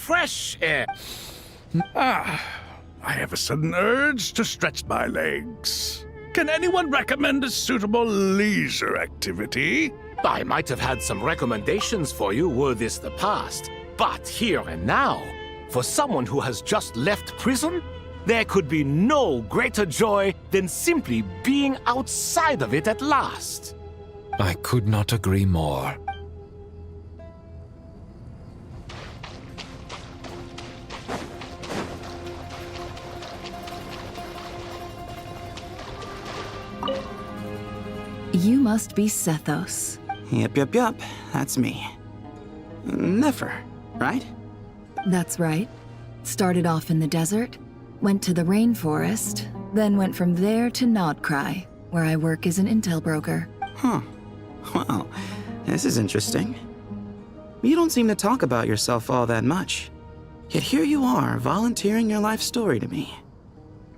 fresh air. I have a sudden urge to stretch my legs. Can anyone recommend a suitable leisure activity? I might have had some recommendations for you were this the past, but here and now, for someone who has just left prison, there could be no greater joy than simply being outside of it at last. I could not agree more. You must be Sethos. Yup. That's me. Nefer, right? That's right. Started off in the desert, went to the rainforest, then went from there to Nodcry, where I work as an intel broker. Huh. Well, this is interesting. You don't seem to talk about yourself all that much. Yet here you are, volunteering your life story to me.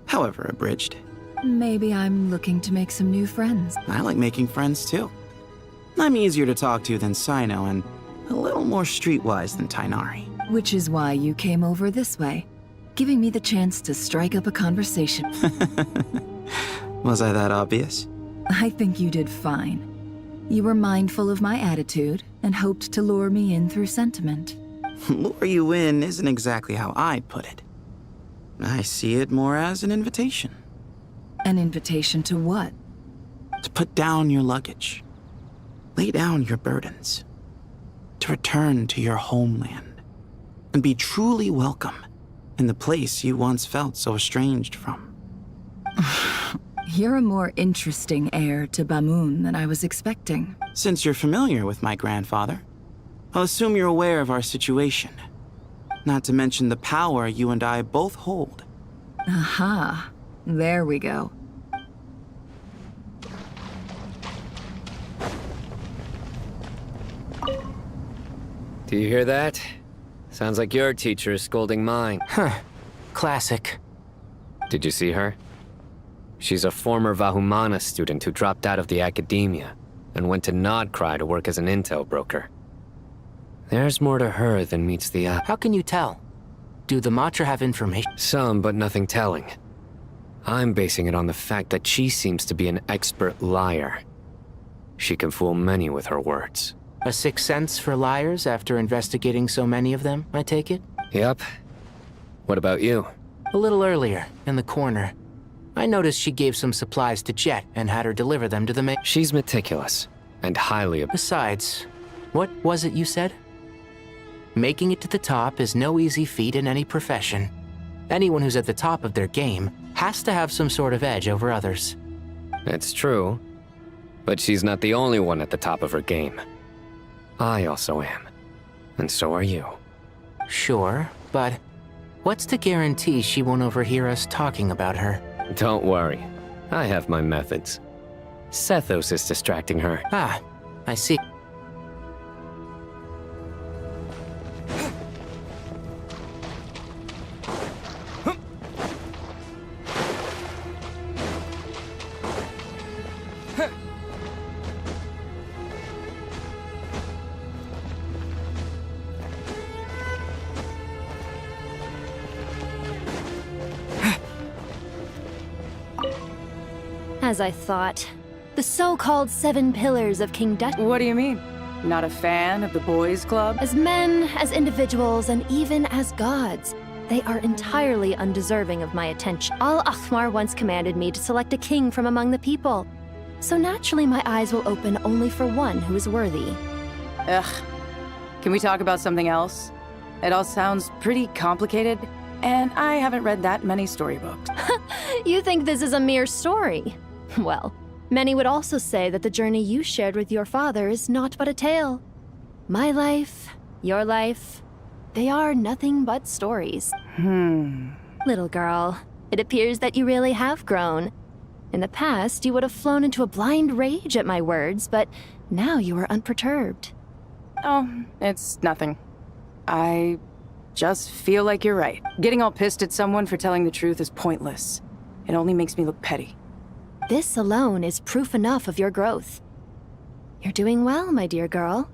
However abridged. Maybe I'm looking to make some new friends. I like making friends too. I'm easier to talk to than Sino and a little more streetwise than Tainari. Which is why you came over this way, giving me the chance to strike up a conversation. Was I that obvious? I think you did fine. You were mindful of my attitude and hoped to lure me in through sentiment. Lure you in isn't exactly how I'd put it. I see it more as an invitation. An invitation to what? To put down your luggage. Lay down your burdens. To return to your homeland. And be truly welcome in the place you once felt so estranged from. You're a more interesting heir to Bamun than I was expecting. Since you're familiar with my grandfather, I'll assume you're aware of our situation. Not to mention the power you and I both hold. Aha. There we go. Do you hear that? Sounds like your teacher is scolding mine. Huh. Classic. Did you see her? She's a former Vahumana student who dropped out of the academia and went to Nodcry to work as an intel broker. There's more to her than meets the eye. How can you tell? Do the Matra have information? Some, but nothing telling. I'm basing it on the fact that she seems to be an expert liar. She can fool many with her words. A sixth sense for liars after investigating so many of them, I take it? Yep. What about you? A little earlier, in the corner. I noticed she gave some supplies to Jet and had her deliver them to the main. She's meticulous and highly... Besides, what was it you said? Making it to the top is no easy feat in any profession. Anyone who's at the top of their game has to have some sort of edge over others. It's true, but she's not the only one at the top of her game. I also am, and so are you. Sure, but what's to guarantee she won't overhear us talking about her? Don't worry, I have my methods. Sethos is distracting her. Ah, I see. As I thought. The so-called 7 pillars of King Dutch. What do you mean? Not a fan of the boys' club? As men, as individuals, and even as gods, they are entirely undeserving of my attention. Al-Akhmar once commanded me to select a king from among the people. So naturally my eyes will open only for one who is worthy. Ugh. Can we talk about something else? It all sounds pretty complicated, and I haven't read that many storybooks. You think this is a mere story? Well, many would also say that the journey you shared with your father is not but a tale. My life, your life, they are nothing but stories. Little girl, it appears that you really have grown. In the past, you would have flown into a blind rage at my words, but now you are unperturbed. Oh, it's nothing. I just feel like you're right. Getting all pissed at someone for telling the truth is pointless. It only makes me look petty. This alone is proof enough of your growth. You're doing well, my dear girl.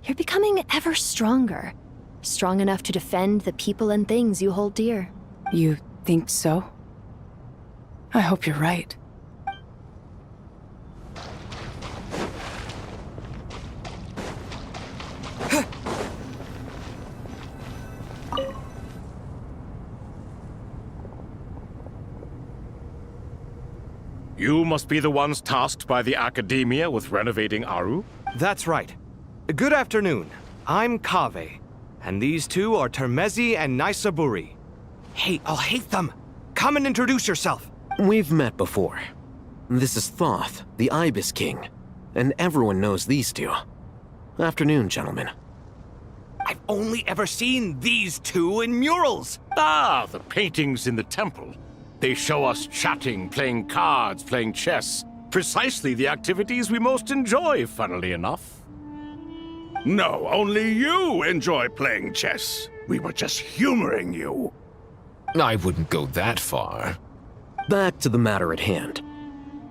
You're becoming ever stronger. Strong enough to defend the people and things you hold dear. You think so? I hope you're right. You must be the ones tasked by the Academia with renovating Aru? That's right. Good afternoon. I'm Kaveh, and these two are Termezi and Naisaburi. Hey, I'll hate them! Come and introduce yourself! We've met before. This is Thoth, the Ibis King, and everyone knows these two. Afternoon, gentlemen. I've only ever seen these two in murals! Ah, the paintings in the temple. They show us chatting, playing cards, playing chess. Precisely the activities we most enjoy, funnily enough. No, only you enjoy playing chess. We were just humoring you. I wouldn't go that far. Back to the matter at hand.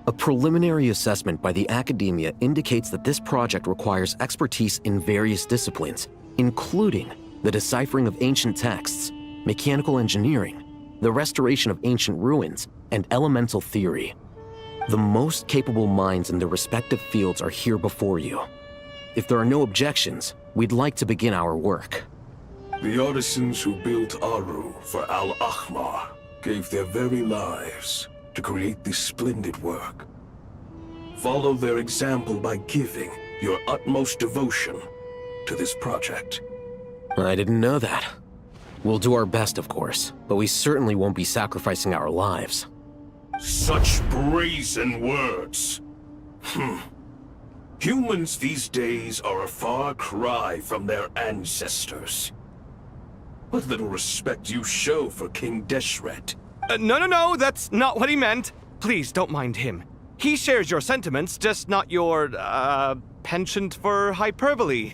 A preliminary assessment by the Academia indicates that this project requires expertise in various disciplines, including the deciphering of ancient texts, mechanical engineering, the restoration of ancient ruins, and elemental theory. The most capable minds in their respective fields are here before you. If there are no objections, we'd like to begin our work. The artisans who built Aru for Al-Ahmar gave their very lives to create this splendid work. Follow their example by giving your utmost devotion to this project. I didn't know that. We'll do our best, of course, but we certainly won't be sacrificing our lives. Such brazen words. Humans these days are a far cry from their ancestors. What little respect you show for King Deshret. No, that's not what he meant. Please, don't mind him. He shares your sentiments, just not your, penchant for hyperbole.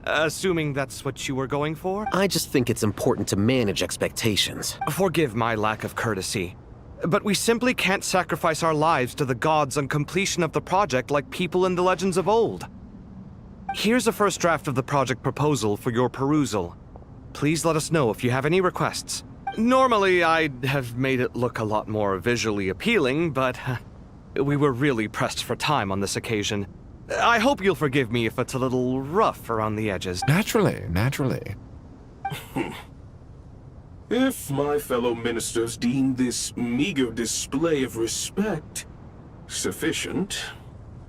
Assuming that's what you were going for? I just think it's important to manage expectations. Forgive my lack of courtesy, but we simply can't sacrifice our lives to the gods on completion of the project like people in the legends of old. Here's a first draft of the project proposal for your perusal. Please let us know if you have any requests. Normally, I'd have made it look a lot more visually appealing, but we were really pressed for time on this occasion. I hope you'll forgive me if it's a little rough around the edges. Naturally. If my fellow ministers deem this meager display of respect sufficient,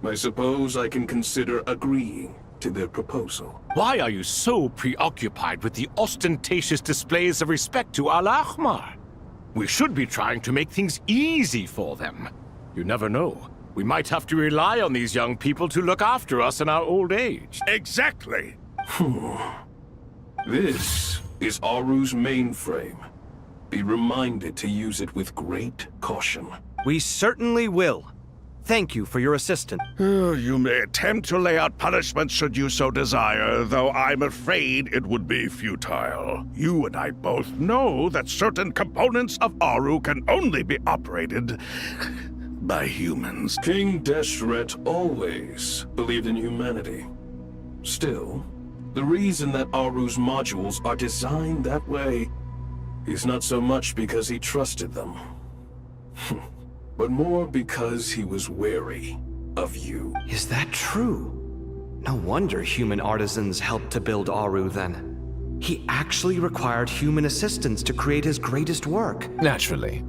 I suppose I can consider agreeing to their proposal. Why are you so preoccupied with the ostentatious displays of respect to Al-Ahmar? We should be trying to make things easy for them. You never know. We might have to rely on these young people to look after us in our old age. Exactly. This is Aru's mainframe. Be reminded to use it with great caution. We certainly will. Thank you for your assistance. You may attempt to lay out punishment should you so desire, though I'm afraid it would be futile. You and I both know that certain components of Aru can only be operated by humans. King Deshret always believed in humanity. Still, the reason that Aru's modules are designed that way is not so much because he trusted them, but more because he was wary of you. Is that true? No wonder human artisans helped to build Aru then. He actually required human assistance to create his greatest work. Naturally.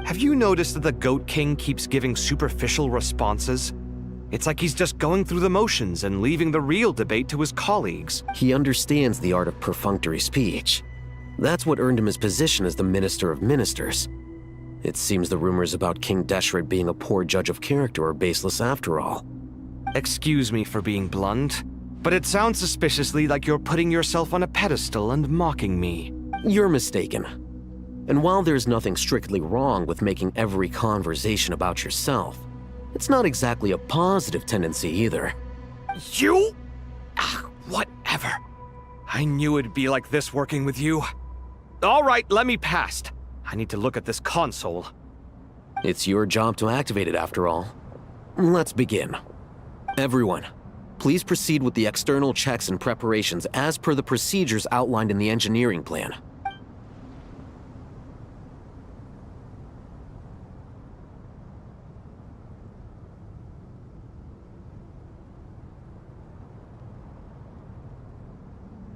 Have you noticed that the Goat King keeps giving superficial responses? It's like he's just going through the motions and leaving the real debate to his colleagues. He understands the art of perfunctory speech. That's what earned him his position as the Minister of Ministers. It seems the rumors about King Deshret being a poor judge of character are baseless after all. Excuse me for being blunt, but it sounds suspiciously like you're putting yourself on a pedestal and mocking me. You're mistaken. And while there's nothing strictly wrong with making every conversation about yourself, it's not exactly a positive tendency either. You? Whatever. I knew it'd be like this working with you. All right, let me past. I need to look at this console. It's your job to activate it after all. Let's begin. Everyone, Please proceed with the external checks and preparations as per the procedures outlined in the engineering plan.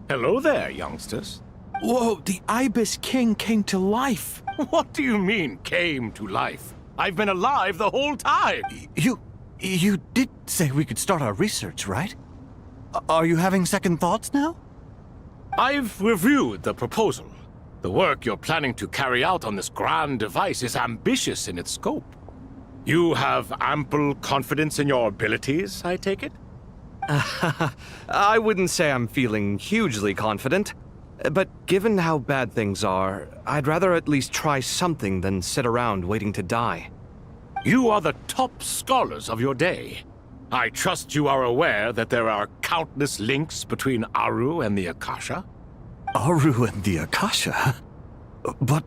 Hello there, youngsters. Whoa, the Ibis King came to life. What do you mean, came to life? I've been alive the whole time. You did say we could start our research, right? Are you having second thoughts now? I've reviewed the proposal. The work you're planning to carry out on this grand device is ambitious in its scope. You have ample confidence in your abilities, I take it? I wouldn't say I'm feeling hugely confident, but given how bad things are, I'd rather at least try something than sit around waiting to die. You are the top scholars of your day. I trust you are aware that there are countless links between Aru and the Akasha? Aru and the Akasha? But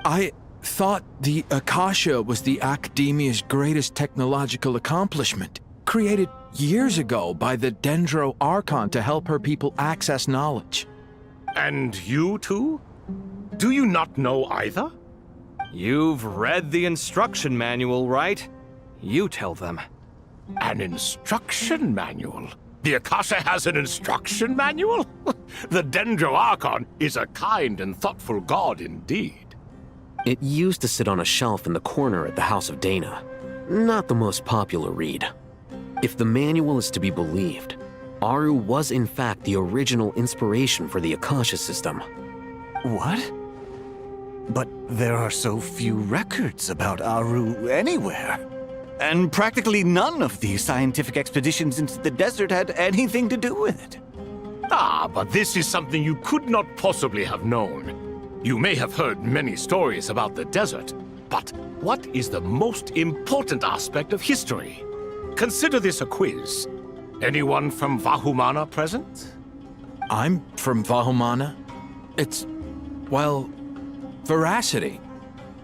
I thought the Akasha was the Academia's greatest technological accomplishment, created years ago by the Dendro Archon to help her people access knowledge. And you too? Do you not know either? You've read the instruction manual, right? You tell them. An instruction manual? The Akasha has an instruction manual? The Dendro Archon is a kind and thoughtful god indeed. It used to sit on a shelf in the corner at the House of Dana. Not the most popular read. If the manual is to be believed, Aru was in fact the original inspiration for the Akasha system. What? But there are so few records about Aru anywhere. And practically none of these scientific expeditions into the desert had anything to do with it. Ah, but this is something you could not possibly have known. You may have heard many stories about the desert, but what is the most important aspect of history? Consider this a quiz. Anyone from Vahumana present? I'm from Vahumana. It's, well, veracity.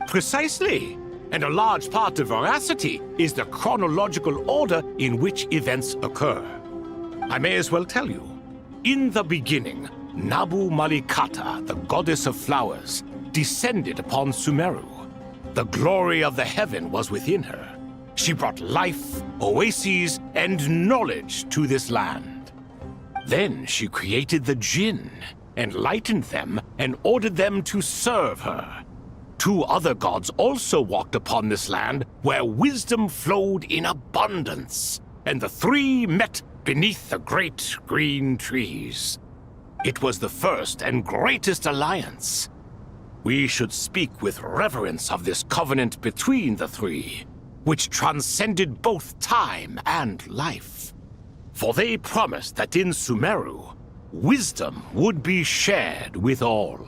Precisely. And a large part of veracity is the chronological order in which events occur. I may as well tell you. In the beginning, Nabu Malikata, the goddess of flowers, descended upon Sumeru. The glory of the heaven was within her. She brought life, oases, and knowledge to this land. Then she created the Jinn, enlightened them, and ordered them to serve her. Two other gods also walked upon this land where wisdom flowed in abundance, and the three met beneath the great green trees. It was the first and greatest alliance. We should speak with reverence of this covenant between the three, which transcended both time and life. For they promised that in Sumeru, wisdom would be shared with all.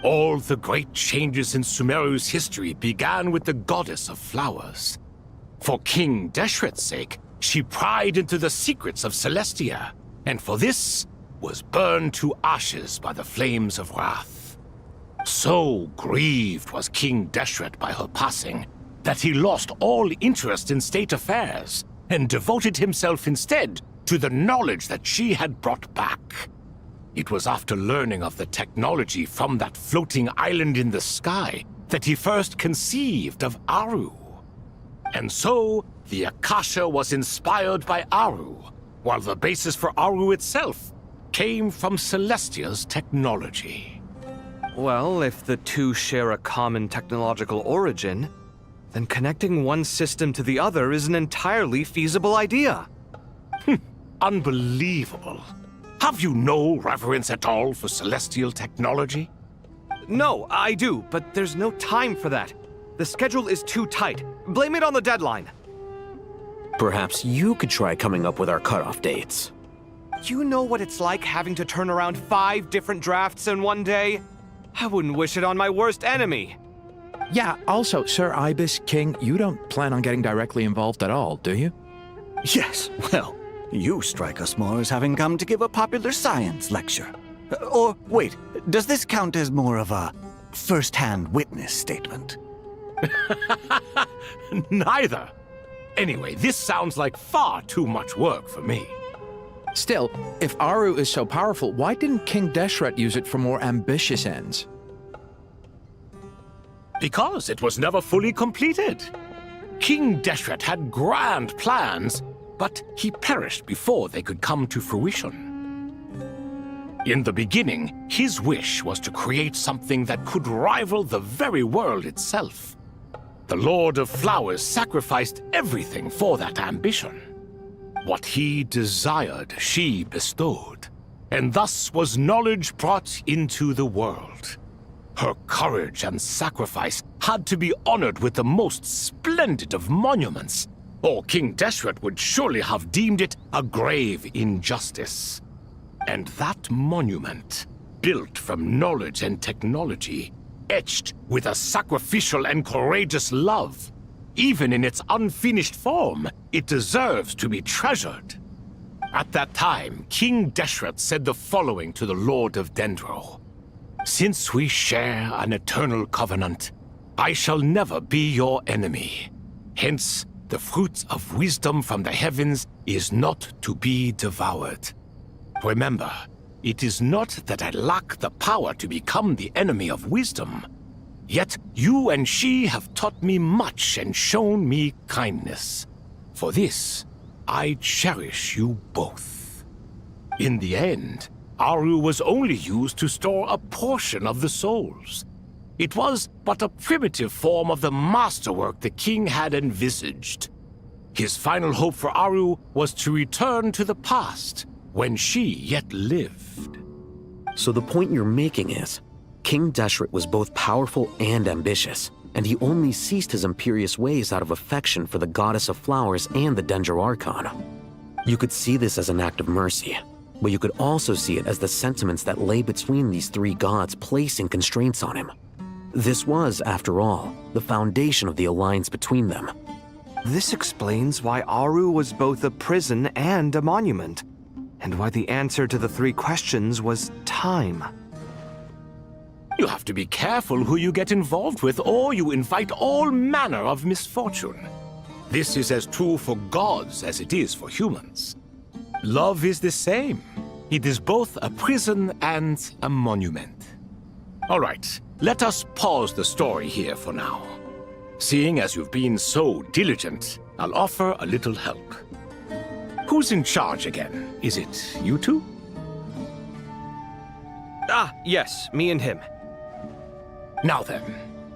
All the great changes in Sumeru's history began with the goddess of flowers. For King Deshret's sake, she pried into the secrets of Celestia, and for this was burned to ashes by the flames of wrath. So grieved was King Deshret by her passing, that he lost all interest in state affairs and devoted himself instead to the knowledge that she had brought back. It was after learning of the technology from that floating island in the sky that he first conceived of Aru. And so, the Akasha was inspired by Aru, while the basis for Aru itself came from Celestia's technology. Well, if the two share a common technological origin, then connecting one system to the other is an entirely feasible idea. Unbelievable. Have you no reverence at all for celestial technology? No, I do, but there's no time for that. The schedule is too tight. Blame it on the deadline. Perhaps you could try coming up with our cutoff dates. You know what it's like having to turn around 5 different drafts in one day? I wouldn't wish it on my worst enemy. Yeah, also, Sir Ibis King, you don't plan on getting directly involved at all, do you? Yes, well, you strike us more as having come to give a popular science lecture. Or, wait, does this count as more of a first-hand witness statement? Neither. Anyway, this sounds like far too much work for me. Still, if Aru is so powerful, why didn't King Deshret use it for more ambitious ends? Because it was never fully completed. King Deshret had grand plans, but he perished before they could come to fruition. In the beginning, his wish was to create something that could rival the very world itself. The Lord of Flowers sacrificed everything for that ambition. What he desired, she bestowed, and thus was knowledge brought into the world. Her courage and sacrifice had to be honored with the most splendid of monuments, or King Deshret would surely have deemed it a grave injustice. And that monument, built from knowledge and technology, etched with a sacrificial and courageous love, even in its unfinished form, it deserves to be treasured. At that time, King Deshret said the following to the Lord of Dendro. Since we share an eternal covenant, I shall never be your enemy. Hence, the fruit of wisdom from the heavens is not to be devoured. Remember, it is not that I lack the power to become the enemy of wisdom. Yet you and she have taught me much and shown me kindness. For this, I cherish you both. In the end, Aru was only used to store a portion of the souls. It was but a primitive form of the masterwork the king had envisaged. His final hope for Aru was to return to the past, when she yet lived. So the point you're making is, King Deshret was both powerful and ambitious, and he only ceased his imperious ways out of affection for the Goddess of Flowers and the Dendro Archon. You could see this as an act of mercy, but you could also see it as the sentiments that lay between these three gods placing constraints on him. This was, after all, the foundation of the alliance between them. This explains why Aru was both a prison and a monument, and why the answer to the three questions was time. You have to be careful who you get involved with, or you invite all manner of misfortune. This is as true for gods as it is for humans. Love is the same. It is both a prison and a monument. All right, let us pause the story here for now. Seeing as you've been so diligent, I'll offer a little help. Who's in charge again? Is it you two? Ah, yes, me and him. Now then,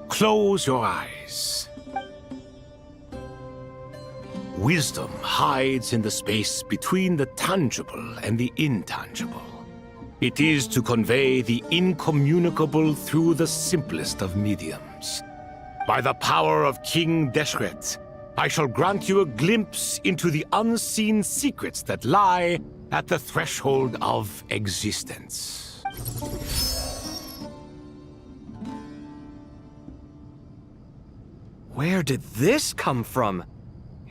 close your eyes. Wisdom hides in the space between the tangible and the intangible. It is to convey the incommunicable through the simplest of mediums. By the power of King Deshret, I shall grant you a glimpse into the unseen secrets that lie at the threshold of existence. Where did this come from?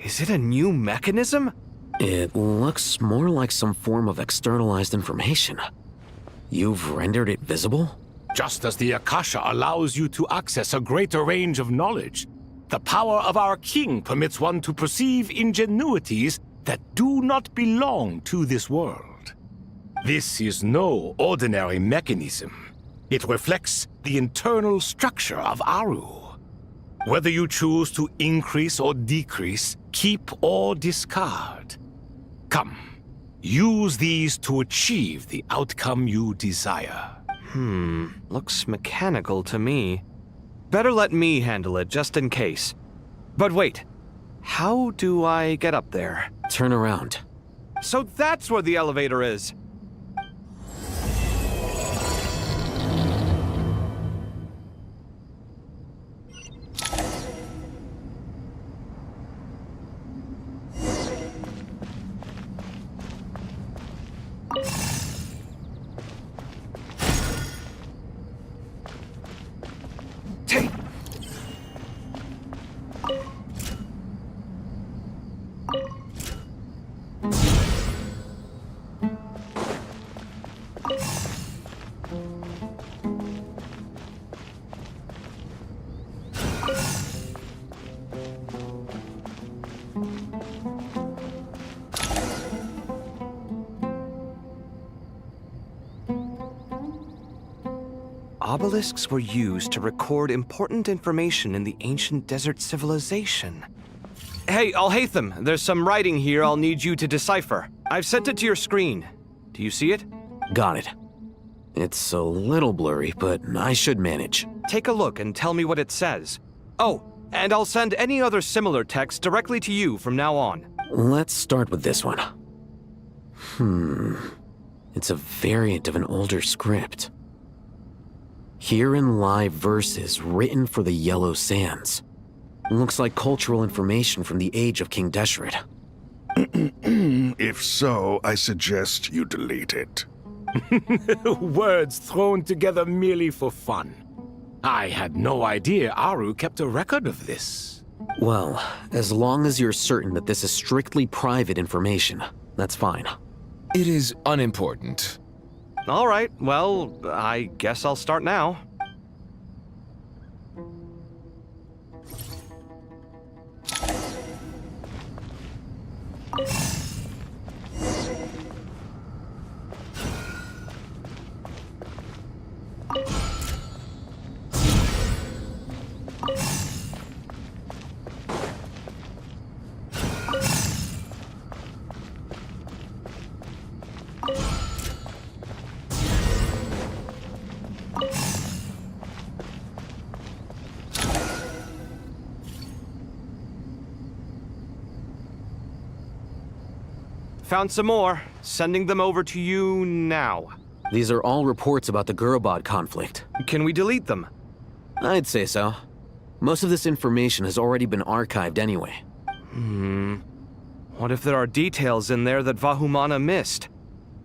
Is it a new mechanism? It looks more like some form of externalized information. You've rendered it visible? Just as the Akasha allows you to access a greater range of knowledge, the power of our king permits one to perceive ingenuities that do not belong to this world. This is no ordinary mechanism. It reflects the internal structure of Aru. Whether you choose to increase or decrease, keep or discard. Come, use these to achieve the outcome you desire. Looks mechanical to me. Better let me handle it, just in case. But wait, how do I get up there? Turn around. So that's where the elevator is! Obelisks were used to record important information in the ancient desert civilization. Hey, Alhaitham, there's some writing here I'll need you to decipher. I've sent it to your screen. Do you see it? Got it. It's a little blurry, but I should manage. Take a look and tell me what it says. Oh, and I'll send any other similar text directly to you from now on. Let's start with this one. It's a variant of an older script. Herein lie verses written for the Yellow Sands. Looks like cultural information from the age of King Deshret. If so, I suggest you delete it. Words thrown together merely for fun. I had no idea Aru kept a record of this. Well, as long as you're certain that this is strictly private information, that's fine. It is unimportant. All right, well, I guess I'll start now. Found some more. Sending them over to you now. These are all reports about the Gurubad conflict. Can we delete them? I'd say so. Most of this information has already been archived anyway. What if there are details in there that Vahumana missed?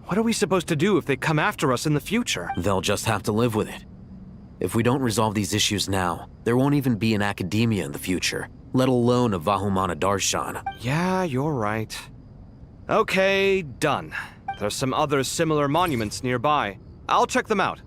What are we supposed to do if they come after us in the future? They'll just have to live with it. If we don't resolve these issues now, there won't even be an academia in the future, let alone a Vahumana Darshan. Yeah, you're right. Okay, done. There's some other similar monuments nearby. I'll check them out.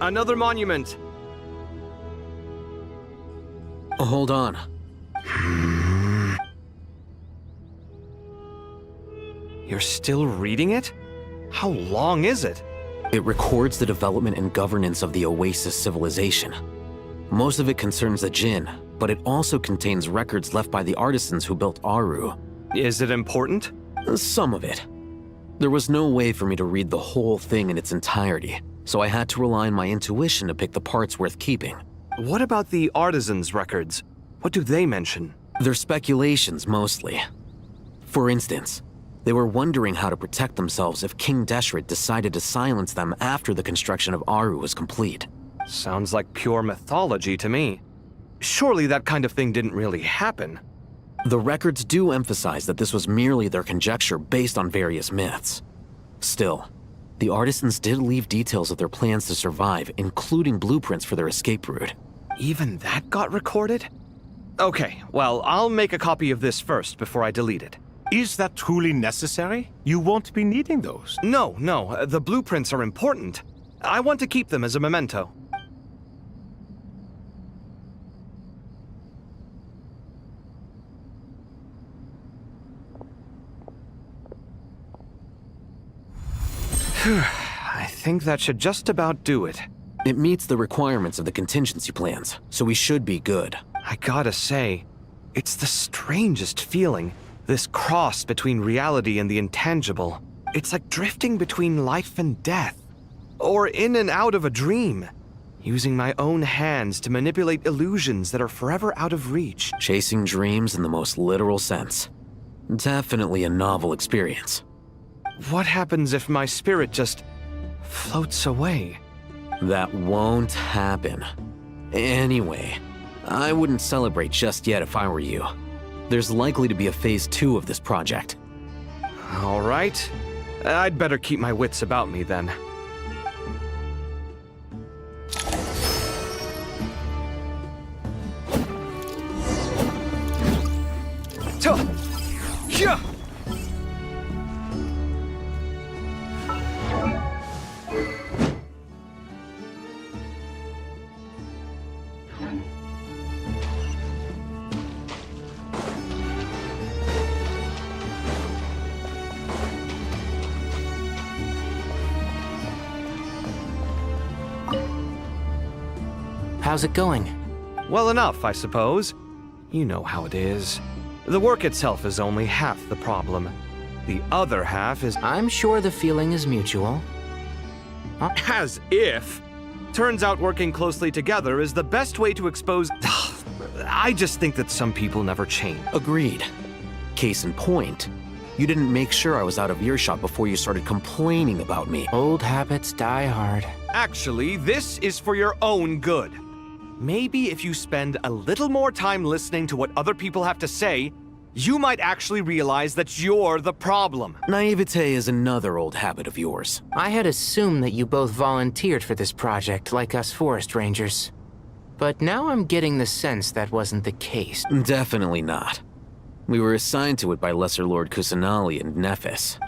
Another monument. Hold on. You're still reading it? How long is it? It records the development and governance of the Oasis civilization. Most of it concerns the Jinn, but it also contains records left by the artisans who built Aru. Is it important? Some of it. There was no way for me to read the whole thing in its entirety, so I had to rely on my intuition to pick the parts worth keeping. What about the artisans' records? What do they mention? They're speculations, mostly. For instance, they were wondering how to protect themselves if King Deshret decided to silence them after the construction of Aru was complete. Sounds like pure mythology to me. Surely that kind of thing didn't really happen. The records do emphasize that this was merely their conjecture based on various myths. Still, the artisans did leave details of their plans to survive, including blueprints for their escape route. Even that got recorded? Okay, well, I'll make a copy of this first before I delete it. Is that truly necessary? You won't be needing those. No, the blueprints are important. I want to keep them as a memento. I think that should just about do it. It meets the requirements of the contingency plans, so we should be good. I gotta say, it's the strangest feeling, this cross between reality and the intangible. It's like drifting between life and death, or in and out of a dream, using my own hands to manipulate illusions that are forever out of reach. Chasing dreams in the most literal sense. Definitely a novel experience. What happens if my spirit just floats away? That won't happen. Anyway, I wouldn't celebrate just yet if I were you. There's likely to be a phase 2 of this project. All right. I'd better keep my wits about me then. Yeah. How's it going? Well enough, I suppose. You know how it is. The work itself is only half the problem. The other half is... I'm sure the feeling is mutual. As if! Turns out working closely together is the best way to expose... I just think that some people never change. Agreed. Case in point, you didn't make sure I was out of earshot before you started complaining about me. Old habits die hard. Actually, this is for your own good. Maybe if you spend a little more time listening to what other people have to say, you might actually realize that you're the problem. Naivete is another old habit of yours. I had assumed that you both volunteered for this project, like us forest rangers. But now I'm getting the sense that wasn't the case. Definitely not. We were assigned to it by Lesser Lord Kusanali and Nephis.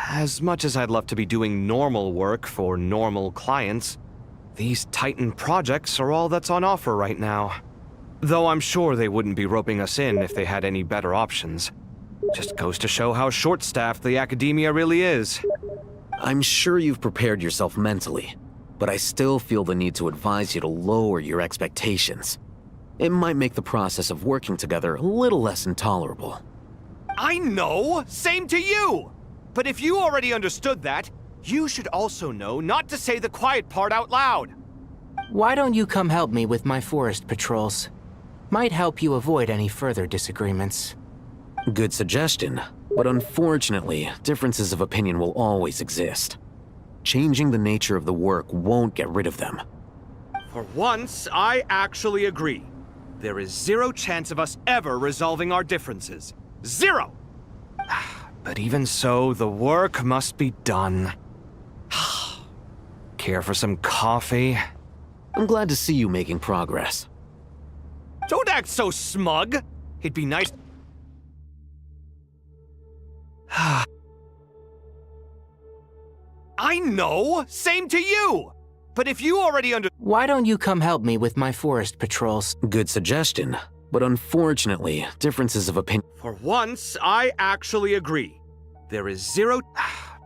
As much as I'd love to be doing normal work for normal clients, these Titan projects are all that's on offer right now. Though I'm sure they wouldn't be roping us in if they had any better options. Just goes to show how short-staffed the academia really is. I'm sure you've prepared yourself mentally, but I still feel the need to advise you to lower your expectations. It might make the process of working together a little less intolerable. I know! Same to you! But if you already understood that, you should also know not to say the quiet part out loud. Why don't you come help me with my forest patrols? Might help you avoid any further disagreements. Good suggestion, but unfortunately, differences of opinion will always exist. Changing the nature of the work won't get rid of them. For once, I actually agree. There is zero chance of us ever resolving our differences. Zero! But even so, the work must be done. Care for some coffee? I'm glad to see you making progress. Don't act so smug! It'd be nice... I know! Same to you! But if you already Why don't you come help me with my forest patrols? Good suggestion, but unfortunately, differences of opinion... For once, I actually agree. There is zero...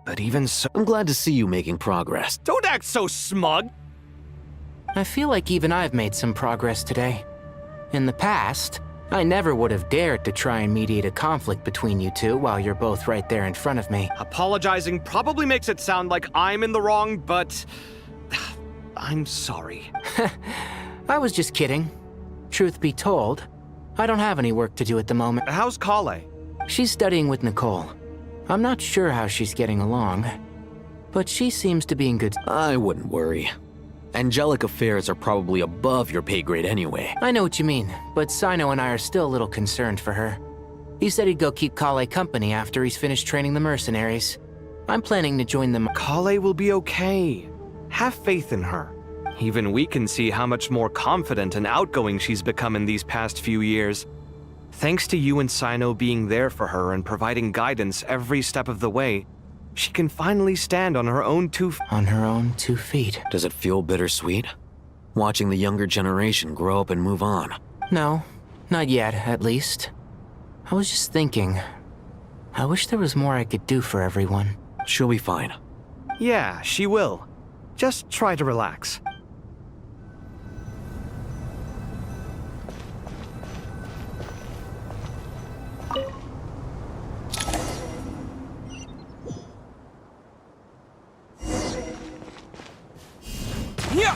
But even so... I'm glad to see you making progress. Don't act so smug! I feel like even I've made some progress today. In the past, I never would have dared to try and mediate a conflict between you two while you're both right there in front of me. Apologizing probably makes it sound like I'm in the wrong, but... I'm sorry. I was just kidding. Truth be told, I don't have any work to do at the moment. How's Kale? She's studying with NICOLE. I'm not sure how she's getting along, but she seems to be in good... I wouldn't worry. Angelic affairs are probably above your pay grade anyway. I know what you mean, but Sino and I are still a little concerned for her. He said he'd go keep Kale company after he's finished training the mercenaries. I'm planning to join them. Kale will be okay. Have faith in her. Even we can see how much more confident and outgoing she's become in these past few years. Thanks to you and Sino being there for her and providing guidance every step of the way, she can finally stand on her own 2 feet. On her own 2 feet. Does it feel bittersweet? Watching the younger generation grow up and move on? No, not yet, at least. I was just thinking, I wish there was more I could do for everyone. She'll be fine. Yeah, she will. Just try to relax. Yeah!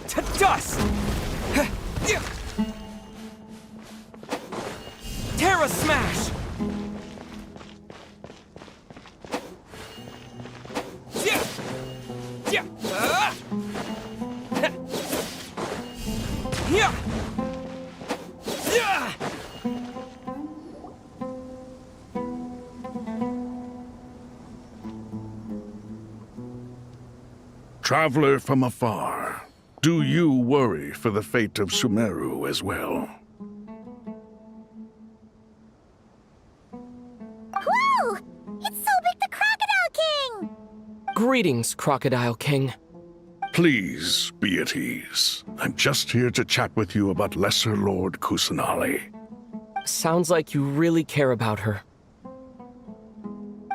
To dust! Terra Smash! Yeah! Yeah! Yeah! Yeah! Traveler from afar, do you worry for the fate of Sumeru as well? Whoa! It's Sobek the Crocodile King! Greetings, Crocodile King. Please be at ease. I'm just here to chat with you about Lesser Lord Kusanali. Sounds like you really care about her.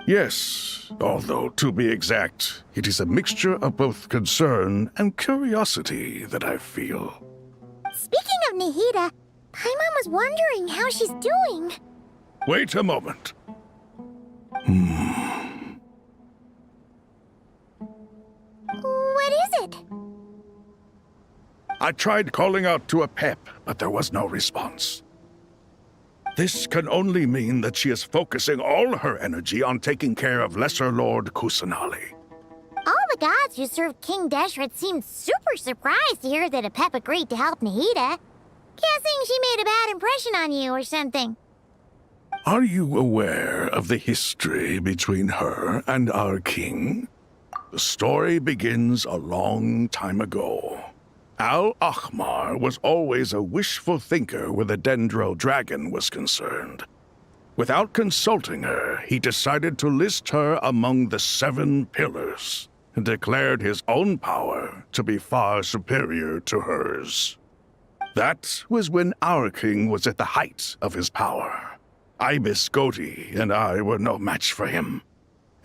Yes, although to be exact, it is a mixture of both concern and curiosity that I feel. Speaking of Nihida, Paimon was wondering how she's doing. Wait a moment. What is it? I tried calling out to a pep, but there was no response. This can only mean that she is focusing all her energy on taking care of Lesser Lord Kusanali. All the gods who served King Deshret seemed super surprised to hear that a pep agreed to help Nihida. Guessing she made a bad impression on you or something. Are you aware of the history between her and our king? The story begins a long time ago. Al-Ahmar was always a wishful thinker where the Dendro dragon was concerned. Without consulting her, he decided to list her among the 7 pillars and declared his own power to be far superior to hers. That was when our king was at the height of his power. Ibis Goti and I were no match for him,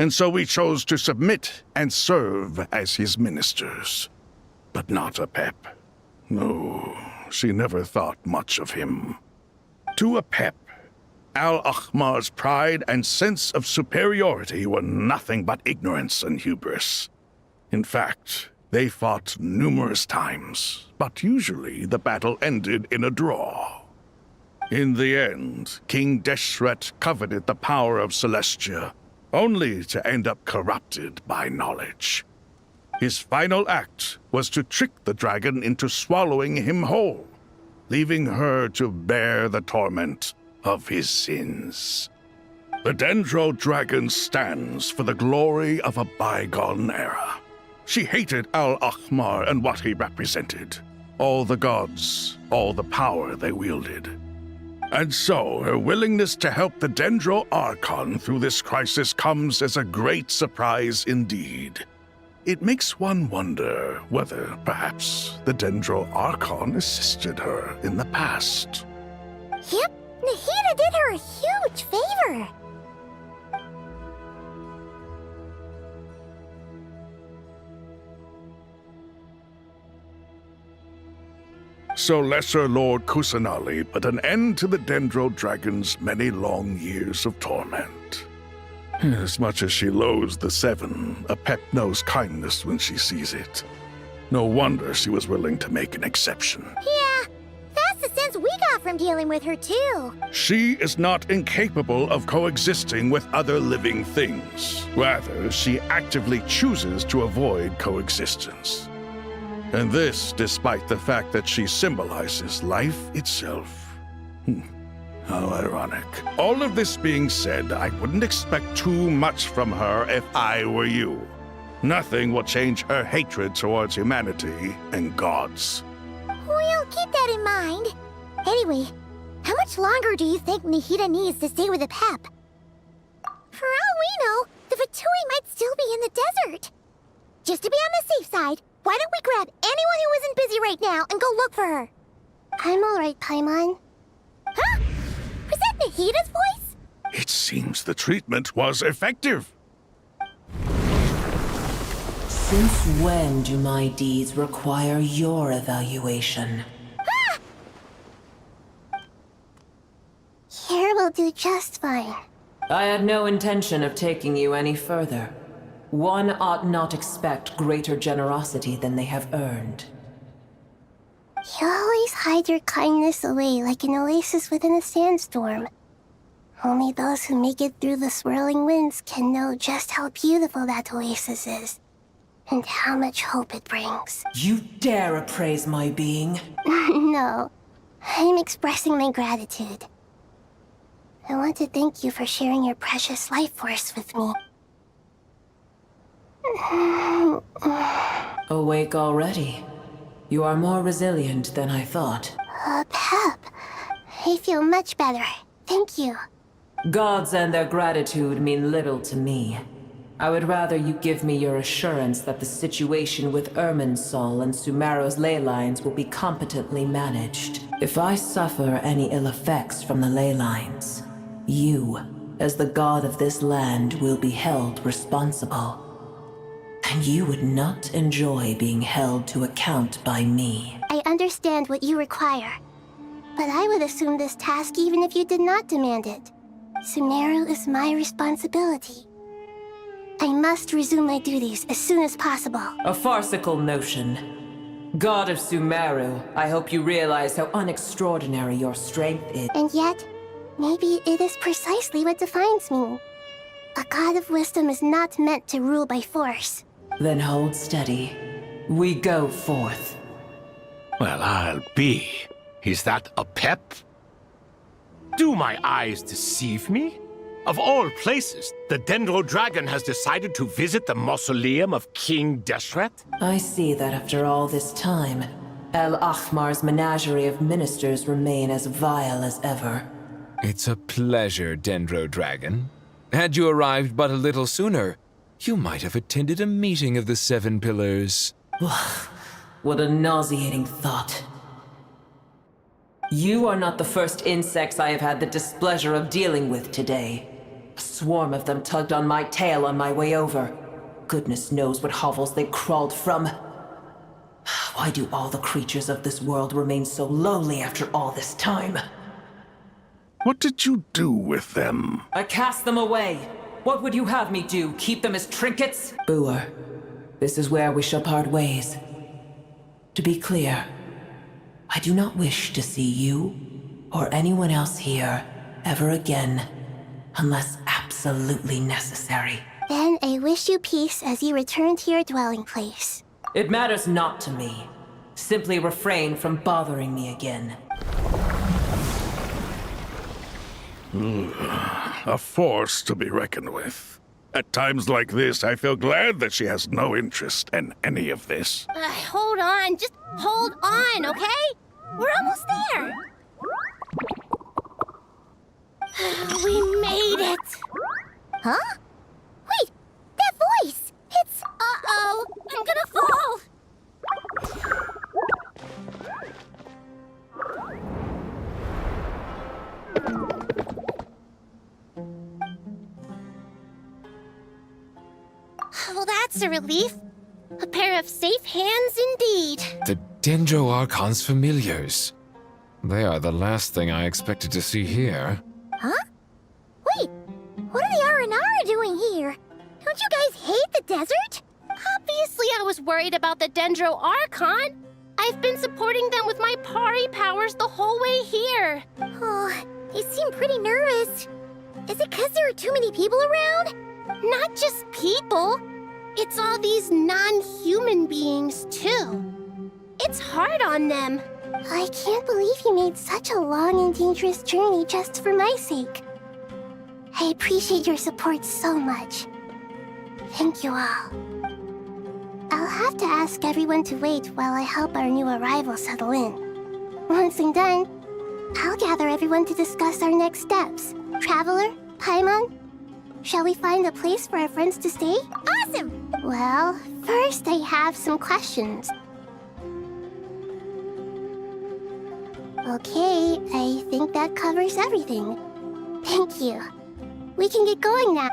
and so we chose to submit and serve as his ministers. But not a pep. No, she never thought much of him. To a pep, Al-Ahmar's pride and sense of superiority were nothing but ignorance and hubris. In fact, they fought numerous times, but usually the battle ended in a draw. In the end, King Deshret coveted the power of Celestia, only to end up corrupted by knowledge. His final act was to trick the dragon into swallowing him whole, leaving her to bear the torment of his sins. The Dendro dragon stands for the glory of a bygone era. She hated Al-Ahmar and what he represented, all the gods, all the power they wielded. And so her willingness to help the Dendro Archon through this crisis comes as a great surprise indeed. It makes one wonder whether, perhaps, the Dendro Archon assisted her in the past. Yep, Nihida did her a huge favor. So Lesser Lord Kusanali put an end to the Dendro Dragon's many long years of torment. As much as she loathes the 7, a pep knows kindness when she sees it. No wonder she was willing to make an exception. Yeah, that's the sense we got from dealing with her too. She is not incapable of coexisting with other living things. Rather, she actively chooses to avoid coexistence. And this despite the fact that she symbolizes life itself. How ironic. All of this being said, I wouldn't expect too much from her if I were you. Nothing will change her hatred towards humanity and gods. We'll keep that in mind. Anyway, how much longer do you think Nihida needs to stay with the pep? For all we know, the Fatui might still be in the desert. Just to be on the safe side, why don't we grab anyone who isn't busy right now and go look for her? I'm alright, Paimon. Huh? Was that Nahida's voice? It seems the treatment was effective. Since when do my deeds require your evaluation? Here will do just fine. I had no intention of taking you any further. One ought not expect greater generosity than they have earned. You always hide your kindness away like an oasis within a sandstorm. Only those who make it through the swirling winds can know just how beautiful that oasis is, and how much hope it brings. You dare appraise my being? No, I'm expressing my gratitude. I want to thank you for sharing your precious life force with me. Awake already. You are more resilient than I thought. Pep, I feel much better. Thank you. Gods and their gratitude mean little to me. I would rather you give me your assurance that the situation with Irminsul and Sumeru's ley lines will be competently managed. If I suffer any ill effects from the ley lines, you, as the god of this land, will be held responsible. And you would not enjoy being held to account by me. I understand what you require, but I would assume this task even if you did not demand it. Sumeru is my responsibility. I must resume my duties as soon as possible. A farcical notion. God of Sumeru, I hope you realize how unextraordinary your strength is. And yet, maybe it is precisely what defines me. A god of wisdom is not meant to rule by force. Then hold steady. We go forth. Well, I'll be. Is that a pep? Do my eyes deceive me? Of all places, the Dendro Dragon has decided to visit the mausoleum of King Deshret? I see that after all this time, El Ahmar's menagerie of ministers remain as vile as ever. It's a pleasure, Dendro Dragon. Had you arrived but a little sooner, you might have attended a meeting of the Seven Pillars. What a nauseating thought. You are not the first insects I have had the displeasure of dealing with today. A swarm of them tugged on my tail on my way over. Goodness knows what hovels they crawled from. Why do all the creatures of this world remain so lowly after all this time? What did you do with them? I cast them away. What would you have me do? Keep them as trinkets? Boer, this is where we shall part ways. To be clear, I do not wish to see you or anyone else here ever again, unless absolutely necessary. Then I wish you peace as you return to your dwelling place. It matters not to me. Simply refrain from bothering me again. A force to be reckoned with. At times like this, I feel glad that she has no interest in any of this. Hold on, just hold on, okay? We're almost there. We made it. Huh? Wait, that voice! It's... Uh-oh, I'm gonna fall! Well, that's a relief. A pair of safe hands indeed. The Dendro Archon's familiars. They are the last thing I expected to see here. Huh? Wait, what are the R&R doing here? Don't you guys hate the desert? Obviously I was worried about the Dendro Archon. I've been supporting them with my Pari powers the whole way here. Oh, they seem pretty nervous. Is it because there are too many people around? Not just people. It's all these non-human beings, too. It's hard on them. I can't believe you made such a long and dangerous journey just for my sake. I appreciate your support so much. Thank you all. I'll have to ask everyone to wait while I help our new arrival settle in. Once I'm done, I'll gather everyone to discuss our next steps. Traveler, Paimon, shall we find a place for our friends to stay? Awesome! Well, first I have some questions. Okay, I think that covers everything. Thank you. We can get going now.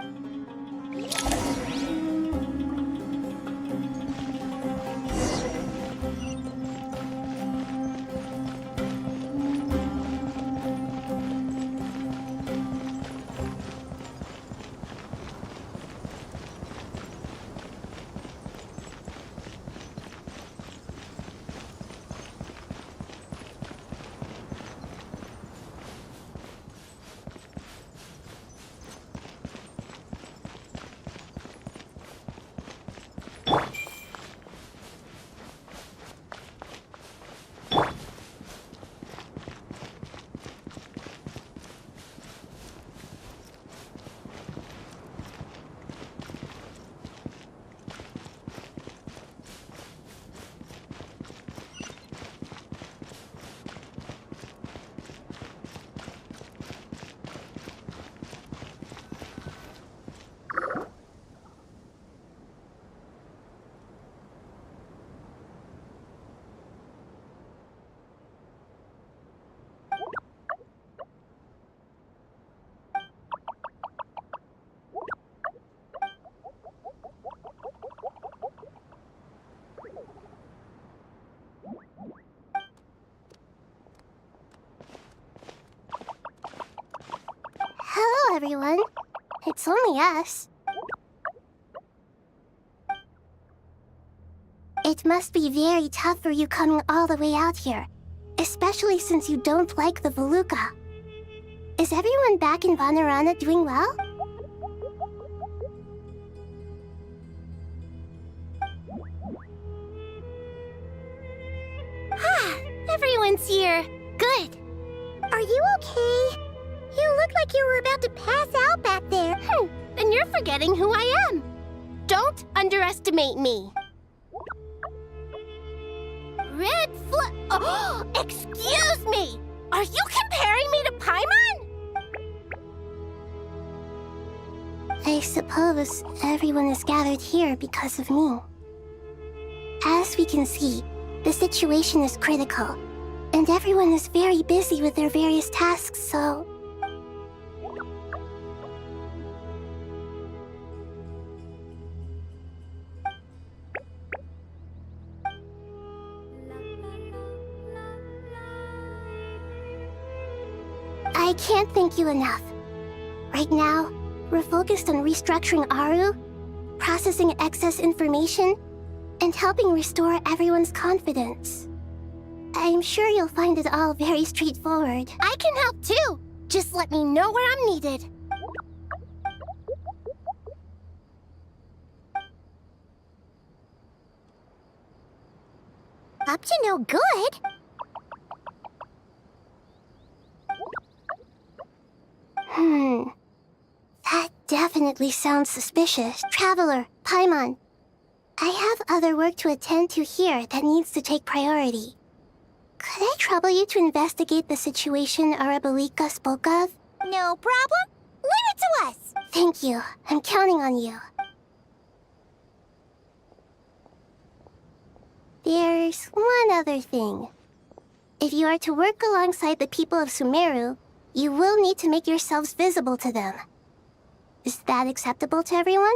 everyone. It's only us. It must be very tough for you coming all the way out here, especially since you don't like the Voluka. Is everyone back in Vanarana doing well? Everyone's here. Good. Are you okay? You look like you were about to pass out back there. Then you're forgetting who I am. Don't underestimate me. Red Oh, excuse me! Are you comparing me to Paimon? I suppose everyone is gathered here because of me. As we can see, the situation is critical, and everyone is very busy with their various tasks, so... I can't thank you enough. Right now, we're focused on restructuring Aru, processing excess information, and helping restore everyone's confidence. I'm sure you'll find it all very straightforward. I can help too! Just let me know where I'm needed. Up to no good? That definitely sounds suspicious. Traveler, Paimon, I have other work to attend to here that needs to take priority. Could I trouble you to investigate the situation Arabalika spoke of? No problem. Leave it to us. Thank you. I'm counting on you. There's one other thing. If you are to work alongside the people of Sumeru, you will need to make yourselves visible to them. Is that acceptable to everyone?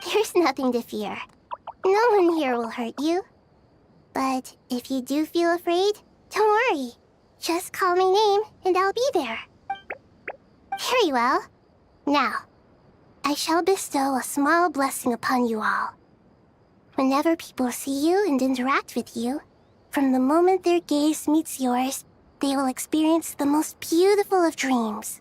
There's nothing to fear. No one here will hurt you. But if you do feel afraid, don't worry. Just call my name and I'll be there. Very well. Now, I shall bestow a small blessing upon you all. Whenever people see you and interact with you, from the moment their gaze meets yours, they will experience the most beautiful of dreams.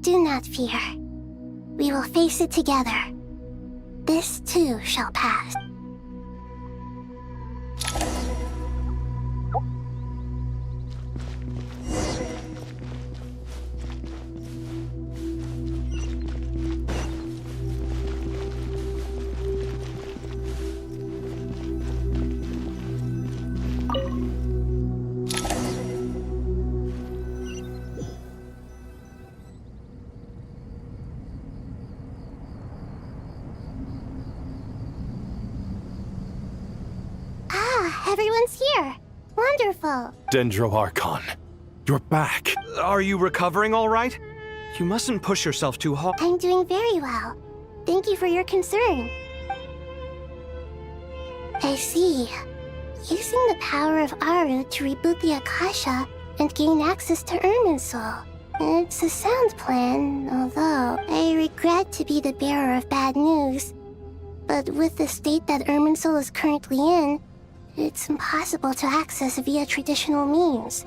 Do not fear. We will face it together. This too shall pass. Everyone's here. Wonderful. Dendro Archon, you're back. Are you recovering all right? You mustn't push yourself too hard. I'm doing very well. Thank you for your concern. I see. Using the power of Aru to reboot the Akasha and gain access to Irminsul. It's a sound plan, although I regret to be the bearer of bad news. But with the state that Irminsul is currently in, it's impossible to access via traditional means.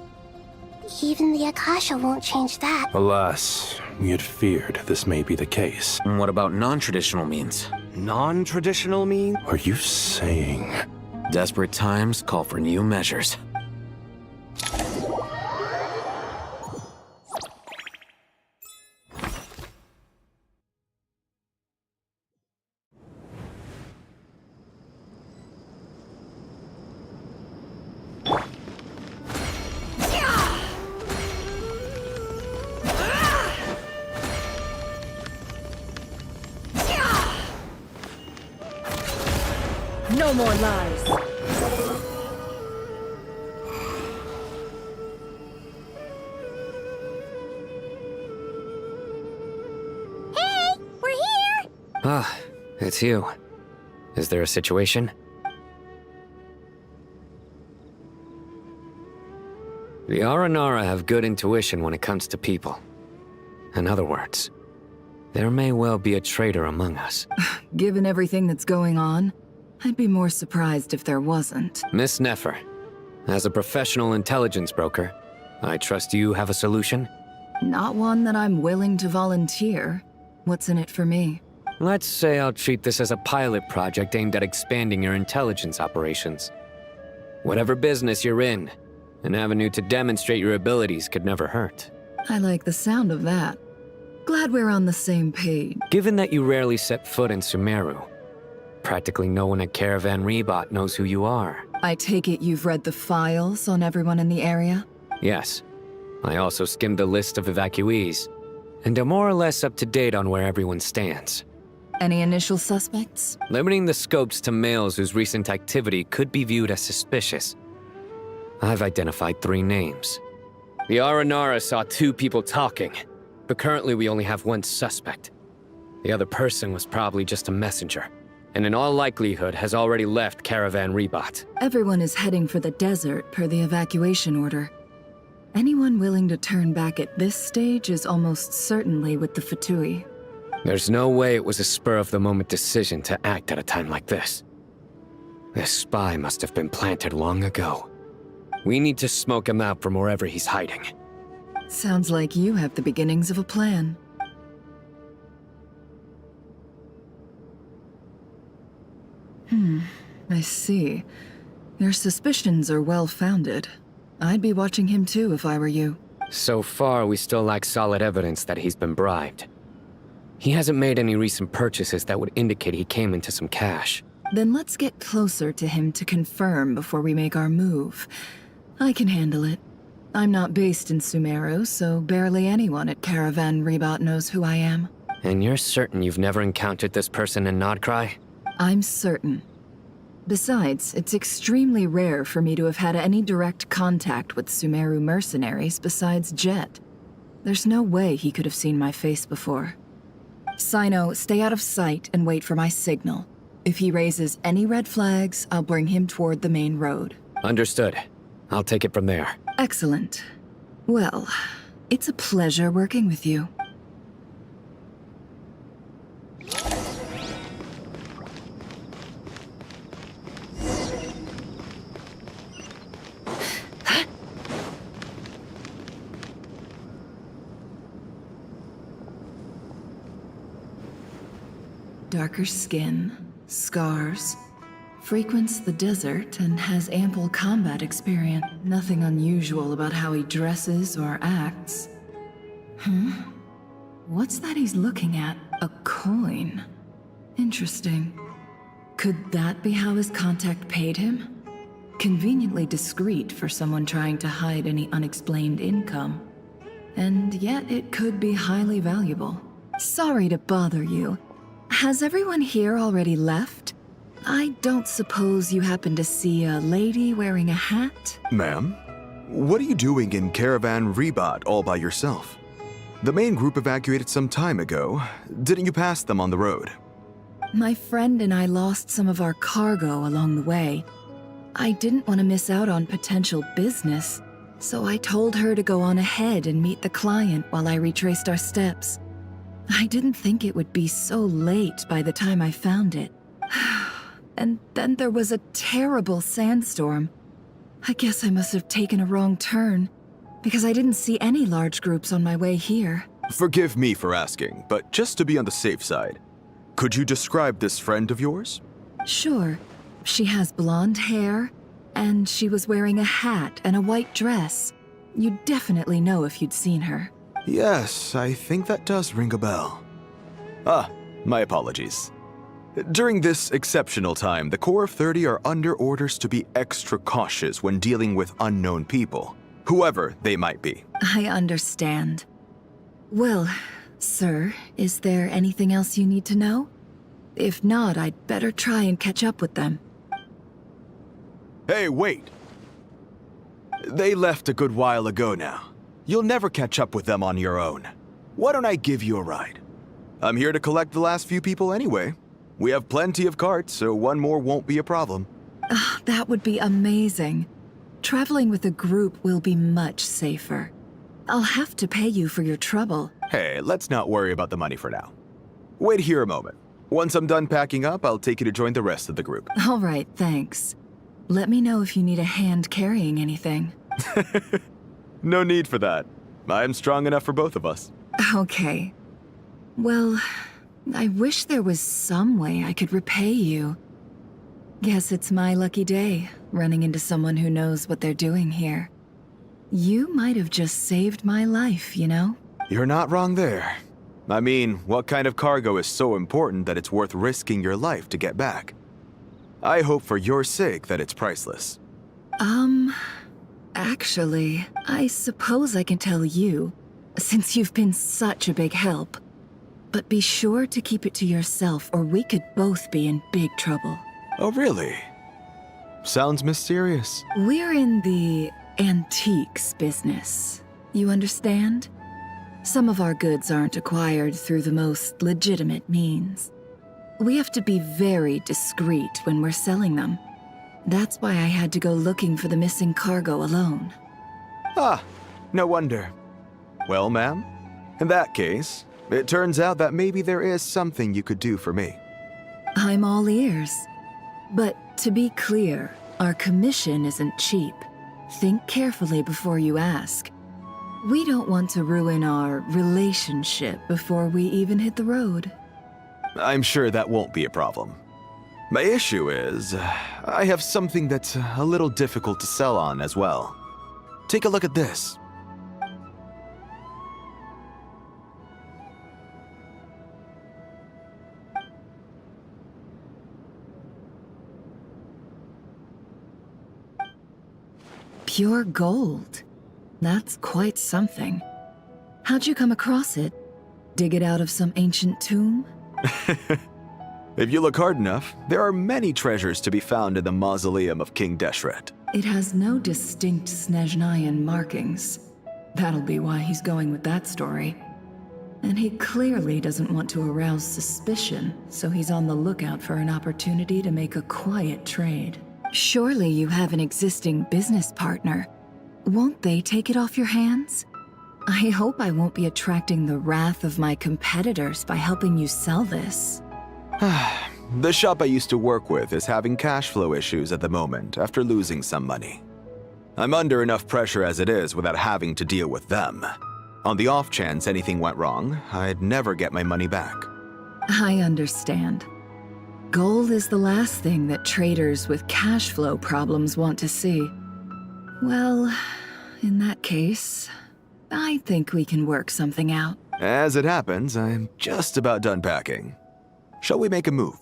Even the Akasha won't change that. Alas, we had feared this may be the case. And what about non-traditional means? Non-traditional means? Are you saying... Desperate times call for new measures. No more lies. Hey, we're here! Ah, it's you. Is there a situation? The Aranara have good intuition when it comes to people. In other words, there may well be a traitor among us. Given everything that's going on, I'd be more surprised if there wasn't. Miss Nefer, as a professional intelligence broker, I trust you have a solution? Not one that I'm willing to volunteer. What's in it for me? Let's say I'll treat this as a pilot project aimed at expanding your intelligence operations. Whatever business you're in, an avenue to demonstrate your abilities could never hurt. I like the sound of that. Glad we're on the same page. Given that you rarely set foot in Sumeru, practically no one at Caravan Rebot knows who you are. I take it you've read the files on everyone in the area? Yes. I also skimmed the list of evacuees, and am more or less up to date on where everyone stands. Any initial suspects? Limiting the scopes to males whose recent activity could be viewed as suspicious. I've identified 3 names. The Aranara saw 2 people talking, but currently we only have 1 suspect. The other person was probably just a messenger, and in all likelihood has already left Caravan Rebot. Everyone is heading for the desert per the evacuation order. Anyone willing to turn back at this stage is almost certainly with the Fatui. There's no way it was a spur-of-the-moment decision to act at a time like this. This spy must have been planted long ago. We need to smoke him out from wherever he's hiding. Sounds like you have the beginnings of a plan. I see. Your suspicions are well-founded. I'd be watching him too if I were you. So far, we still lack solid evidence that he's been bribed. He hasn't made any recent purchases that would indicate he came into some cash. Then let's get closer to him to confirm before we make our move. I can handle it. I'm not based in Sumeru, so barely anyone at Caravan Rebot knows who I am. And you're certain you've never encountered this person in Nodcry? I'm certain. Besides, it's extremely rare for me to have had any direct contact with Sumeru mercenaries besides Jet. There's no way he could have seen my face before. Sino, stay out of sight and wait for my signal. If he raises any red flags, I'll bring him toward the main road. Understood. I'll take it from there. Excellent. Well, it's a pleasure working with you. Darker skin, scars, frequents the desert and has ample combat experience. Nothing unusual about how he dresses or acts. What's that he's looking at? A coin. Interesting. Could that be how his contact paid him? Conveniently discreet for someone trying to hide any unexplained income. And yet it could be highly valuable. Sorry to bother you. Has everyone here already left? I don't suppose you happen to see a lady wearing a hat? Ma'am, what are you doing in Caravan Rebot all by yourself? The main group evacuated some time ago. Didn't you pass them on the road? My friend and I lost some of our cargo along the way. I didn't want to miss out on potential business, so I told her to go on ahead and meet the client while I retraced our steps. I didn't think it would be so late by the time I found it. And then there was a terrible sandstorm. I guess I must have taken a wrong turn, because I didn't see any large groups on my way here. Forgive me for asking, but just to be on the safe side, could you describe this friend of yours? Sure. She has blonde hair, and she was wearing a hat and a white dress. You'd definitely know if you'd seen her. Yes, I think that does ring a bell. Ah, my apologies. During this exceptional time, the Core of 30 are under orders to be extra cautious when dealing with unknown people, whoever they might be. I understand. Well, sir, is there anything else you need to know? If not, I'd better try and catch up with them. Hey, wait! They left a good while ago now. You'll never catch up with them on your own. Why don't I give you a ride? I'm here to collect the last few people anyway. We have plenty of carts, so one more won't be a problem. That would be amazing. Traveling with a group will be much safer. I'll have to pay you for your trouble. Hey, let's not worry about the money for now. Wait here a moment. Once I'm done packing up, I'll take you to join the rest of the group. All right, thanks. Let me know if you need a hand carrying anything. No need for that. I'm strong enough for both of us. Okay. Well, I wish there was some way I could repay you. Guess it's my lucky day, running into someone who knows what they're doing here. You might have just saved my life, you know? You're not wrong there. I mean, what kind of cargo is so important that it's worth risking your life to get back? I hope for your sake that it's priceless. Actually, I suppose I can tell you, since you've been such a big help. But be sure to keep it to yourself, or we could both be in big trouble. Oh, really? Sounds mysterious. We're in the antiques business. You understand? Some of our goods aren't acquired through the most legitimate means. We have to be very discreet when we're selling them. That's why I had to go looking for the missing cargo alone. Ah, no wonder. Well, ma'am, in that case, it turns out that maybe there is something you could do for me. I'm all ears. But to be clear, our commission isn't cheap. Think carefully before you ask. We don't want to ruin our relationship before we even hit the road. I'm sure that won't be a problem. My issue is, I have something that's a little difficult to sell on as well. Take a look at this. Pure gold. That's quite something. How'd you come across it? Dig it out of some ancient tomb? If you look hard enough, there are many treasures to be found in the mausoleum of King Deshret. It has no distinct Snezhnayan markings. That'll be why he's going with that story. And he clearly doesn't want to arouse suspicion, so he's on the lookout for an opportunity to make a quiet trade. Surely you have an existing business partner. Won't they take it off your hands? I hope I won't be attracting the wrath of my competitors by helping you sell this. The shop I used to work with is having cash flow issues at the moment after losing some money. I'm under enough pressure as it is without having to deal with them. On the off chance anything went wrong, I'd never get my money back. I understand. Gold is the last thing that traders with cash flow problems want to see. Well, in that case, I think we can work something out. As it happens, I'm just about done packing. Shall we make a move?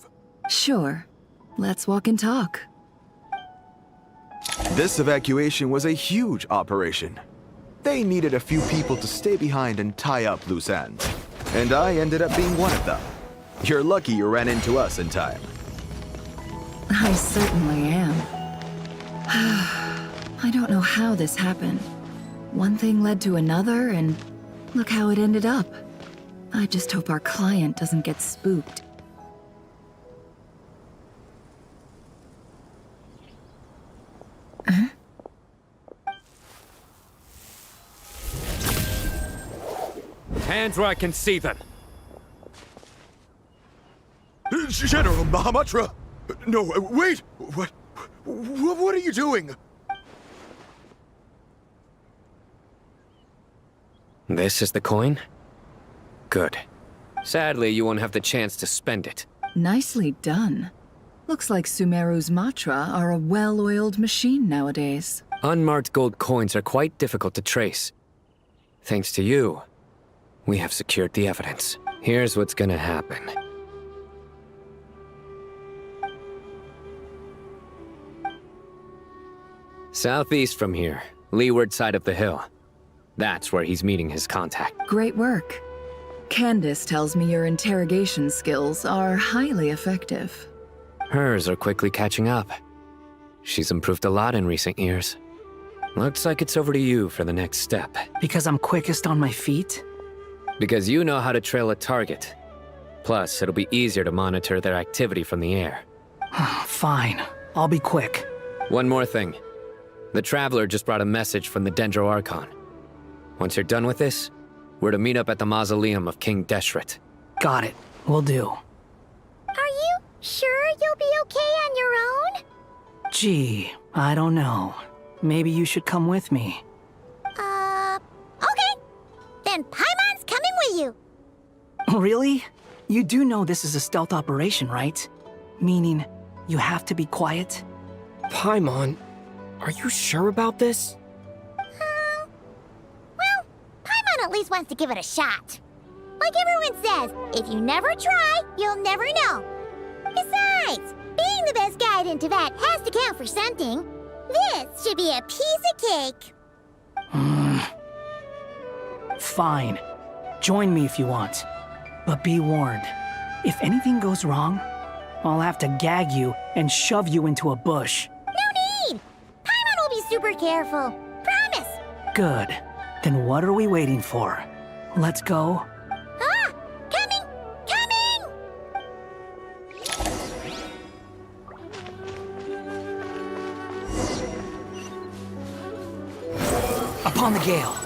Sure. Let's walk and talk. This evacuation was a huge operation. They needed a few people to stay behind and tie up loose ends. And I ended up being one of them. You're lucky you ran into us in time. I certainly am. I don't know how this happened. One thing led to another, and look how it ended up. I just hope our client doesn't get spooked. Huh? Hands where I can see them. General Mahamatra! No, wait! What are you doing? This is the coin? Good. Sadly, you won't have the chance to spend it. Nicely done. Looks like Sumeru's Matra are a well-oiled machine nowadays. Unmarked gold coins are quite difficult to trace. Thanks to you, we have secured the evidence. Here's what's gonna happen. Southeast from here, leeward side of the hill. That's where he's meeting his contact. Great work. Candace tells me your interrogation skills are highly effective. Hers are quickly catching up. She's improved a lot in recent years. Looks like it's over to you for the next step. Because I'm quickest on my feet? Because you know how to trail a target. Plus, it'll be easier to monitor their activity from the air. Fine. I'll be quick. One more thing. The Traveler just brought a message from the Dendro Archon. Once you're done with this, we're to meet up at the mausoleum of King Deshret. Got it. Will do. Are you sure you'll be okay on your own? Gee, I don't know. Maybe you should come with me. Okay. Then Paimon's coming with you. Really? You do know this is a stealth operation, right? Meaning, you have to be quiet? Paimon, are you sure about this? Well, Paimon at least wants to give it a shot. Like everyone says, if you never try, you'll never know. Besides, being the best guide into that has to count for something. This should be a piece of cake. Fine. Join me if you want. But be warned, if anything goes wrong, I'll have to gag you and shove you into a bush. No need! Paimon will be super careful. Promise! Good. Then what are we waiting for? Let's go. Ah! Coming! Coming! Upon the gale.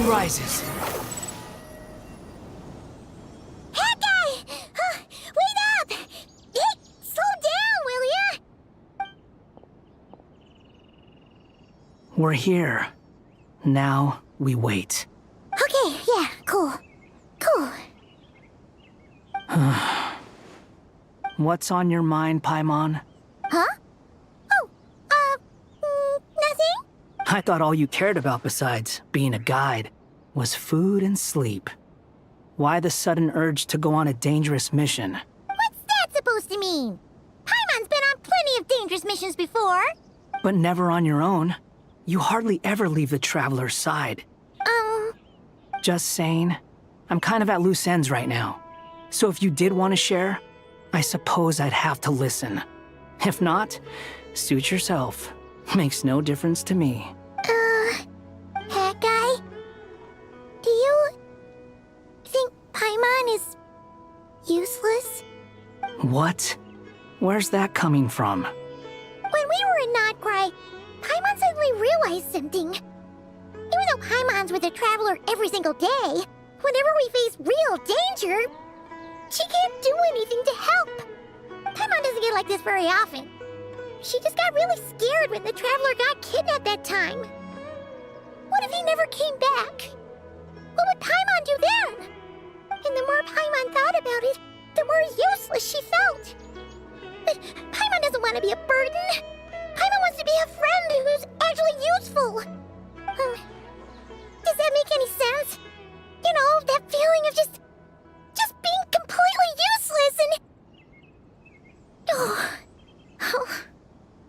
Rises. Hawkeye! Wait up! Hey, slow down, will ya? We're here. Now we wait. Okay, yeah, cool. Cool. What's on your mind, Paimon? Huh? Oh, nothing? I thought all you cared about besides being a guide was food and sleep. Why the sudden urge to go on a dangerous mission? What's that supposed to mean? Paimon's been on plenty of dangerous missions before. But never on your own. You hardly ever leave the Traveler's side. Just saying. I'm kind of at loose ends right now. So if you did want to share, I suppose I'd have to listen. If not, suit yourself. Makes no difference to me. Hat guy? Do you think Paimon is useless? What? Where's that coming from? When we were in Notcry, Paimon suddenly realized something. Even though Paimon's with the Traveler every single day, whenever we face real danger, she can't do anything to help. Paimon doesn't get like this very often. She just got really scared when the Traveler got kidnapped that time. What if he never came back? What would Paimon do then? And the more Paimon thought about it, the more useless she felt. But Paimon doesn't want to be a burden. Paimon wants to be a friend who's actually useful. Does that make any sense? You know, that feeling of just being completely useless and... Oh.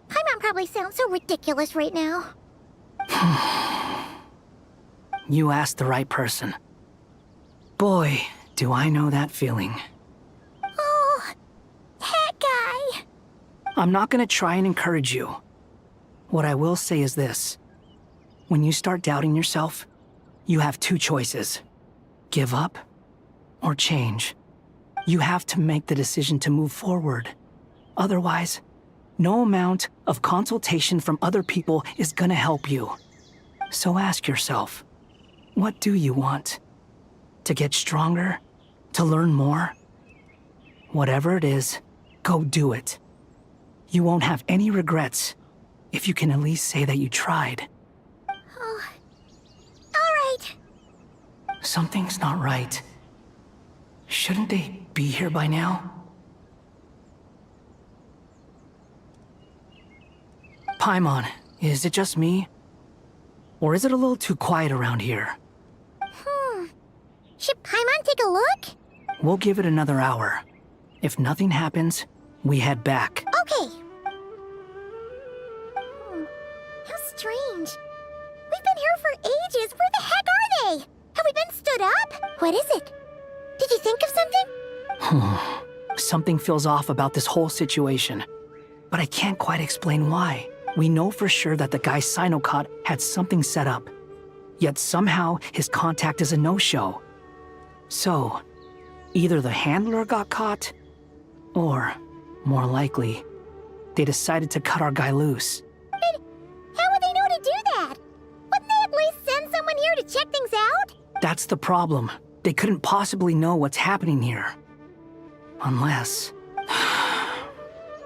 Paimon probably sounds so ridiculous right now. You asked the right person. Boy, do I know that feeling. Oh, that guy. I'm not gonna try and encourage you. What I will say is this. When you start doubting yourself, you have two choices. Give up or change. You have to make the decision to move forward. Otherwise, no amount of consultation from other people is gonna help you. So ask yourself, what do you want? To get stronger? To learn more? Whatever it is, go do it. You won't have any regrets if you can at least say that you tried. Oh, all right. Something's not right. Shouldn't they be here by now? Paimon, is it just me? Or is it a little too quiet around here? Should Paimon take a look? We'll give it another hour. If nothing happens, we head back. Okay. How strange. We've been here for ages. Where the heck are they? Have we been stood up? What is it? Did you think of something? Something feels off about this whole situation, but I can't quite explain why. We know for sure that the guy Sinocot had something set up, yet somehow his contact is a no-show. So, either the handler got caught, or, more likely, they decided to cut our guy loose. But how would they know to do that? Wouldn't they at least send someone here to check things out? That's the problem. They couldn't possibly know what's happening here. Unless...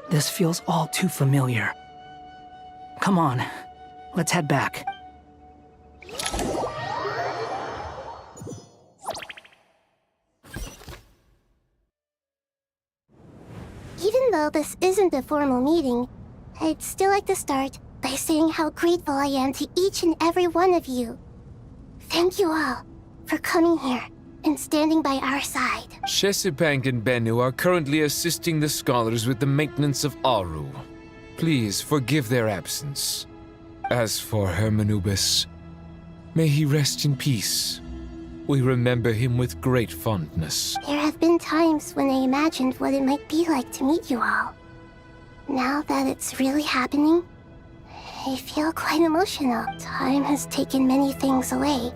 This feels all too familiar. Come on, let's head back. Even though this isn't a formal meeting, I'd still like to start by saying how grateful I am to each and every one of you. Thank you all for coming here and standing by our side. Shesipank and Bennu are currently assisting the scholars with the maintenance of Aru. Please forgive their absence. As for Hermanubis, may he rest in peace. We remember him with great fondness. There have been times when I imagined what it might be like to meet you all. Now that it's really happening, I feel quite emotional. Time has taken many things away,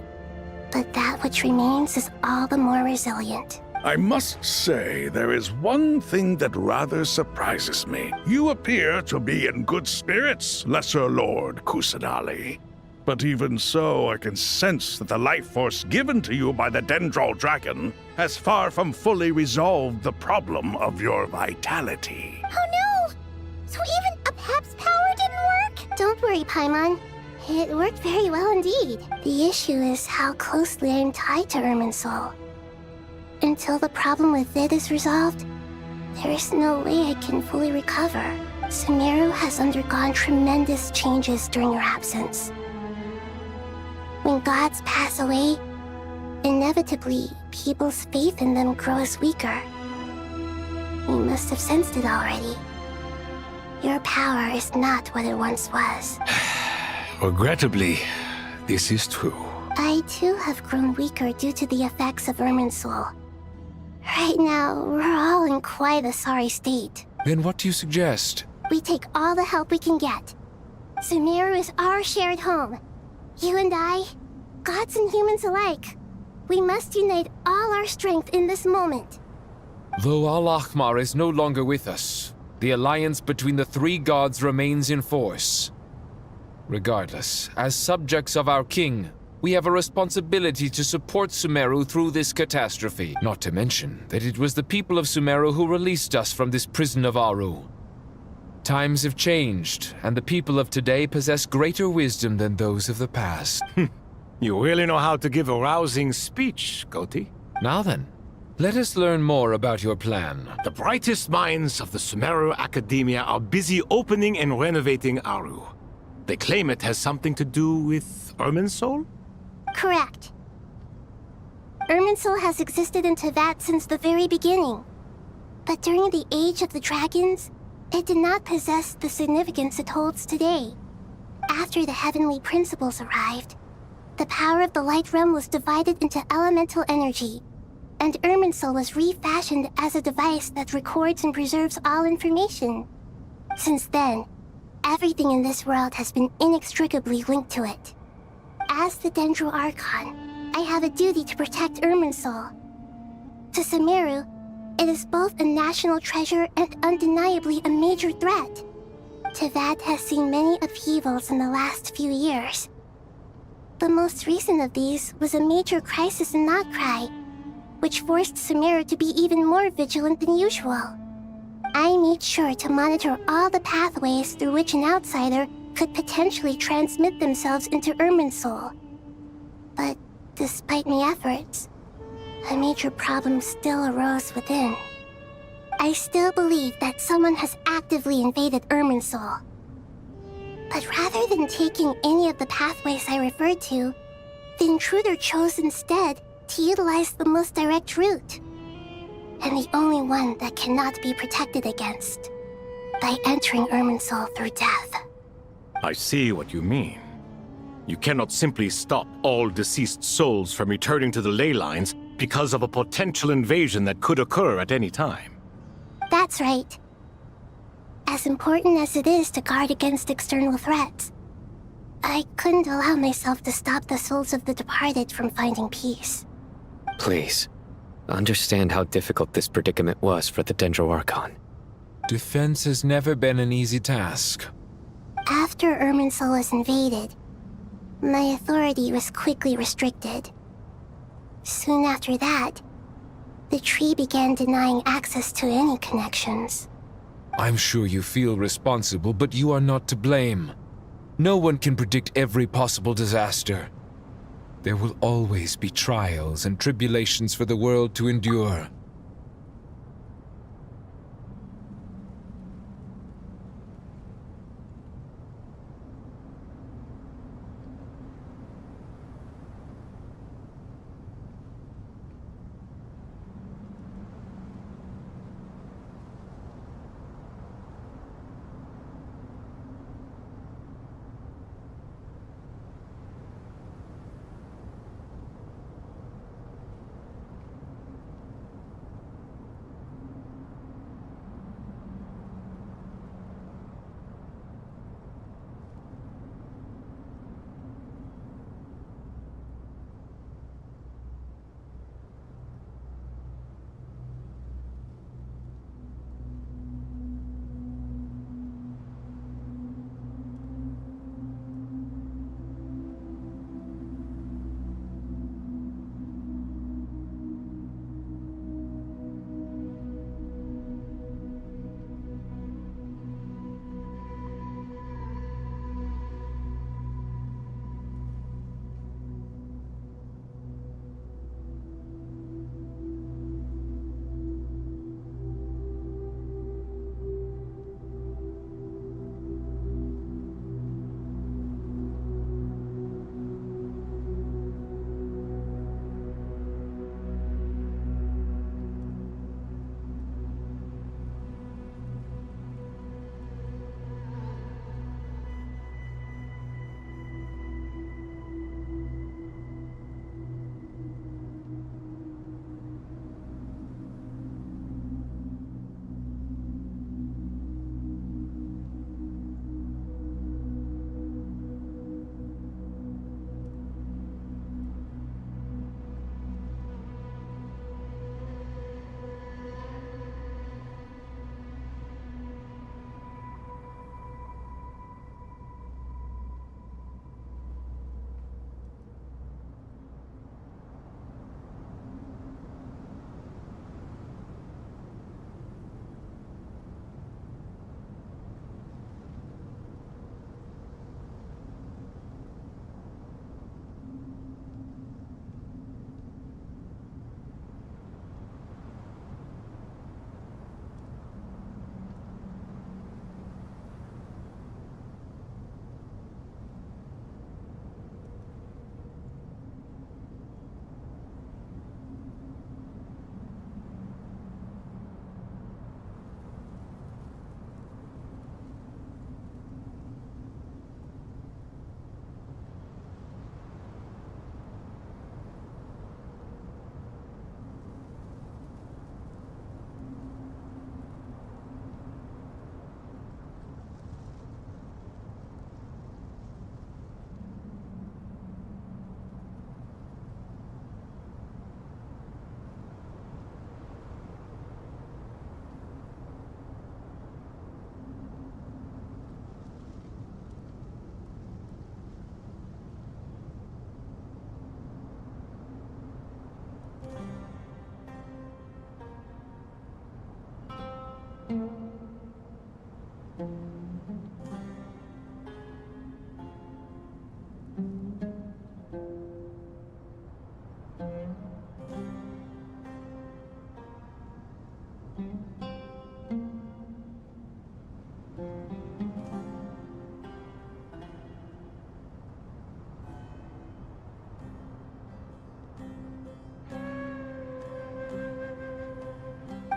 but that which remains is all the more resilient. I must say, there is one thing that rather surprises me. You appear to be in good spirits, Lesser Lord Kusanali. But even so, I can sense that the life force given to you by the Dendral Dragon has far from fully resolved the problem of your vitality. Oh no! So even a Pep's power didn't work? Don't worry, Paimon. It worked very well indeed. The issue is how closely I'm tied to Irminsul. Until the problem with it is resolved, there is no way I can fully recover. Sumeru has undergone tremendous changes during your absence. When gods pass away, inevitably, people's faith in them grows weaker. You must have sensed it already. Your power is not what it once was. Regrettably, this is true. I too have grown weaker due to the effects of Irminsul. Right now, we're all in quite a sorry state. Then what do you suggest? We take all the help we can get. Sumeru is our shared home. You and I, gods and humans alike, we must unite all our strength in this moment. Though Al-Ahmar is no longer with us, the alliance between the three gods remains in force. Regardless, as subjects of our king, we have a responsibility to support Sumeru through this catastrophe. Not to mention that it was the people of Sumeru who released us from this prison of Aru. Times have changed, and the people of today possess greater wisdom than those of the past. You really know how to give a rousing speech, Goti. Now then, let us learn more about your plan. The brightest minds of the Sumeru Academia are busy opening and renovating Aru. They claim it has something to do with Irminsul? Correct. Irminsul has existed in Teyvat since the very beginning. But during the Age of the Dragons, it did not possess the significance it holds today. After the heavenly principles arrived, the power of the Light Realm was divided into elemental energy, and Irminsul was refashioned as a device that records and preserves all information. Since then, everything in this world has been inextricably linked to it. As the Dendro Archon, I have a duty to protect Irminsul. To Sumeru, it is both a national treasure and undeniably a major threat. Teyvat has seen many upheavals in the last few years. The most recent of these was a major crisis in Notcry, which forced Sumeru to be even more vigilant than usual. I made sure to monitor all the pathways through which an outsider could potentially transmit themselves into Irminsul. But despite my efforts, a major problem still arose within. I still believe that someone has actively invaded Irminsul. But rather than taking any of the pathways I referred to, the intruder chose instead to utilize the most direct route. And the only one that cannot be protected against. By entering Irminsul through death. I see what you mean. You cannot simply stop all deceased souls from returning to the ley lines because of a potential invasion that could occur at any time. That's right. As important as it is to guard against external threats, I couldn't allow myself to stop the souls of the departed from finding peace. Please, understand how difficult this predicament was for the Dendro Archon. Defense has never been an easy task. After Irminsul was invaded, my authority was quickly restricted. Soon after that, the tree began denying access to any connections. I'm sure you feel responsible, but you are not to blame. No one can predict every possible disaster. There will always be trials and tribulations for the world to endure.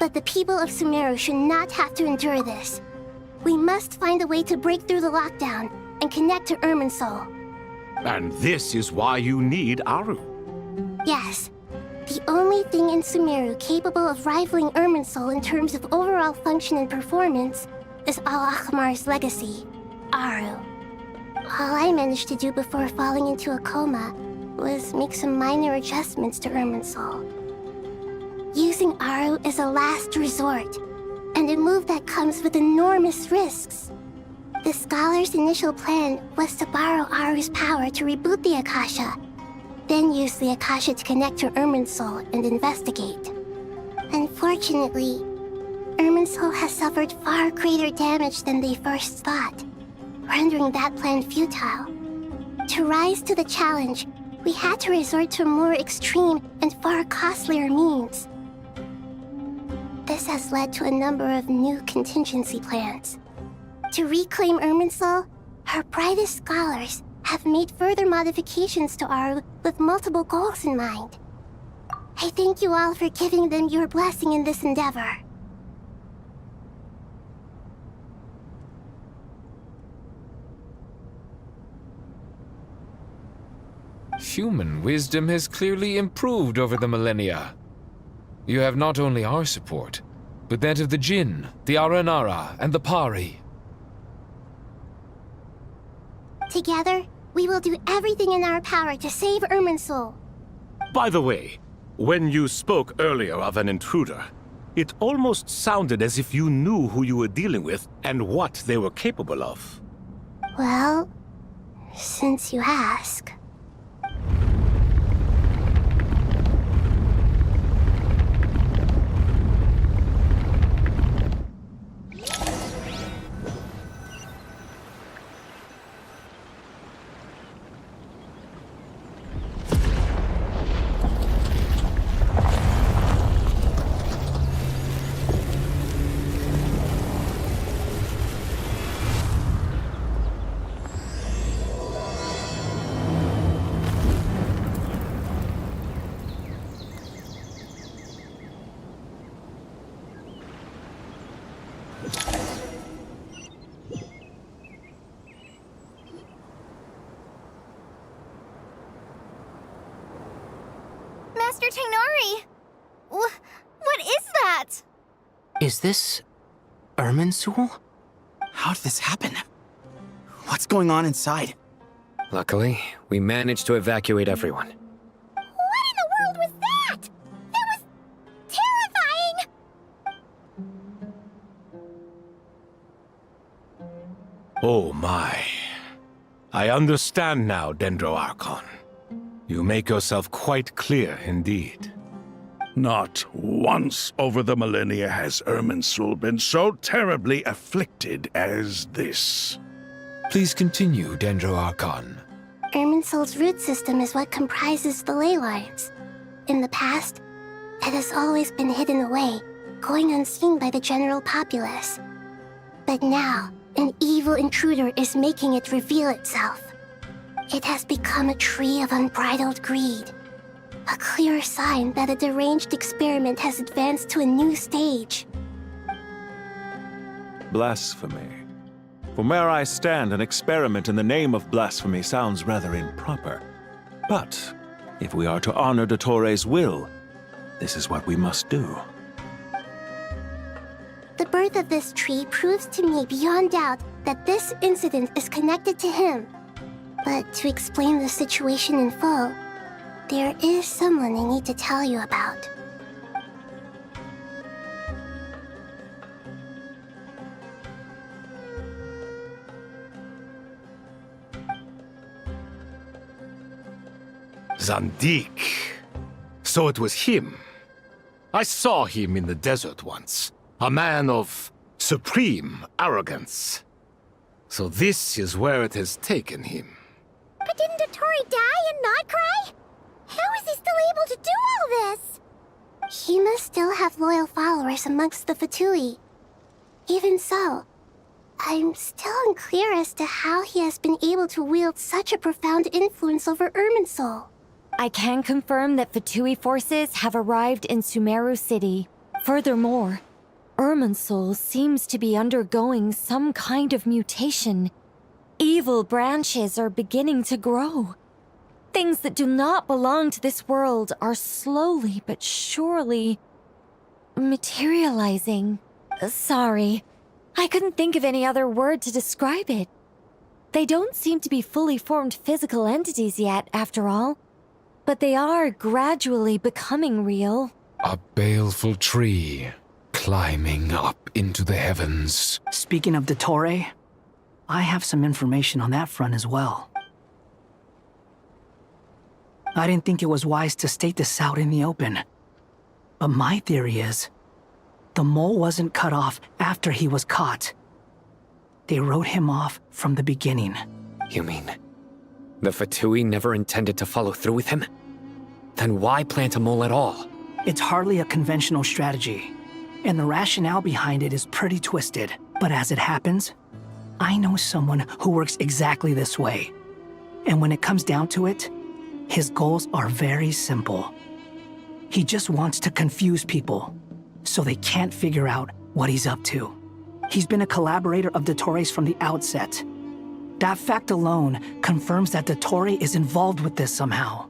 But the people of Sumeru should not have to endure this. We must find a way to break through the lockdown and connect to Irminsul. And this is why you need Aru. Yes. The only thing in Sumeru capable of rivaling Irminsul in terms of overall function and performance is Al-Ahmar's legacy, Aru. All I managed to do before falling into a coma was make some minor adjustments to Irminsul. Using Aru is a last resort, and a move that comes with enormous risks. The scholar's initial plan was to borrow Aru's power to reboot the Akasha, then use the Akasha to connect to Irminsul and investigate. Unfortunately, Irminsul has suffered far greater damage than they first thought, rendering that plan futile. To rise to the challenge, we had to resort to more extreme and far costlier means. This has led to a number of new contingency plans. To reclaim Irminsul, our brightest scholars have made further modifications to Aru with multiple goals in mind. I thank you all for giving them your blessing in this endeavor. Human wisdom has clearly improved over the millennia. You have not only our support, but that of the Jinn, the Aranara, and the Pari. Together, we will do everything in our power to save Irminsul. By the way, when you spoke earlier of an intruder, it almost sounded as if you knew who you were dealing with and what they were capable of. Well, since you ask. Master Tainari! What is that? Is this Irminsul? How did this happen? What's going on inside? Luckily, we managed to evacuate everyone. What in the world was that? That was terrifying! Oh my. I understand now, Dendro Archon. You make yourself quite clear indeed. Not once over the millennia has Irminsul been so terribly afflicted as this. Please continue, Dendro Archon. Irminsul's root system is what comprises the ley lines. In the past, it has always been hidden away, going unseen by the general populace. But now, an evil intruder is making it reveal itself. It has become a tree of unbridled greed. A clear sign that a deranged experiment has advanced to a new stage. Blasphemy. From where I stand, an experiment in the name of blasphemy sounds rather improper. But if we are to honor dotorre's will, this is what we must do. The birth of this tree proves to me beyond doubt that this incident is connected to him. But to explain the situation in full, there is someone I need to tell you about. Zandik. So it was him. I saw him in the desert once. A man of supreme arrogance. So this is where it has taken him. But didn't dotorre die and not cry? How is he still able to do all this? He must still have loyal followers amongst the Fatui. Even so, I'm still unclear as to how he has been able to wield such a profound influence over Irminsul. I can confirm that Fatui forces have arrived in Sumeru City. Furthermore, Irminsul seems to be undergoing some kind of mutation. Evil branches are beginning to grow. Things that do not belong to this world are slowly but surely materializing. Sorry, I couldn't think of any other word to describe it. They don't seem to be fully formed physical entities yet, after all, but they are gradually becoming real. A baleful tree climbing up into the heavens. Speaking of dotorre, I have some information on that front as well. I didn't think it was wise to state this out in the open, but my theory is the mole wasn't cut off after he was caught. They wrote him off from the beginning. You mean the Fatui never intended to follow through with him? Then why plant a mole at all? It's hardly a conventional strategy, and the rationale behind it is pretty twisted. But as it happens, I know someone who works exactly this way. And when it comes down to it, his goals are very simple. He just wants to confuse people, so they can't figure out what he's up to. He's been a collaborator of dotorre's from the outset. That fact alone confirms that dotorre is involved with this somehow.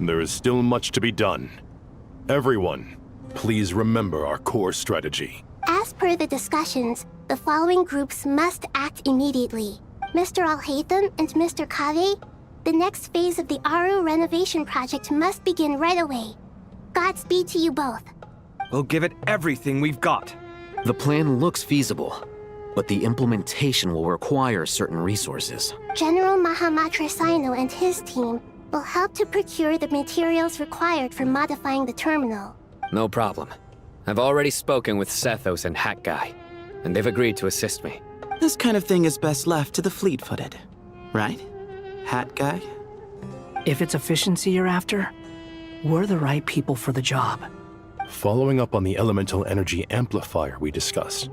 There is still much to be done. Everyone, please remember our core strategy. As per the discussions, the following groups must act immediately. Mr. Alhaitham and Mr. Kave, the next phase of the Aru renovation project must begin right away. Godspeed to you both. We'll give it everything we've got. The plan looks feasible, but the implementation will require certain resources. General Mahamatra Sino and his team will help to procure the materials required for modifying the terminal. No problem. I've already spoken with Sethos and Hat Guy, and they've agreed to assist me. This kind of thing is best left to the fleet-footed, right? Hat Guy? If it's efficiency you're after, we're the right people for the job. Following up on the elemental energy amplifier we discussed,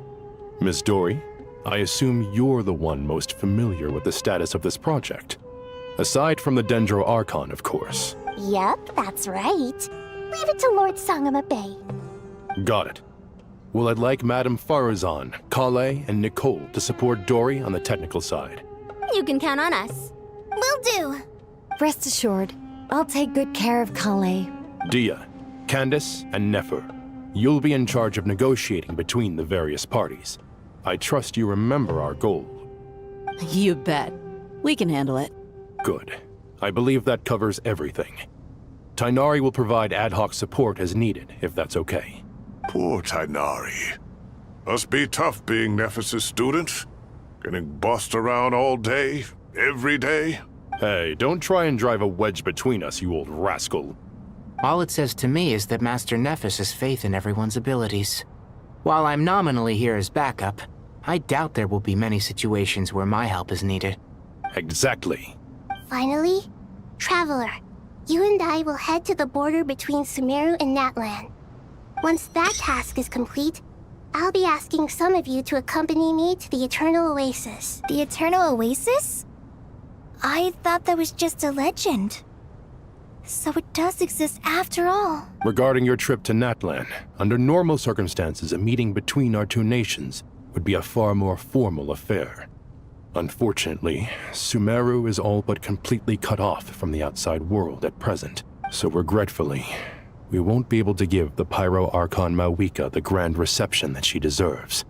Ms. Dory, I assume you're the one most familiar with the status of this project. Aside from the Dendro Archon, of course. Yep, that's right. Leave it to Lord Sangama Bay. Got it. Well, I'd like Madame Farazan, Kale, and Nicole to support Dory on the technical side. You can count on us. Will do. Rest assured, I'll take good care of Kale. Dia, Candace, and Nefer, you'll be in charge of negotiating between the various parties. I trust you remember our goal. You bet. We can handle it. Good. I believe that covers everything. Tainari will provide ad hoc support as needed, if that's okay. Poor Tainari. Must be tough being Nephis' student. Getting bossed around all day, every day. Hey, don't try and drive a wedge between us, you old rascal. All it says to me is that Master Nephis has faith in everyone's abilities. While I'm nominally here as backup, I doubt there will be many situations where my help is needed. Exactly. Finally, Traveler, you and I will head to the border between Sumeru and Natlan. Once that task is complete, I'll be asking some of you to accompany me to the Eternal Oasis. The Eternal Oasis? I thought that was just a legend. So it does exist after all. Regarding your trip to Natlan, under normal circumstances, a meeting between our two nations would be a far more formal affair. Unfortunately, Sumeru is all but completely cut off from the outside world at present, so regretfully, we won't be able to give the Pyro Archon Mawika the grand reception that she deserves.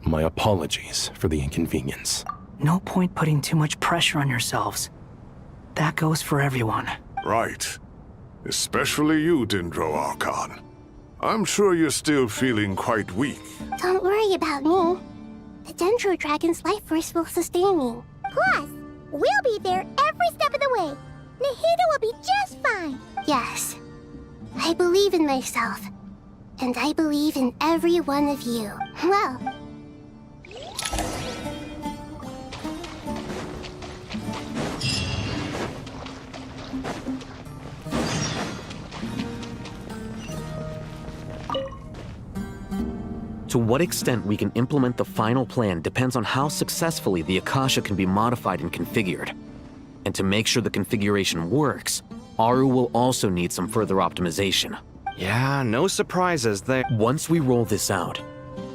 My apologies for the inconvenience. No point putting too much pressure on yourselves. That goes for everyone. Right. Especially you, Dendro Archon. I'm sure you're still feeling quite weak. Don't worry about me. The Dendro Dragon's life force will sustain me. Plus, we'll be there every step of the way. Nahida will be just fine. Yes. I believe in myself. And I believe in every one of you. Well... To what extent we can implement the final plan depends on how successfully the Akasha can be modified and configured. And to make sure the configuration works, Aru will also need some further optimization. Yeah, no surprises there. Once we roll this out,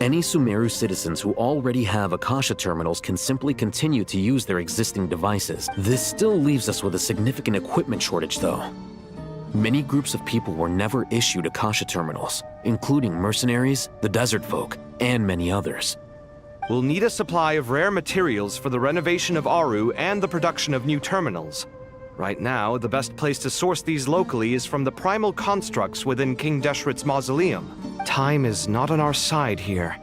any Sumeru citizens who already have Akasha terminals can simply continue to use their existing devices. This still leaves us with a significant equipment shortage, though. Many groups of people were never issued Akasha terminals, including mercenaries, the desert folk, and many others. We'll need a supply of rare materials for the renovation of Aru and the production of new terminals. Right now, the best place to source these locally is from the primal constructs within King Deshret's mausoleum. Time is not on our side here.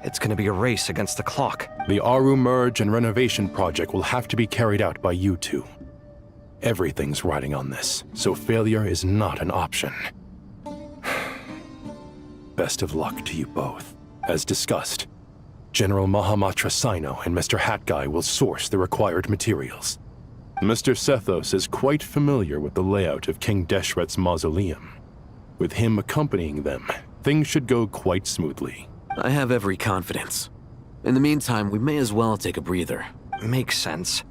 It's gonna be a race against the clock. The Aru merge and renovation project will have to be carried out by you two. Everything's riding on this, so failure is not an option. Best of luck to you both. As discussed, General Mahamatra Sino and Mr. Hat Guy will source the required materials. Mr. Sethos is quite familiar with the layout of King Deshret's mausoleum. With him accompanying them, things should go quite smoothly. I have every confidence. In the meantime, we may as well take a breather. Makes sense.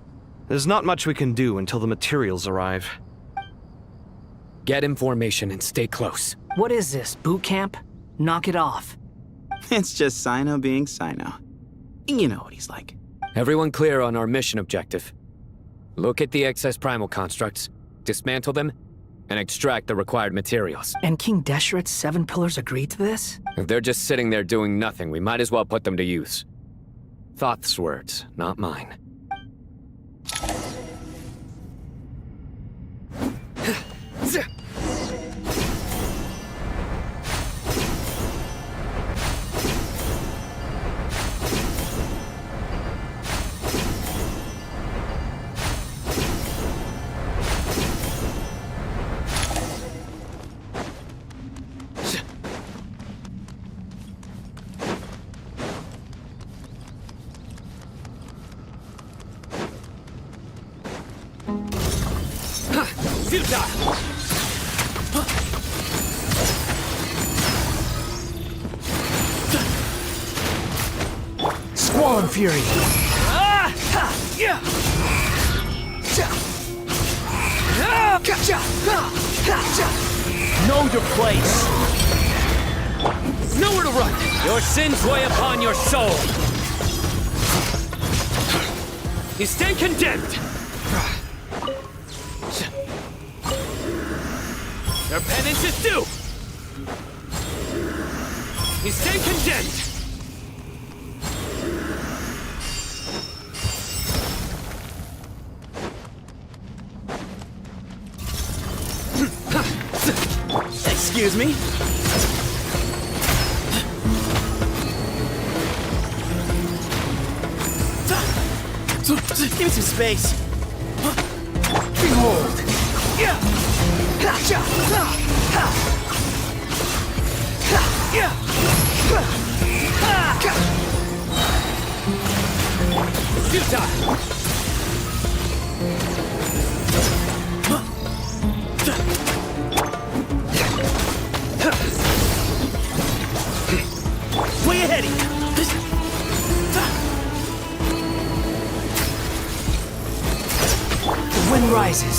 There's not much we can do until the materials arrive. Get information and stay close. What is this, boot camp? Knock it off. It's just Sino being Sino. You know what he's like. Everyone clear on our mission objective. Look at the excess primal constructs, dismantle them, and extract the required materials. And King Deshret's 7 pillars agreed to this? If they're just sitting there doing nothing, we might as well put them to use. Thoth's words, not mine. Squall and Fury! Know your place! Nowhere to run! Your sins weigh upon your soul! You stand condemned! Your penance is due! You stand condemned! Excuse me? Give me some space. Behold! Way ahead of you. The wind rises.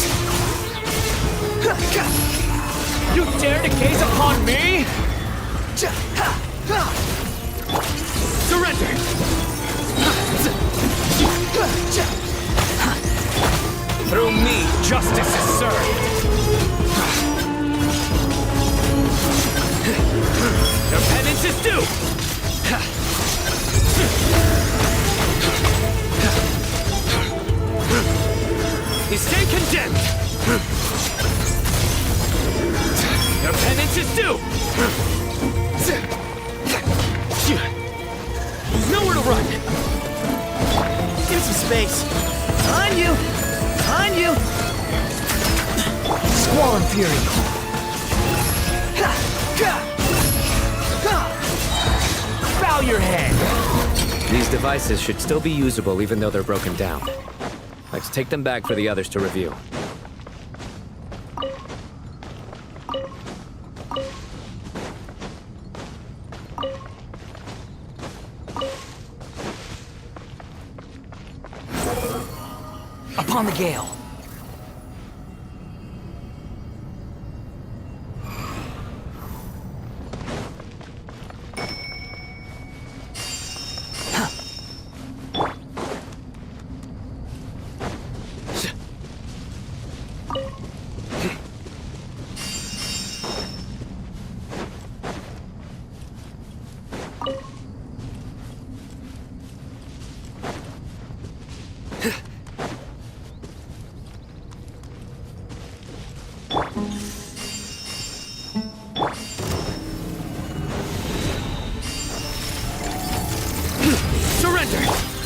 You dare to gaze upon me? Surrender! Through me, justice is served! Your penance is due! You stay condemned! Your penance is due! Nowhere to run! Give me some space. On you! On you! Squall and Fury! Bow your head! These devices should still be usable even though they're broken down. Let's take them back for the others to review. on the gale.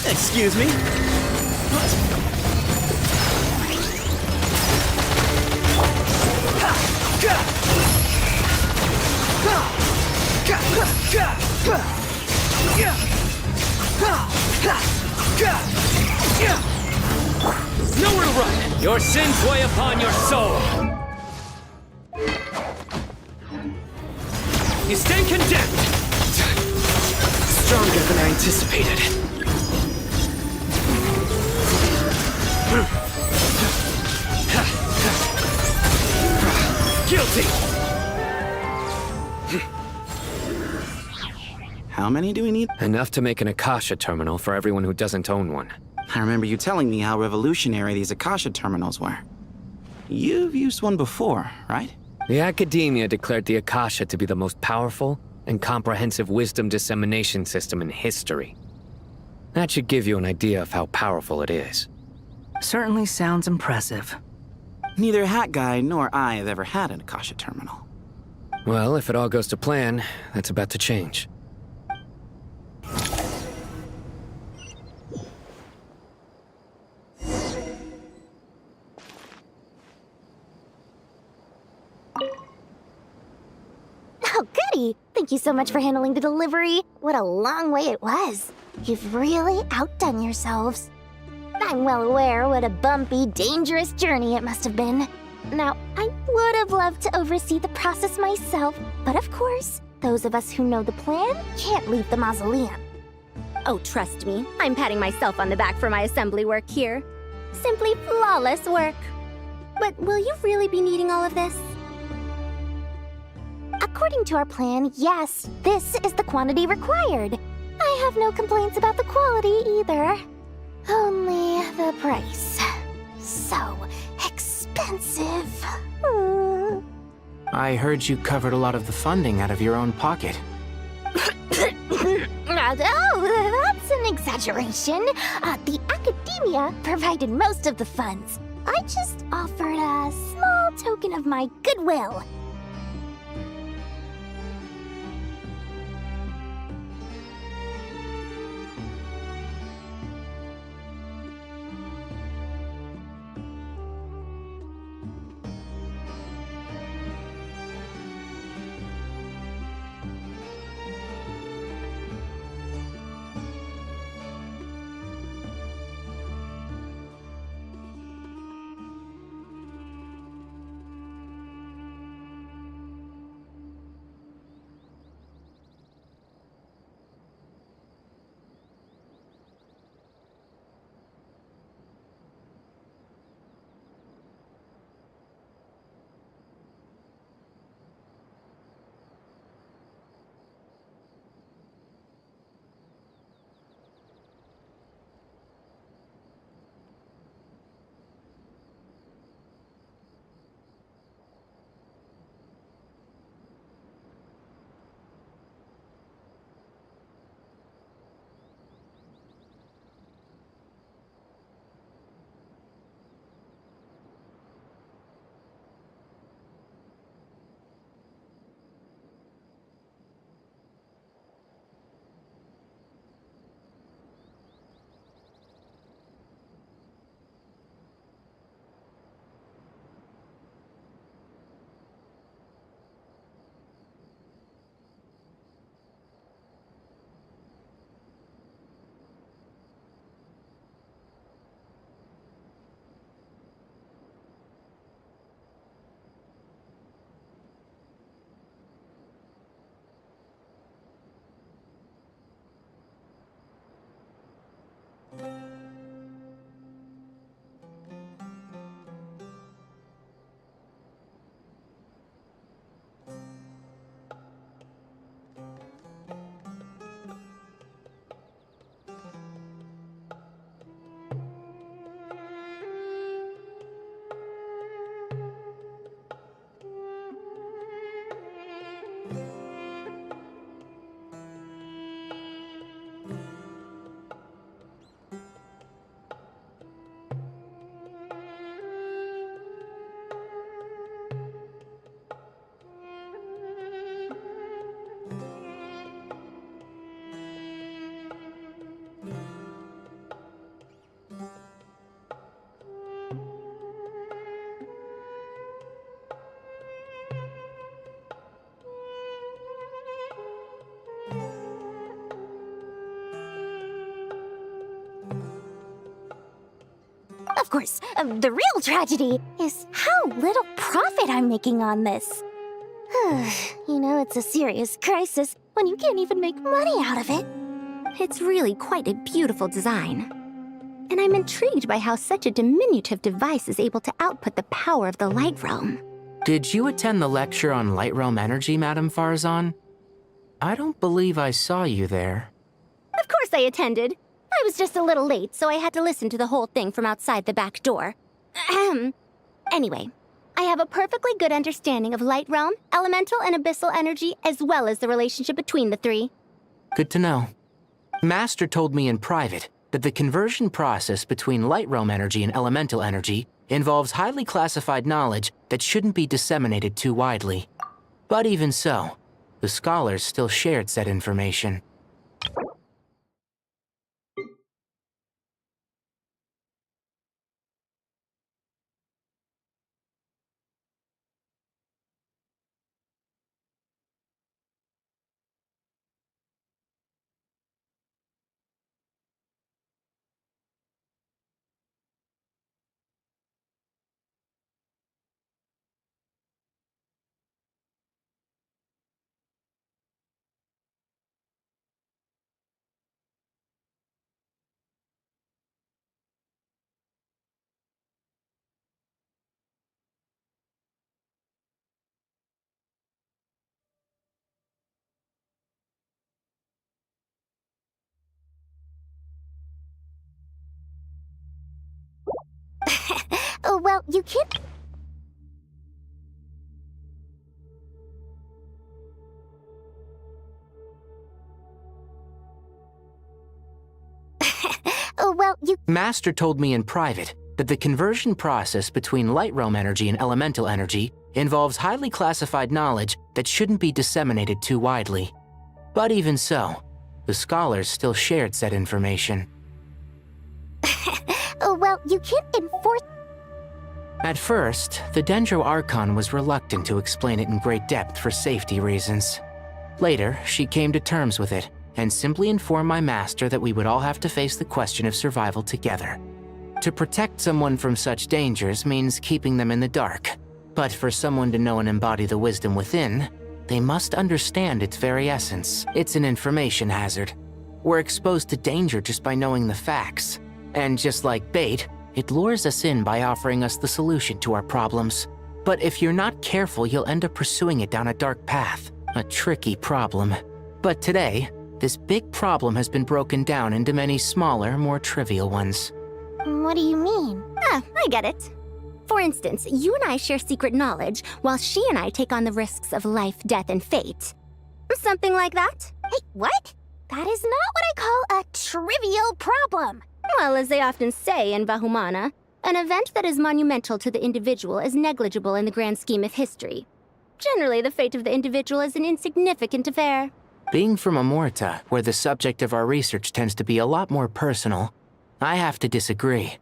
Excuse me? Nowhere to run! Your sins weigh upon your soul! You stand condemned! Stronger than I anticipated. Guilty! How many do we need? Enough to make an Akasha terminal for everyone who doesn't own one. I remember you telling me how revolutionary these Akasha terminals were. You've used one before, right? The Academia declared the Akasha to be the most powerful and comprehensive wisdom dissemination system in history. That should give you an idea of how powerful it is. Certainly sounds impressive. Neither Hat Guy nor I have ever had an Akasha terminal. Well, if it all goes to plan, that's about to change. Oh, goody! Thank you so much for handling the delivery. What a long way it was. You've really outdone yourselves. I'm well aware what a bumpy, dangerous journey it must have been. Now, I would have loved to oversee the process myself, but of course, those of us who know the plan can't leave the mausoleum. Oh, trust me, I'm patting myself on the back for my assembly work here. Simply flawless work. But will you really be needing all of this? According to our plan, yes, this is the quantity required. I have no complaints about the quality either. Only the price. So expensive. I heard you covered a lot of the funding out of your own pocket. Oh, that's an exaggeration. The Academia provided most of the funds. I just offered a small token of my goodwill. course, the real tragedy is how little profit I'm making on this. You know, it's a serious crisis when you can't even make money out of it. It's really quite a beautiful design. And I'm intrigued by how such a diminutive device is able to output the power of the Light Realm. Did you attend the lecture on Light Realm energy, Madame Farzan? I don't believe I saw you there. Of course I attended. I was just a little late, so I had to listen to the whole thing from outside the back door. Anyway, I have a perfectly good understanding of Light Realm, elemental and abyssal energy, as well as the relationship between the three. Good to know. Master told me in private that the conversion process between Light Realm energy and elemental energy involves highly classified knowledge that shouldn't be disseminated too widely. But even so, the scholars still shared said information. Oh, well, you can't... Oh, well, you... Master told me in private that the conversion process between Light Realm energy and elemental energy involves highly classified knowledge that shouldn't be disseminated too widely. But even so, the scholars still shared said information. Oh, well, you can't enforce... At first, the Dendro Archon was reluctant to explain it in great depth for safety reasons. Later, she came to terms with it and simply informed my master that we would all have to face the question of survival together. To protect someone from such dangers means keeping them in the dark, but for someone to know and embody the wisdom within, they must understand its very essence. It's an information hazard. We're exposed to danger just by knowing the facts. And just like bait, it lures us in by offering us the solution to our problems. But if you're not careful, you'll end up pursuing it down a dark path. A tricky problem. But today, this big problem has been broken down into many smaller, more trivial ones. What do you mean? I get it. For instance, you and I share secret knowledge, while she and I take on the risks of life, death, and fate. Something like that? Hey, what? That is not what I call a trivial problem. Well, as they often say in Vahumana, an event that is monumental to the individual is negligible in the grand scheme of history. Generally, the fate of the individual is an insignificant affair. Being from Amorta, where the subject of our research tends to be a lot more personal, I have to disagree.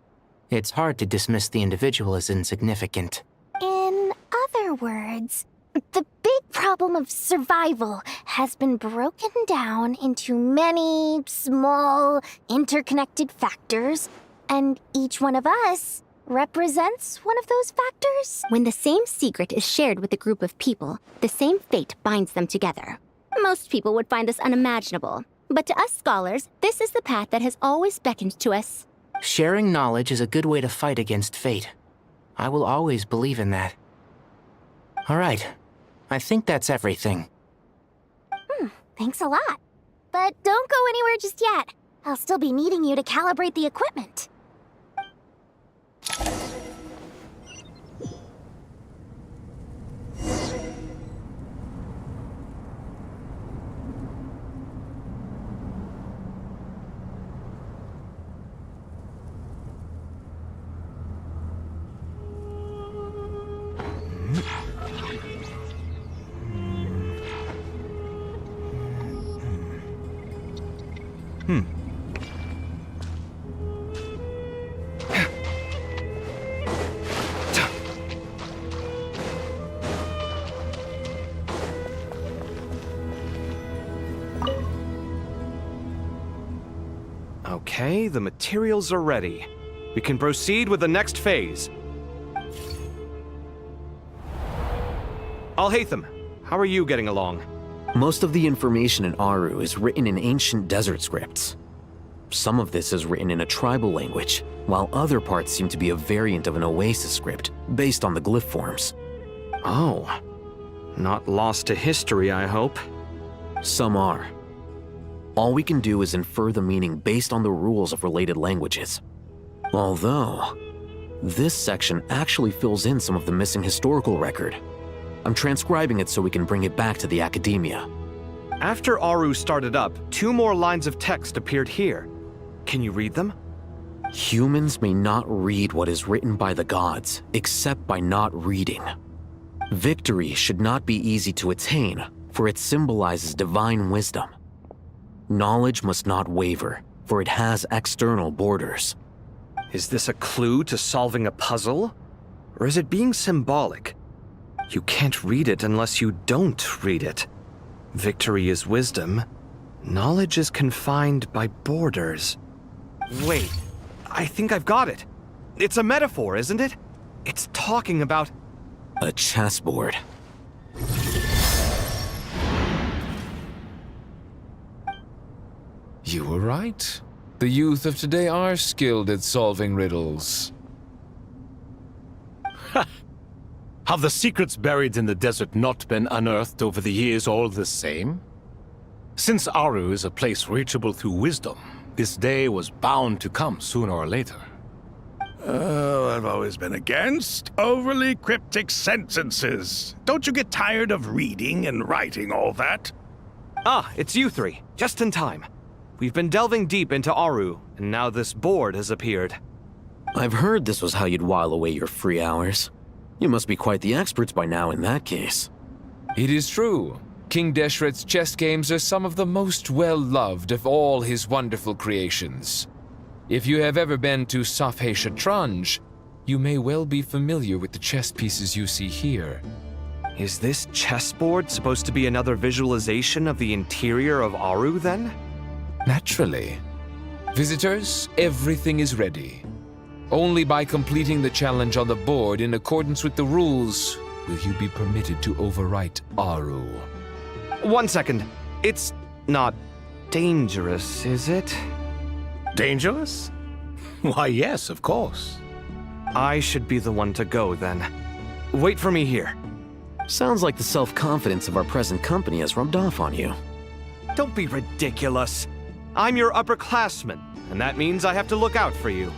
It's hard to dismiss the individual as insignificant. In other words, the big problem of survival has been broken down into many small, interconnected factors, and each one of us represents one of those factors. When the same secret is shared with a group of people, the same fate binds them together. Most people would find this unimaginable, but to us scholars, this is the path that has always beckoned to us. Sharing knowledge is a good way to fight against fate. I will always believe in that. All right. I think that's everything. Thanks a lot. But don't go anywhere just yet. I'll still be needing you to calibrate the equipment. Okay, the materials are ready. We can proceed with the next phase. Alhaitham, how are you getting along? Most of the information in Aru is written in ancient desert scripts. Some of this is written in a tribal language, while other parts seem to be a variant of an Oasis script, based on the glyph forms. Oh. Not lost to history, I hope. Some are. All we can do is infer the meaning based on the rules of related languages. Although, this section actually fills in some of the missing historical record. I'm transcribing it so we can bring it back to the academia. After Aru started up, 2 more lines of text appeared here. Can you read them? Humans may not read what is written by the gods, except by not reading. Victory should not be easy to attain, for it symbolizes divine wisdom. Knowledge must not waver, for it has external borders. Is this a clue to solving a puzzle? Or is it being symbolic? You can't read it unless you don't read it. Victory is wisdom. Knowledge is confined by borders. Wait, I think I've got it. It's a metaphor, isn't it? It's talking about... a chessboard. You were right. The youth of today are skilled at solving riddles. Have the secrets buried in the desert not been unearthed over the years all the same? Since Aru is a place reachable through wisdom, this day was bound to come sooner or later. Oh, I've always been against overly cryptic sentences. Don't you get tired of reading and writing all that? Ah, it's you 3. Just in time. We've been delving deep into Aru, and now this board has appeared. I've heard this was how you'd while away your free hours. You must be quite the experts by now in that case. It is true. King Deshret's chess games are some of the most well-loved of all his wonderful creations. If you have ever been to Safhe Shatranj, you may well be familiar with the chess pieces you see here. Is this chessboard supposed to be another visualization of the interior of Aru, then? Naturally. Visitors, everything is ready. Only by completing the challenge on the board in accordance with the rules will you be permitted to overwrite Aru. 1 second. It's not dangerous, is it? Dangerous? Why, yes, of course. I should be the one to go, then. Wait for me here. Sounds like the self-confidence of our present company has rubbed off on you. Don't be ridiculous. I'm your upperclassman, and that means I have to look out for you.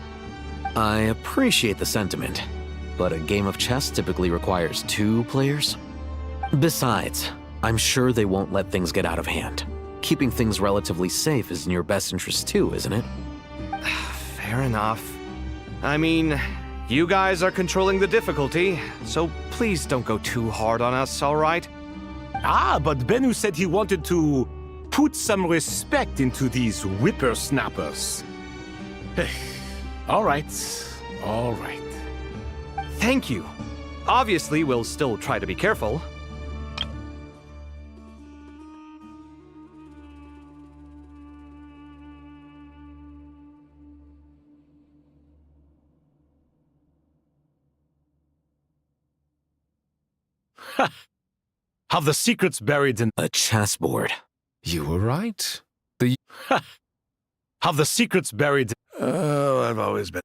I appreciate the sentiment, but a game of chess typically requires 2 players. Besides, I'm sure they won't let things get out of hand. Keeping things relatively safe is in your best interest too, isn't it? Fair enough. I mean, you guys are controlling the difficulty, so please don't go too hard on us, all right? Ah, but Bennu said he wanted to put some respect into these whippersnappers. All right. Thank you. Obviously, we'll still try to be careful. Have the secrets buried in a chessboard. You were right. Have the secrets buried. Oh, I've always been.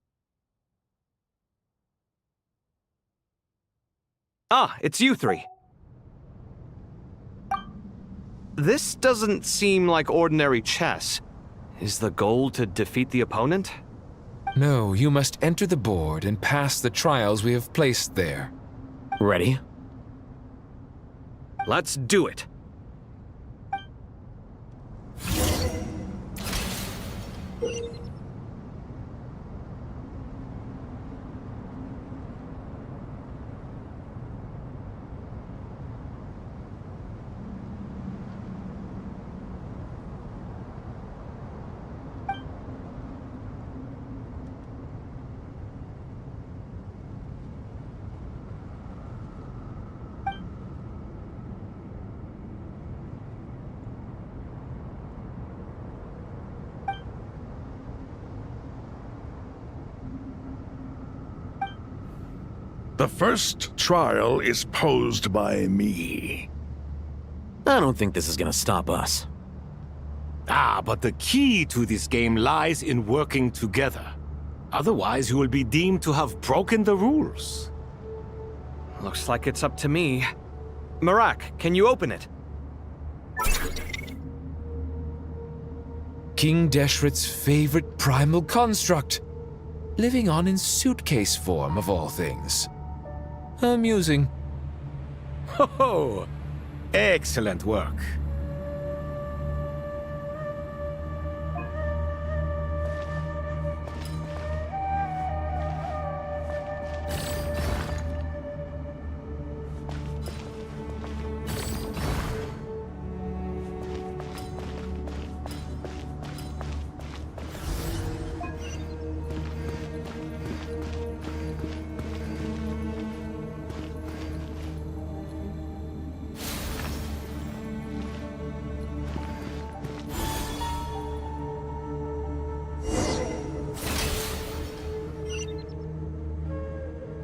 Ah, it's you 3. This doesn't seem like ordinary chess. Is the goal to defeat the opponent? No, you must enter the board and pass the trials we have placed there. Ready? Let's do it. The first trial is posed by me. I don't think this is gonna stop us. Ah, but the key to this game lies in working together. Otherwise, you will be deemed to have broken the rules. Looks like it's up to me. Marak, can you open it? King Deshret's favorite primal construct. Living on in suitcase form, of all things. Amusing. Ho ho! Excellent work.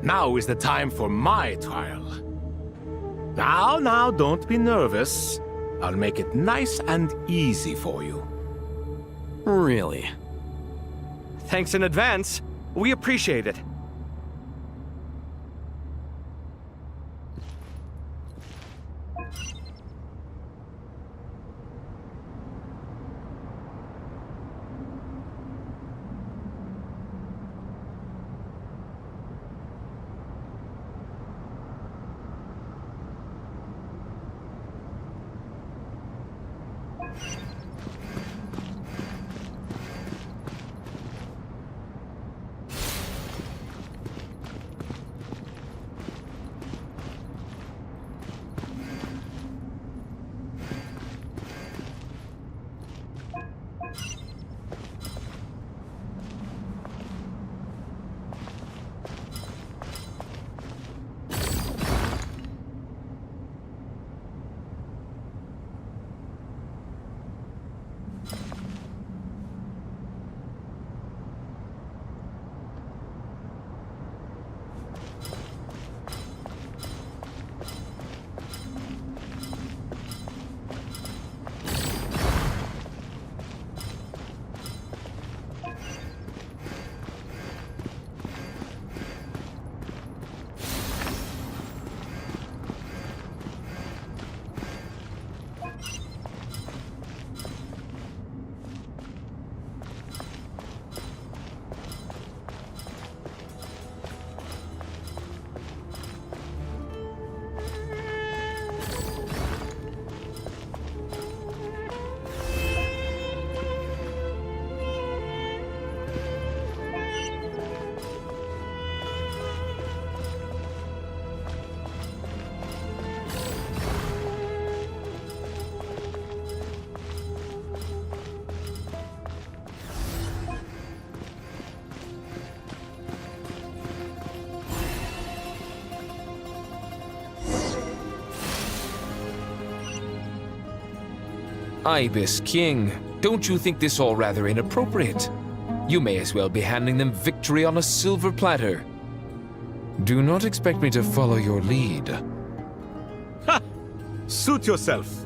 Now is the time for my trial. Now, don't be nervous. I'll make it nice and easy for you. Really? Thanks in advance. We appreciate it. Ibis King, don't you think this all rather inappropriate? You may as well be handing them victory on a silver platter. Do not expect me to follow your lead. Ha! Suit yourself.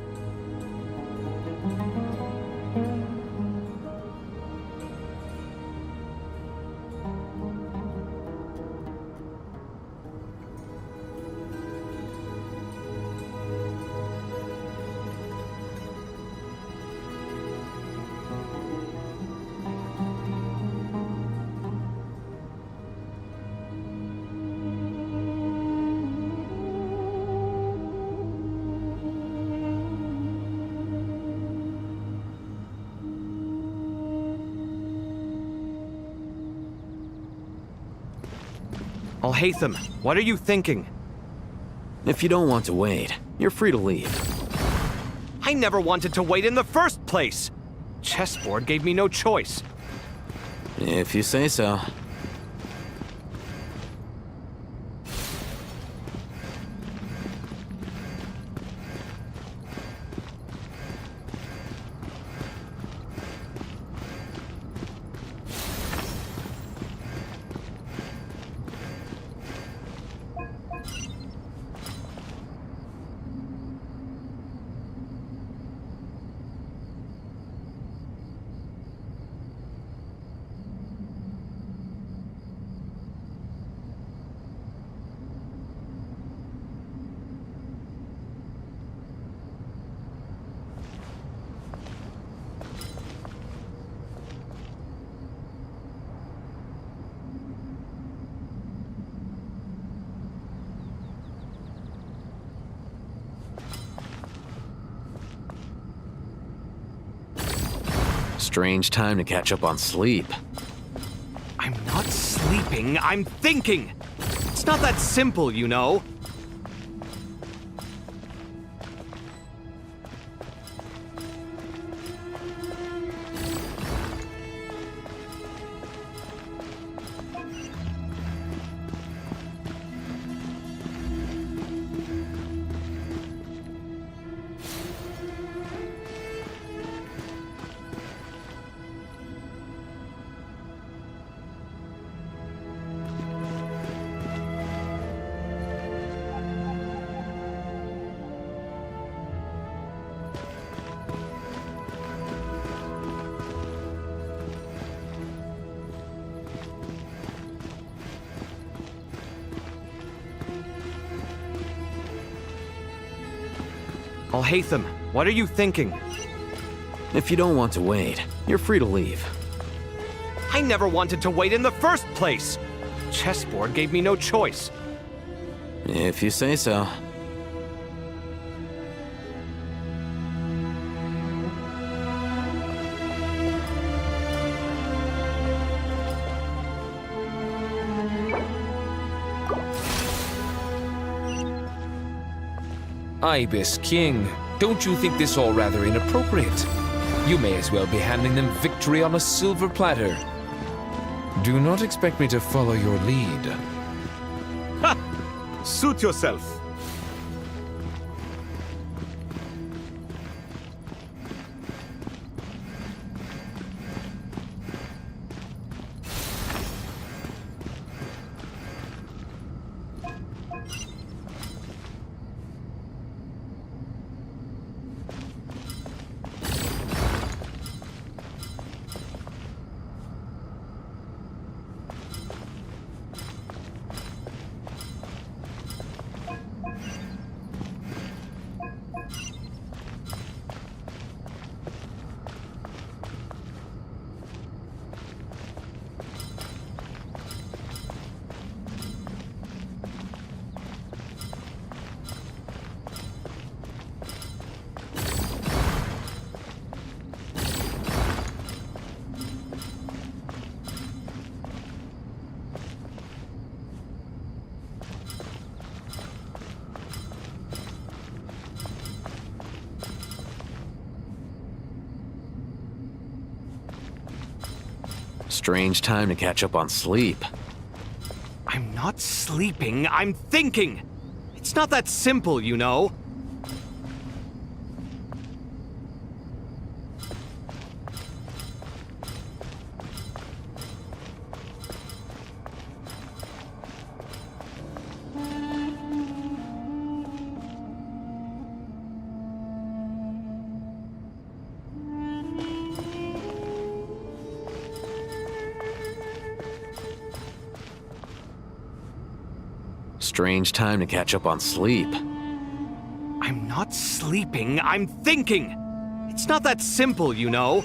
Alhaitham, what are you thinking? If you don't want to wait, you're free to leave. I never wanted to wait in the first place! Chessboard gave me no choice. If you say so. Strange time to catch up on sleep. I'm not sleeping, I'm thinking! It's not that simple, you know. Alhaitham, what are you thinking? If you don't want to wait, you're free to leave. I never wanted to wait in the first place! Chessboard gave me no choice. If you say so. Ibis King, don't you think this all rather inappropriate? You may as well be handing them victory on a silver platter. Do not expect me to follow your lead. Ha! Suit yourself. Strange time to catch up on sleep. I'm not sleeping, I'm thinking! It's not that simple, you know. Strange time to catch up on sleep. I'm not sleeping, I'm thinking! It's not that simple, you know.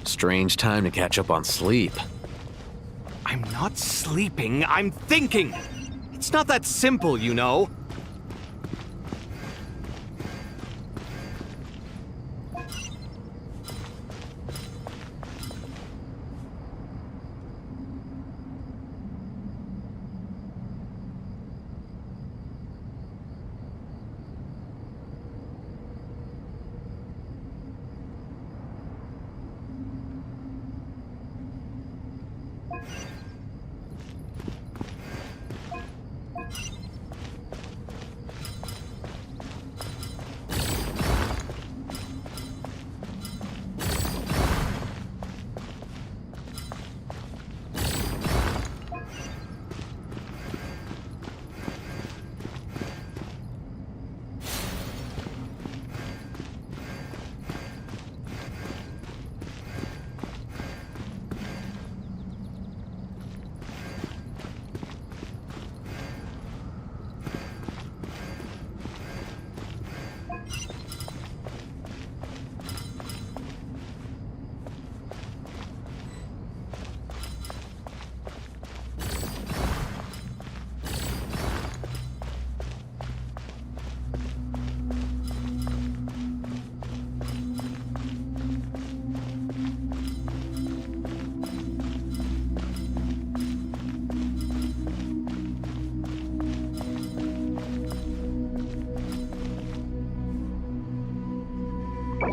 Strange time to catch up on sleep. I'm not sleeping, I'm thinking! It's not that simple, you know.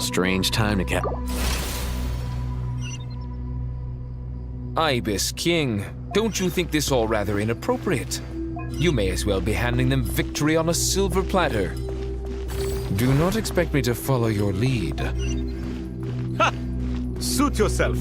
Strange time to catch. Ibis King, don't you think this all rather inappropriate? You may as well be handing them victory on a silver platter. Do not expect me to follow your lead. Ha! Suit yourself.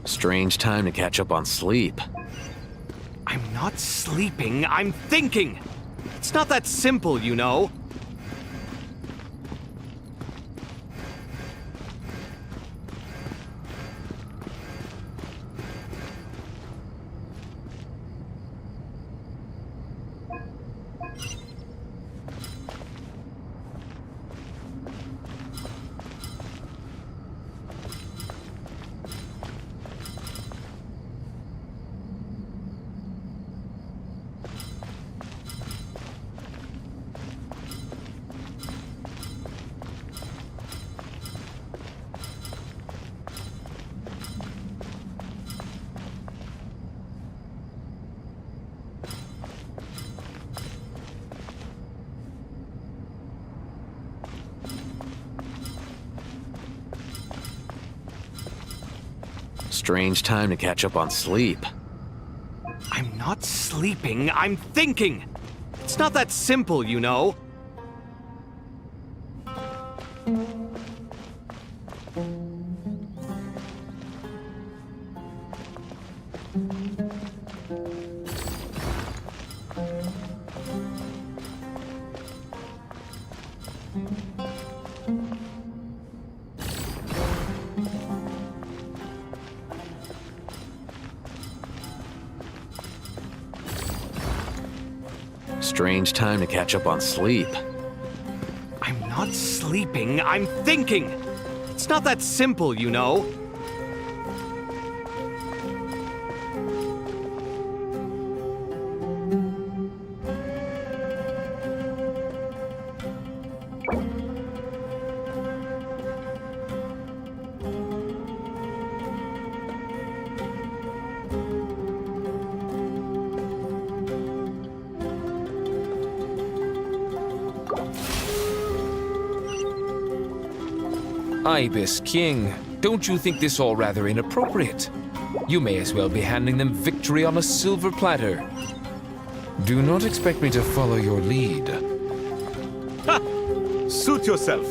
Strange time to catch up on sleep. I'm not sleeping, I'm thinking! It's not that simple, you know. Strange time to catch up on sleep. I'm not sleeping, I'm thinking! It's not that simple, you know. Strange time to catch up on sleep. I'm not sleeping, I'm thinking! It's not that simple, you know. Ibis King, don't you think this all rather inappropriate? You may as well be handing them victory on a silver platter. Do not expect me to follow your lead. Ha! Suit yourself.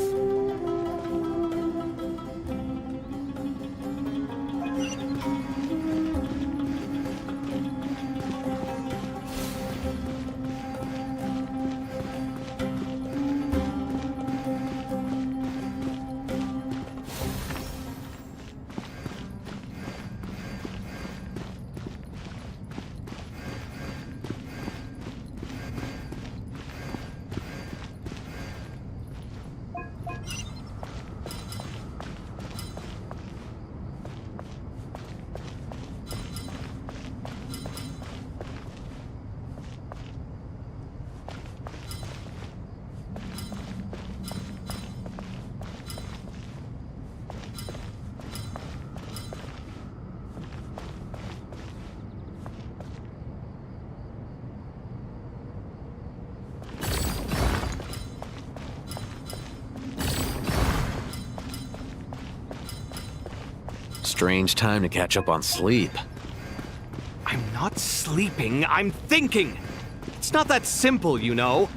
Strange time to catch up on sleep. I'm not sleeping, I'm thinking! It's not that simple, you know.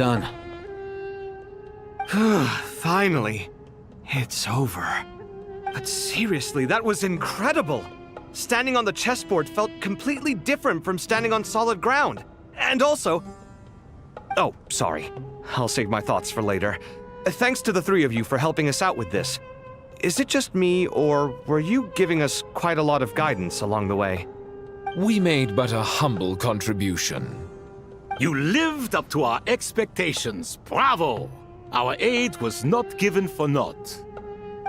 done. Finally. It's over. But seriously, that was incredible! Standing on the chessboard felt completely different from standing on solid ground. And also... Oh, sorry. I'll save my thoughts for later. Thanks to the three of you for helping us out with this. Is it just me, or were you giving us quite a lot of guidance along the way? We made but a humble contribution. You lived up to our expectations. Bravo! Our aid was not given for naught.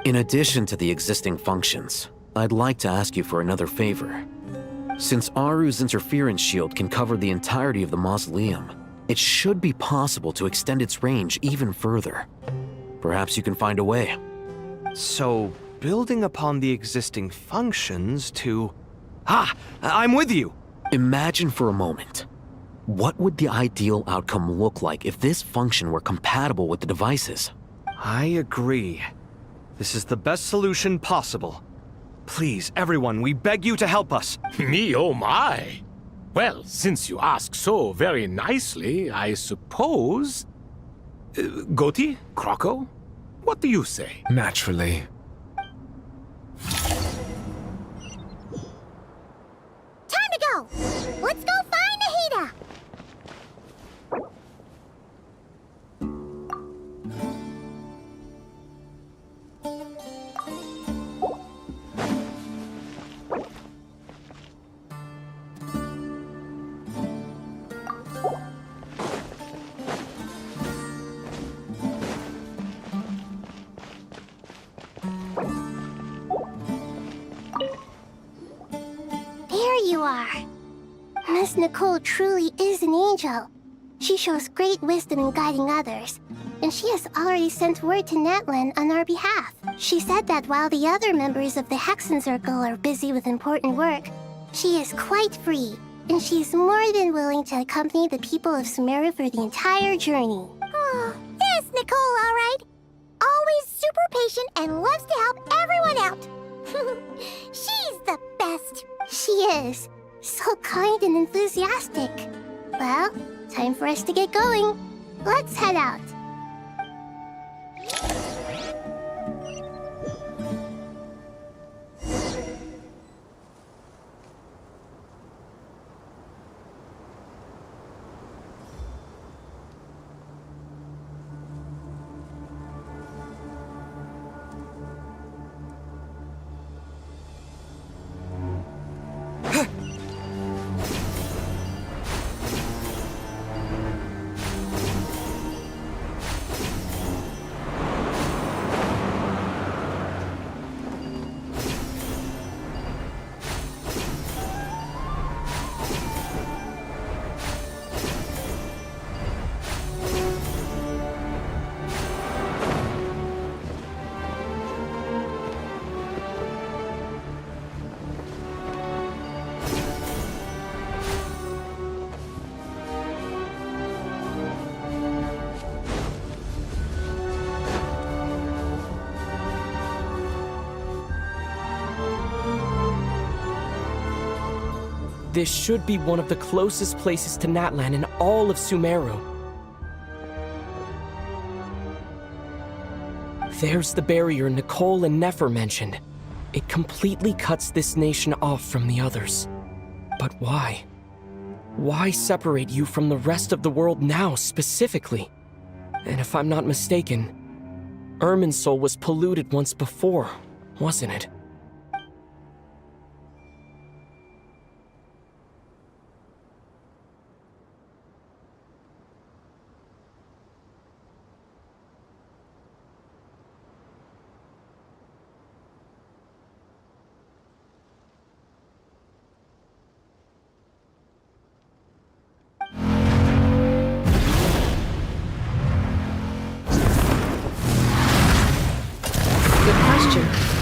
In addition to the existing functions, I'd like to ask you for another favor. Since Aru's interference shield can cover the entirety of the mausoleum, it should be possible to extend its range even further. Perhaps you can find a way. So, building upon the existing functions to... Ah! I'm with you! Imagine for a moment. What would the ideal outcome look like if this function were compatible with the devices? I agree. This is the best solution possible. Please, everyone, we beg you to help us. Me, oh my! Well, since you ask so very nicely, I suppose... Goti? Croco? What do you say? Naturally. Time to go! Let's go find Nahida! You are. Miss Nicole truly is an angel. She shows great wisdom in guiding others, and she has already sent word to Natlan on our behalf. She said that while the other members of the Hexen Circle are busy with important work, she is quite free, and she is more than willing to accompany the people of Sumeru for the entire journey. Oh, yes, Nicole, all right. Always super patient and loves to help everyone out. She's the best. She is. So kind and enthusiastic. Well, time for us to get going. Let's head out. This should be one of the closest places to Natlan in all of Sumeru. There's the barrier Nicole and Nefer mentioned. It completely cuts this nation off from the others. But why? Why separate you from the rest of the world now, specifically? And if I'm not mistaken, Irminsul was polluted once before, wasn't it?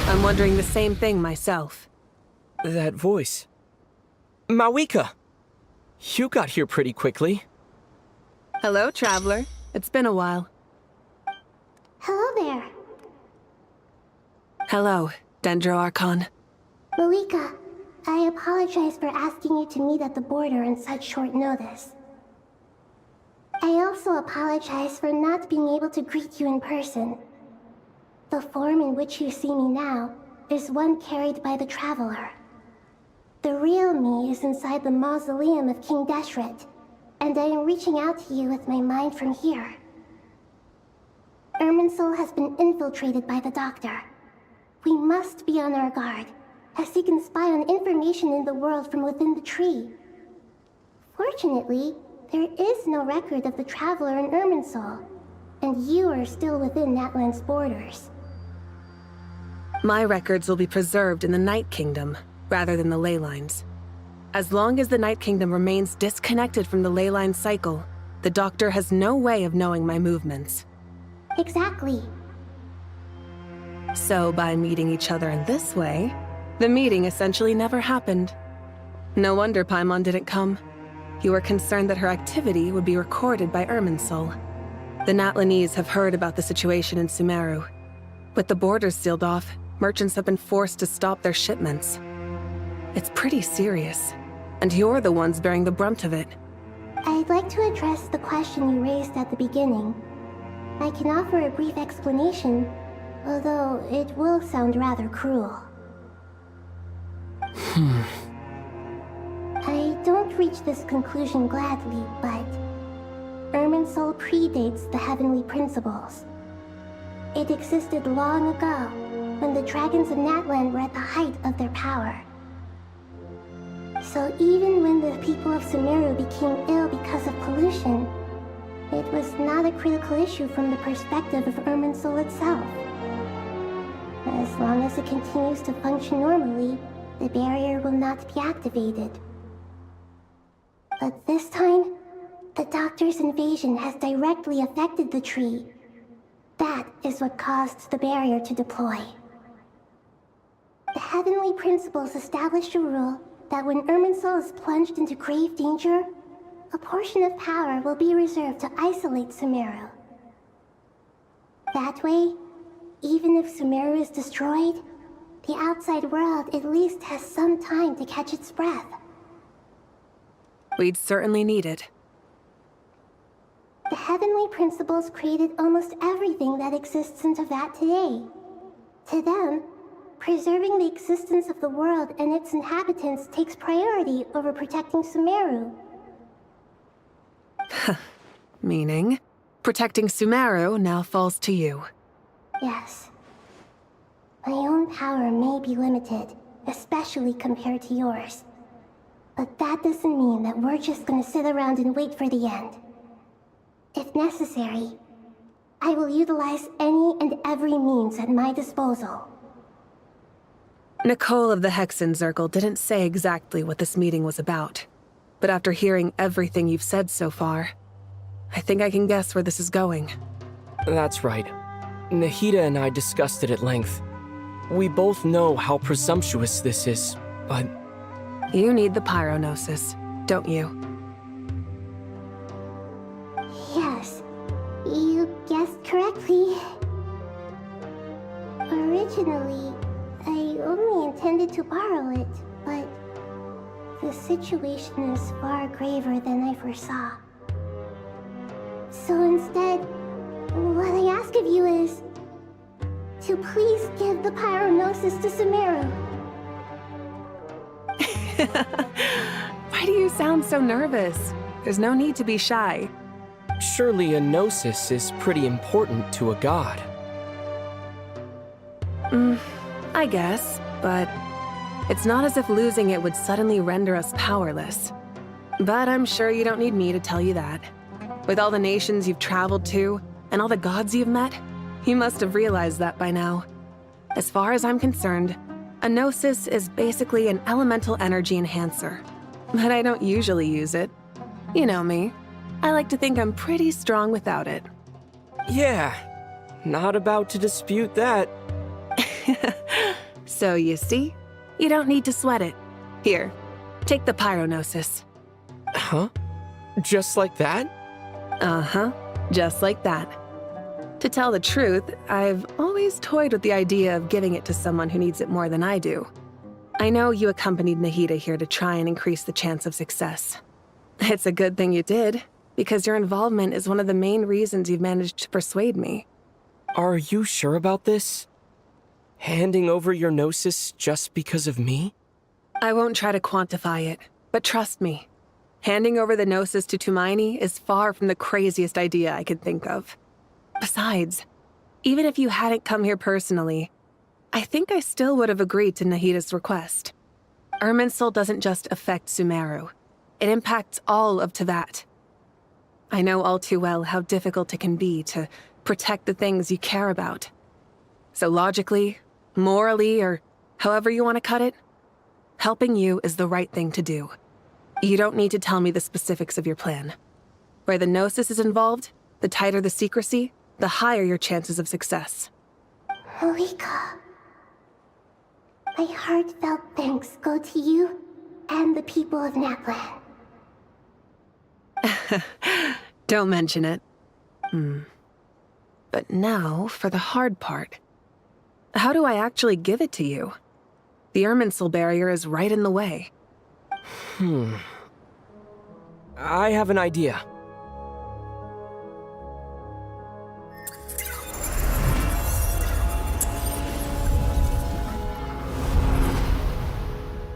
I'm wondering the same thing myself. That voice. Mawika! You got here pretty quickly. Hello, traveler. It's been a while. Hello there. Hello, Dendro Archon. Mawika, I apologize for asking you to meet at the border on such short notice. I also apologize for not being able to greet you in person. The form in which you see me now is one carried by the Traveler. The real me is inside the mausoleum of King Deshret, and I am reaching out to you with my mind from here. Irminsul has been infiltrated by the Doctor. We must be on our guard, as he can spy on information in the world from within the tree. Fortunately, there is no record of the Traveler in Irminsul, and you are still within Natlan's borders. My records will be preserved in the Night Kingdom, rather than the ley lines. As long as the Night Kingdom remains disconnected from the ley line cycle, the Doctor has no way of knowing my movements. Exactly. So by meeting each other in this way, the meeting essentially never happened. No wonder Paimon didn't come. You were concerned that her activity would be recorded by Irminsul. The Natlanese have heard about the situation in Sumeru. With the borders sealed off, merchants have been forced to stop their shipments. It's pretty serious, and you're the ones bearing the brunt of it. I'd like to address the question you raised at the beginning. I can offer a brief explanation, although it will sound rather cruel. I don't reach this conclusion gladly, but Irminsul predates the Heavenly Principles. It existed long ago, when the dragons of Natlan were at the height of their power. So even when the people of Sumeru became ill because of pollution, it was not a critical issue from the perspective of Irminsul itself. As long as it continues to function normally, the barrier will not be activated. But this time, the Doctor's invasion has directly affected the tree. That is what caused the barrier to deploy. The Heavenly Principles established a rule that when Irminsul is plunged into grave danger, a portion of power will be reserved to isolate Sumeru. That way, even if Sumeru is destroyed, the outside world at least has some time to catch its breath. We'd certainly need it. The Heavenly Principles created almost everything that exists in Teyvat today. To them, preserving the existence of the world and its inhabitants takes priority over protecting Sumeru. Meaning, protecting Sumeru now falls to you. Yes. My own power may be limited, especially compared to yours. But that doesn't mean that we're just gonna sit around and wait for the end. If necessary, I will utilize any and every means at my disposal. NICOLE of the Hexen Circle didn't say exactly what this meeting was about. But after hearing everything you've said so far, I think I can guess where this is going. That's right. Nahida and I discussed it at length. We both know how presumptuous this is, but... You need the pyronosis, don't you? Yes, you guessed correctly. Originally, I only intended to borrow it, but the situation is far graver than I foresaw. So instead, what I ask of you is to please give the pyronosis to Sumeru. Why do you sound so nervous? There's no need to be shy. Surely a gnosis is pretty important to a god. I guess, but it's not as if losing it would suddenly render us powerless. But I'm sure you don't need me to tell you that. With all the nations you've traveled to, and all the gods you've met, you must have realized that by now. As far as I'm concerned, a gnosis is basically an elemental energy enhancer. But I don't usually use it. You know me. I like to think I'm pretty strong without it. Yeah, not about to dispute that. So you see, you don't need to sweat it. Here, take the pyronosis. Huh? Just like that? Uh-huh, just like that. To tell the truth, I've always toyed with the idea of giving it to someone who needs it more than I do. I know you accompanied Nahida here to try and increase the chance of success. It's a good thing you did, because your involvement is one of the main reasons you've managed to persuade me. Are you sure about this? Handing over your gnosis just because of me? I won't try to quantify it, but trust me, handing over the gnosis to Tumaini is far from the craziest idea I could think of. Besides, even if you hadn't come here personally, I think I still would have agreed to Nahida's request. Irminsul doesn't just affect Sumeru. It impacts all of Teyvat. I know all too well how difficult it can be to protect the things you care about. So logically, morally, or however you want to cut it, helping you is the right thing to do. You don't need to tell me the specifics of your plan. Where the Gnosis is involved, the tighter the secrecy, the higher your chances of success. Malika, my heartfelt thanks go to you and the people of Naplan. Don't mention it. But now, for the hard part. How do I actually give it to you? The Irminsul barrier is right in the way. I have an idea.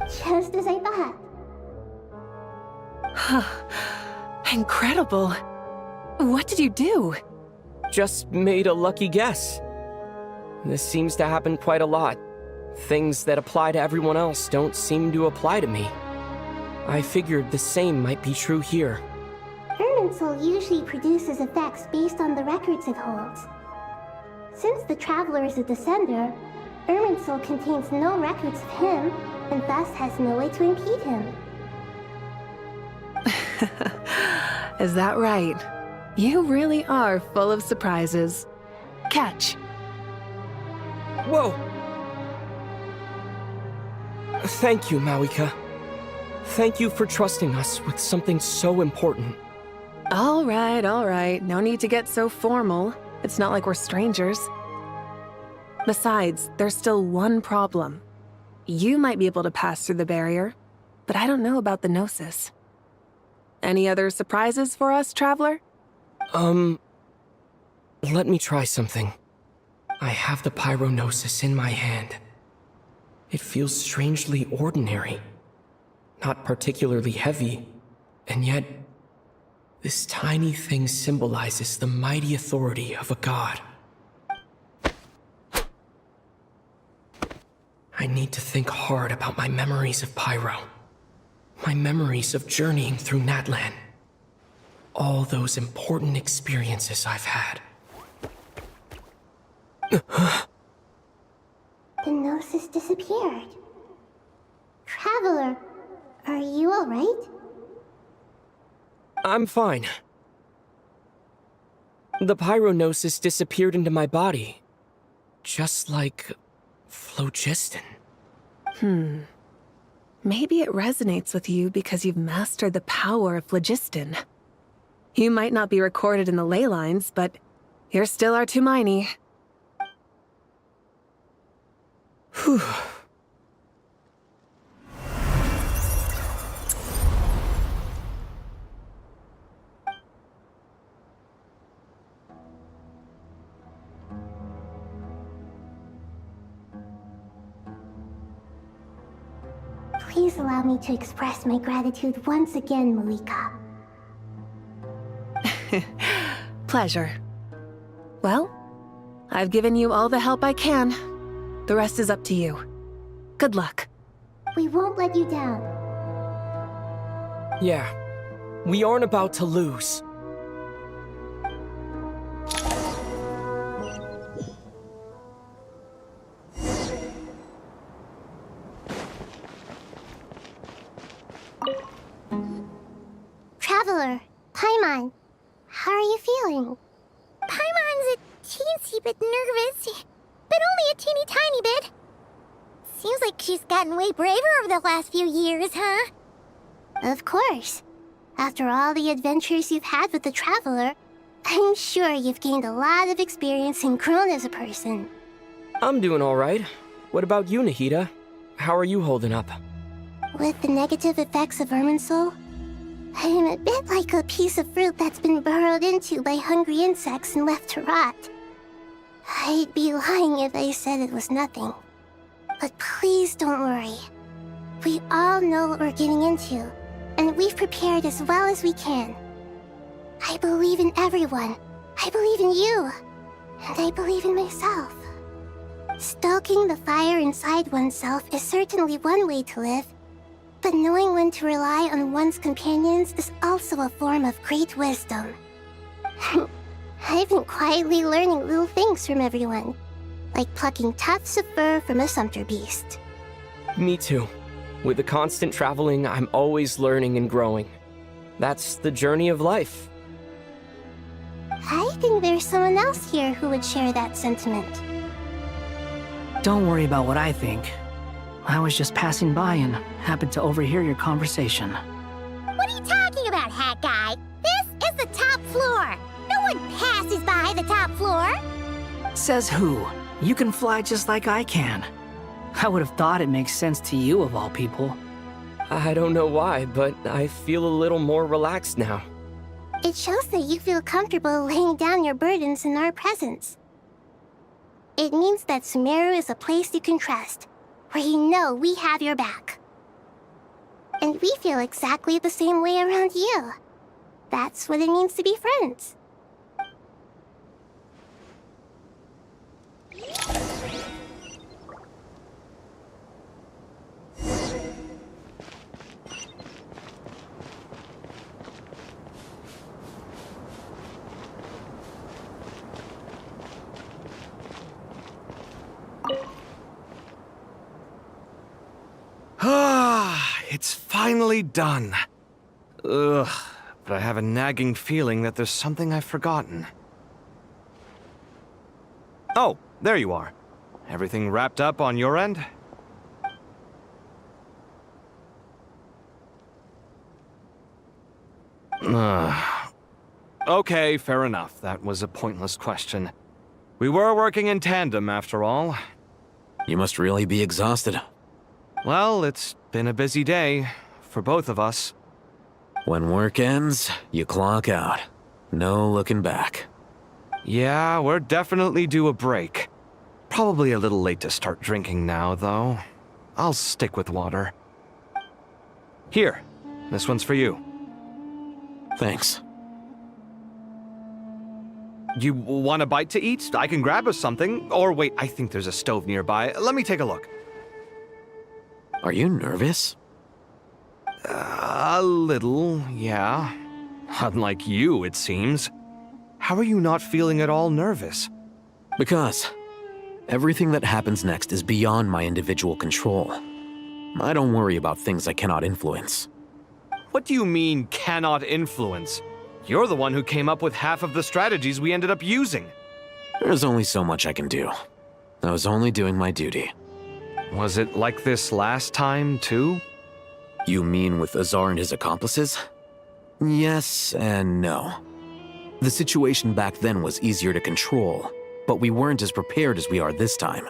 Just as I thought. Incredible. What did you do? Just made a lucky guess. This seems to happen quite a lot. Things that apply to everyone else don't seem to apply to me. I figured the same might be true here. Irminsul usually produces effects based on the records it holds. Since the Traveler is a Descender, Irminsul contains no records of him, and thus has no way to impede him. Is that right? You really are full of surprises. Catch. Whoa! Thank you, Mawika. Thank you for trusting us with something so important. All right. No need to get so formal. It's not like we're strangers. Besides, there's still one problem. You might be able to pass through the barrier, but I don't know about the Gnosis. Any other surprises for us, Traveler? Let me try something. I have the Pyrognosis in my hand. It feels strangely ordinary. Not particularly heavy, and yet, this tiny thing symbolizes the mighty authority of a god. I need to think hard about my memories of Pyro. My memories of journeying through Natlan. All those important experiences I've had. The Gnosis disappeared. Traveler, are you alright? I'm fine. The Pyrognosis disappeared into my body. Just like phlogiston. Maybe it resonates with you because you've mastered the power of phlogiston. You might not be recorded in the ley lines, but you're still our Tumaini. Whew. Please allow me to express my gratitude once again, Malika. Pleasure. Well, I've given you all the help I can. The rest is up to you. Good luck. We won't let you down. Yeah, we aren't about to lose. Traveler, Paimon, how are you feeling? Paimon's a teensy bit nervous, but only a teeny tiny bit. Seems like she's gotten way braver over the last few years, huh? Of course. After all the adventures you've had with the Traveler, I'm sure you've gained a lot of experience and grown as a person. I'm doing all right. What about you, Nahida? How are you holding up? With the negative effects of Irminsul, I'm a bit like a piece of fruit that's been burrowed into by hungry insects and left to rot. I'd be lying if I said it was nothing. But please don't worry. We all know what we're getting into, and we've prepared as well as we can. I believe in everyone. I believe in you. And I believe in myself. Stoking the fire inside oneself is certainly one way to live, but knowing when to rely on one's companions is also a form of great wisdom. I've been quietly learning little things from everyone, like plucking tufts of fur from a sumpter beast. Me too. With the constant traveling, I'm always learning and growing. That's the journey of life. I think there's someone else here who would share that sentiment. Don't worry about what I think. I was just passing by and happened to overhear your conversation. What are you talking about, Hat Guy? This is the top floor. No one passes by the top floor. Says who? You can fly just like I can. I would have thought it makes sense to you of all people. I don't know why, but I feel a little more relaxed now. It shows that you feel comfortable laying down your burdens in our presence. It means that Sumeru is a place you can trust, where you know we have your back. And we feel exactly the same way around you. That's what it means to be friends. It's finally done. Ugh, but I have a nagging feeling that there's something I've forgotten. Oh, there you are. Everything wrapped up on your end? Okay, fair enough. That was a pointless question. We were working in tandem, after all. You must really be exhausted. Well, it's been a busy day for both of us. When work ends, you clock out. No looking back. Yeah, we're definitely due a break. Probably a little late to start drinking now, though. I'll stick with water. Here, this one's for you. Thanks. You want a bite to eat? I can grab us something. Or wait, I think there's a stove nearby. Let me take a look. Are you nervous? A little, yeah. Unlike you, it seems. How are you not feeling at all nervous? Because everything that happens next is beyond my individual control. I don't worry about things I cannot influence. What do you mean, cannot influence? You're the one who came up with half of the strategies we ended up using. There's only so much I can do. I was only doing my duty. Was it like this last time, too? You mean with Azar and his accomplices? Yes and no. The situation back then was easier to control, but we weren't as prepared as we are this time.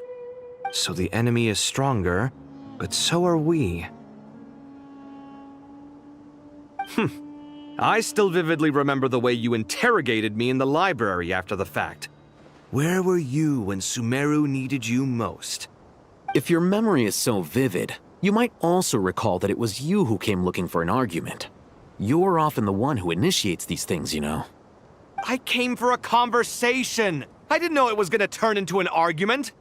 So the enemy is stronger, but so are we. I still vividly remember the way you interrogated me in the library after the fact. Where were you when Sumeru needed you most? If your memory is so vivid, you might also recall that it was you who came looking for an argument. You're often the one who initiates these things, you know. I came for a conversation! I didn't know it was gonna turn into an argument!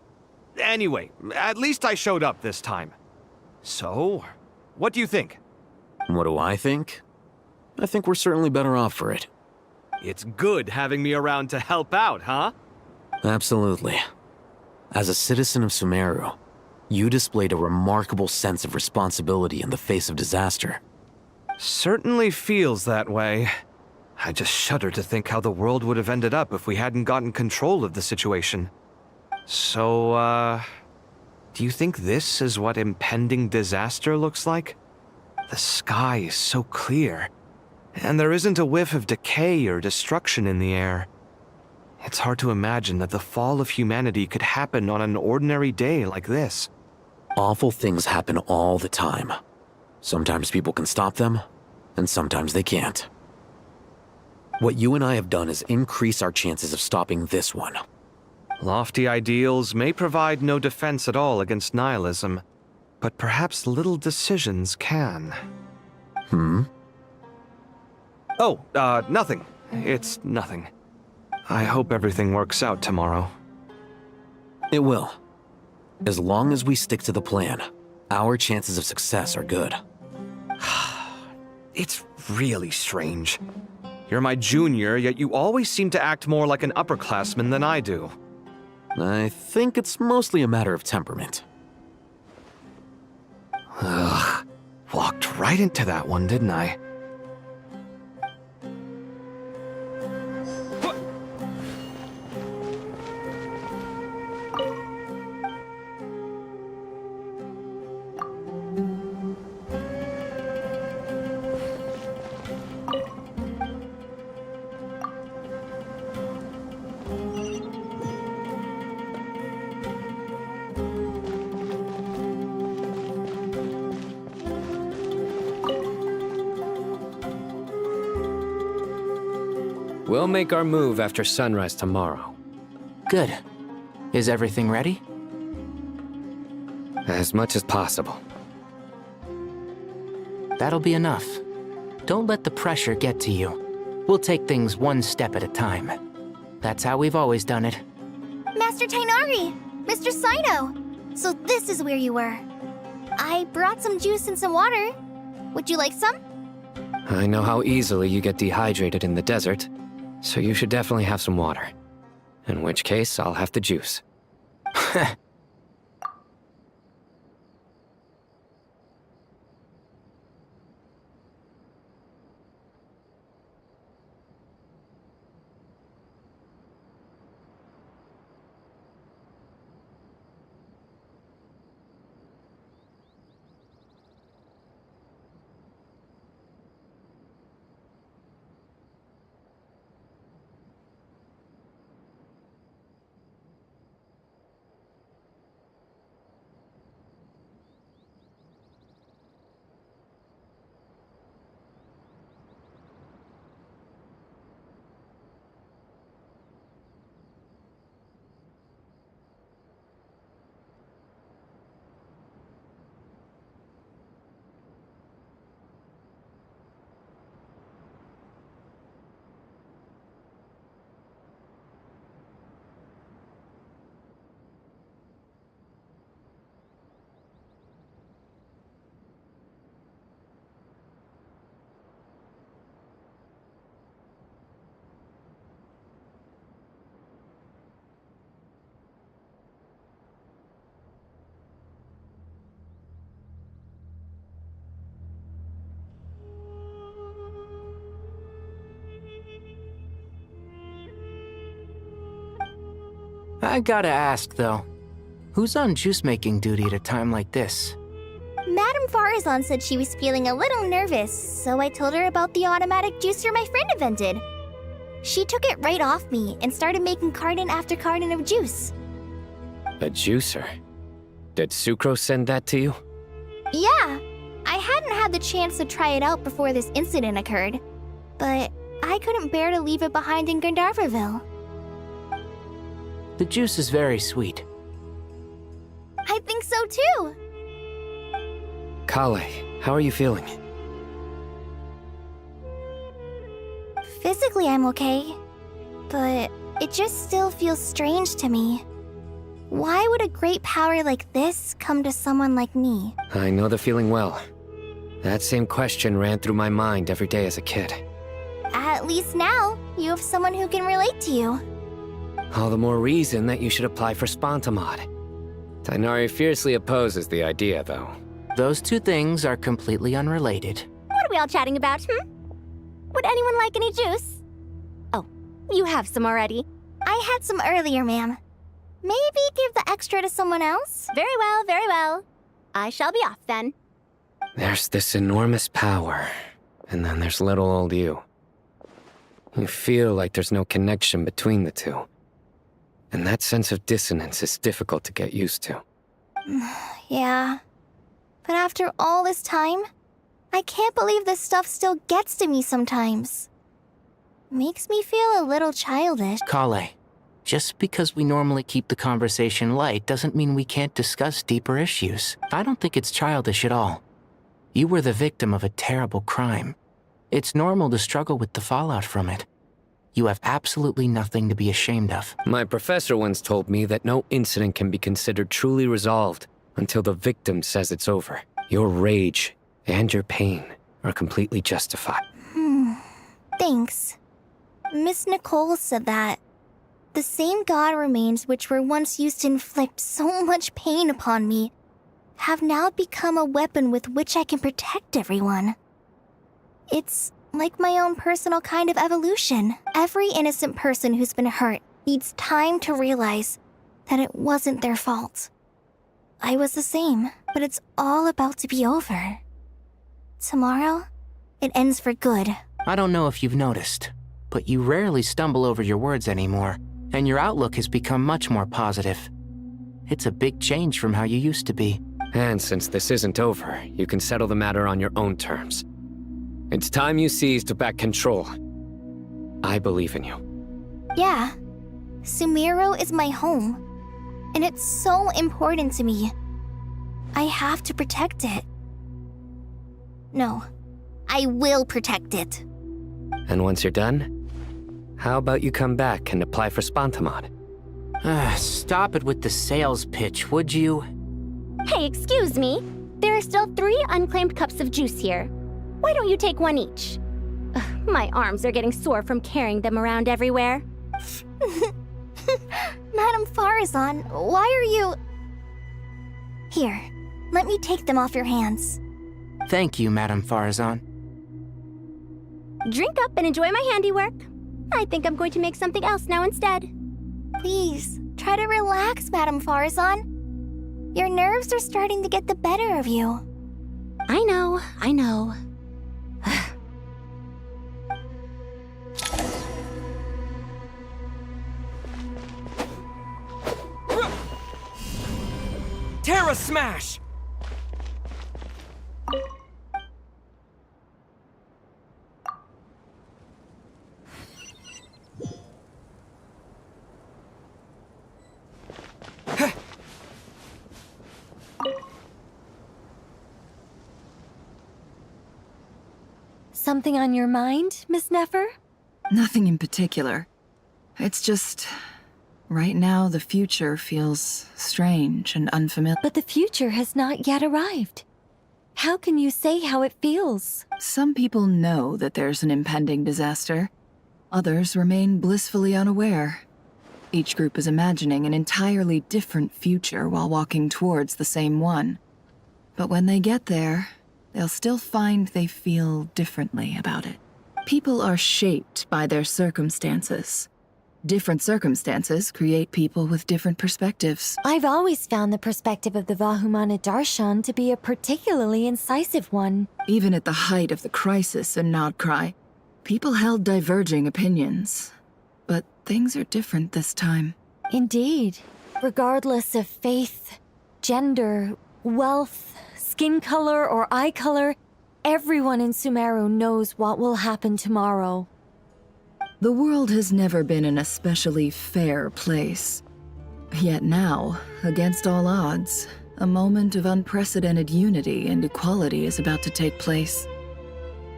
Anyway, at least I showed up this time. So, what do you think? What do I think? I think we're certainly better off for it. It's good having me around to help out, huh? Absolutely. As a citizen of Sumeru, you displayed a remarkable sense of responsibility in the face of disaster. Certainly feels that way. I just shudder to think how the world would have ended up if we hadn't gotten control of the situation. So, do you think this is what impending disaster looks like? The sky is so clear, and there isn't a whiff of decay or destruction in the air. It's hard to imagine that the fall of humanity could happen on an ordinary day like this. Awful things happen all the time. Sometimes people can stop them, and sometimes they can't. What you and I have done is increase our chances of stopping this one. Lofty ideals may provide no defense at all against nihilism, but perhaps little decisions can. Oh, nothing. It's nothing. I hope everything works out tomorrow. It will. As long as we stick to the plan, our chances of success are good. It's really strange. You're my junior, yet you always seem to act more like an upperclassman than I do. I think it's mostly a matter of temperament. Ugh. Walked right into that one, didn't I? We'll make our move after sunrise tomorrow. Good. Is everything ready? As much as possible. That'll be enough. Don't let the pressure get to you. We'll take things one step at a time. That's how we've always done it. Master Tainari! Mr. Sino! So this is where you were. I brought some juice and some water. Would you like some? I know how easily you get dehydrated in the desert, so you should definitely have some water. In which case, I'll have the juice. I gotta ask, though. Who's on juice-making duty at a time like this? Madame Farazan said she was feeling a little nervous, so I told her about the automatic juicer my friend invented. She took it right off me and started making carton after carton of juice. A juicer? Did Sucro send that to you? Yeah, I hadn't had the chance to try it out before this incident occurred, but I couldn't bear to leave it behind in Gandharvaville. The juice is very sweet. I think so too. Kale, how are you feeling? Physically, I'm okay, but it just still feels strange to me. Why would a great power like this come to someone like me? I know the feeling well. That same question ran through my mind every day as a kid. At least now, you have someone who can relate to you. All the more reason that you should apply for Spontamod. Tainari fiercely opposes the idea, though. Those two things are completely unrelated. What are we all chatting about, Would anyone like any juice? Oh, you have some already. I had some earlier, ma'am. Maybe give the extra to someone else? Very well, very well. I shall be off then. There's this enormous power, and then there's little old you. You feel like there's no connection between the two. And that sense of dissonance is difficult to get used to. Yeah. But after all this time, I can't believe this stuff still gets to me sometimes. Makes me feel a little childish. Kale, just because we normally keep the conversation light doesn't mean we can't discuss deeper issues. I don't think it's childish at all. You were the victim of a terrible crime. It's normal to struggle with the fallout from it. You have absolutely nothing to be ashamed of. My professor once told me that no incident can be considered truly resolved until the victim says it's over. Your rage and your pain are completely justified. Thanks. Miss Nicole said that the same god remains which were once used to inflict so much pain upon me have now become a weapon with which I can protect everyone. It's like my own personal kind of evolution. Every innocent person who's been hurt needs time to realize that it wasn't their fault. I was the same, but it's all about to be over. Tomorrow, it ends for good. I don't know if you've noticed, but you rarely stumble over your words anymore, and your outlook has become much more positive. It's a big change from how you used to be. And since this isn't over, you can settle the matter on your own terms. It's time you seized back control. I believe in you. Yeah, Sumeru is my home, and it's so important to me. I have to protect it. No, I will protect it. And once you're done, how about you come back and apply for Spantamod? Stop it with the sales pitch, would you? Hey, excuse me. There are still 3 unclaimed cups of juice here. Why don't you take one each? Ugh, my arms are getting sore from carrying them around everywhere. Madame Farazan, why are you... Here, let me take them off your hands. Thank you, Madame Farazan. Drink up and enjoy my handiwork. I think I'm going to make something else now instead. Please, try to relax, Madame Farazan. Your nerves are starting to get the better of you. I know. Terra Smash! Something on your mind, Miss Nefer? Nothing in particular. It's just... right now, the future feels strange and unfamiliar. But the future has not yet arrived. How can you say how it feels? Some people know that there's an impending disaster. Others remain blissfully unaware. Each group is imagining an entirely different future while walking towards the same one. But when they get there, they'll still find they feel differently about it. People are shaped by their circumstances. Different circumstances create people with different perspectives. I've always found the perspective of the Vahumana Darshan to be a particularly incisive one. Even at the height of the crisis in Nodcry, people held diverging opinions. But things are different this time. Indeed. Regardless of faith, gender, wealth, skin color, or eye color, everyone in Sumeru knows what will happen tomorrow. The world has never been an especially fair place. Yet now, against all odds, a moment of unprecedented unity and equality is about to take place.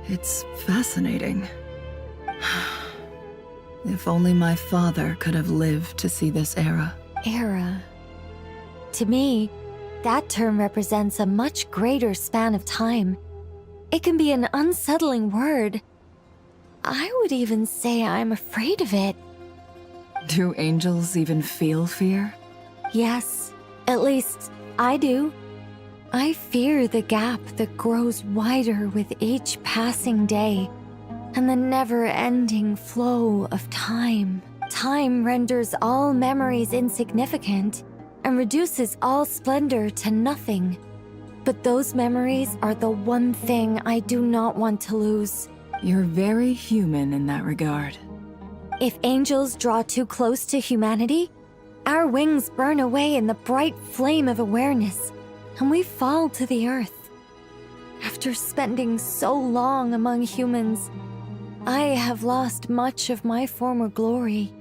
It's fascinating. If only my father could have lived to see this era. Era. To me, that term represents a much greater span of time. It can be an unsettling word. I would even say I'm afraid of it. Do angels even feel fear? Yes, at least I do. I fear the gap that grows wider with each passing day, and the never-ending flow of time. Time renders all memories insignificant and reduces all splendor to nothing. But those memories are the one thing I do not want to lose. You're very human in that regard. If angels draw too close to humanity, our wings burn away in the bright flame of awareness, and we fall to the earth. After spending so long among humans, I have lost much of my former glory.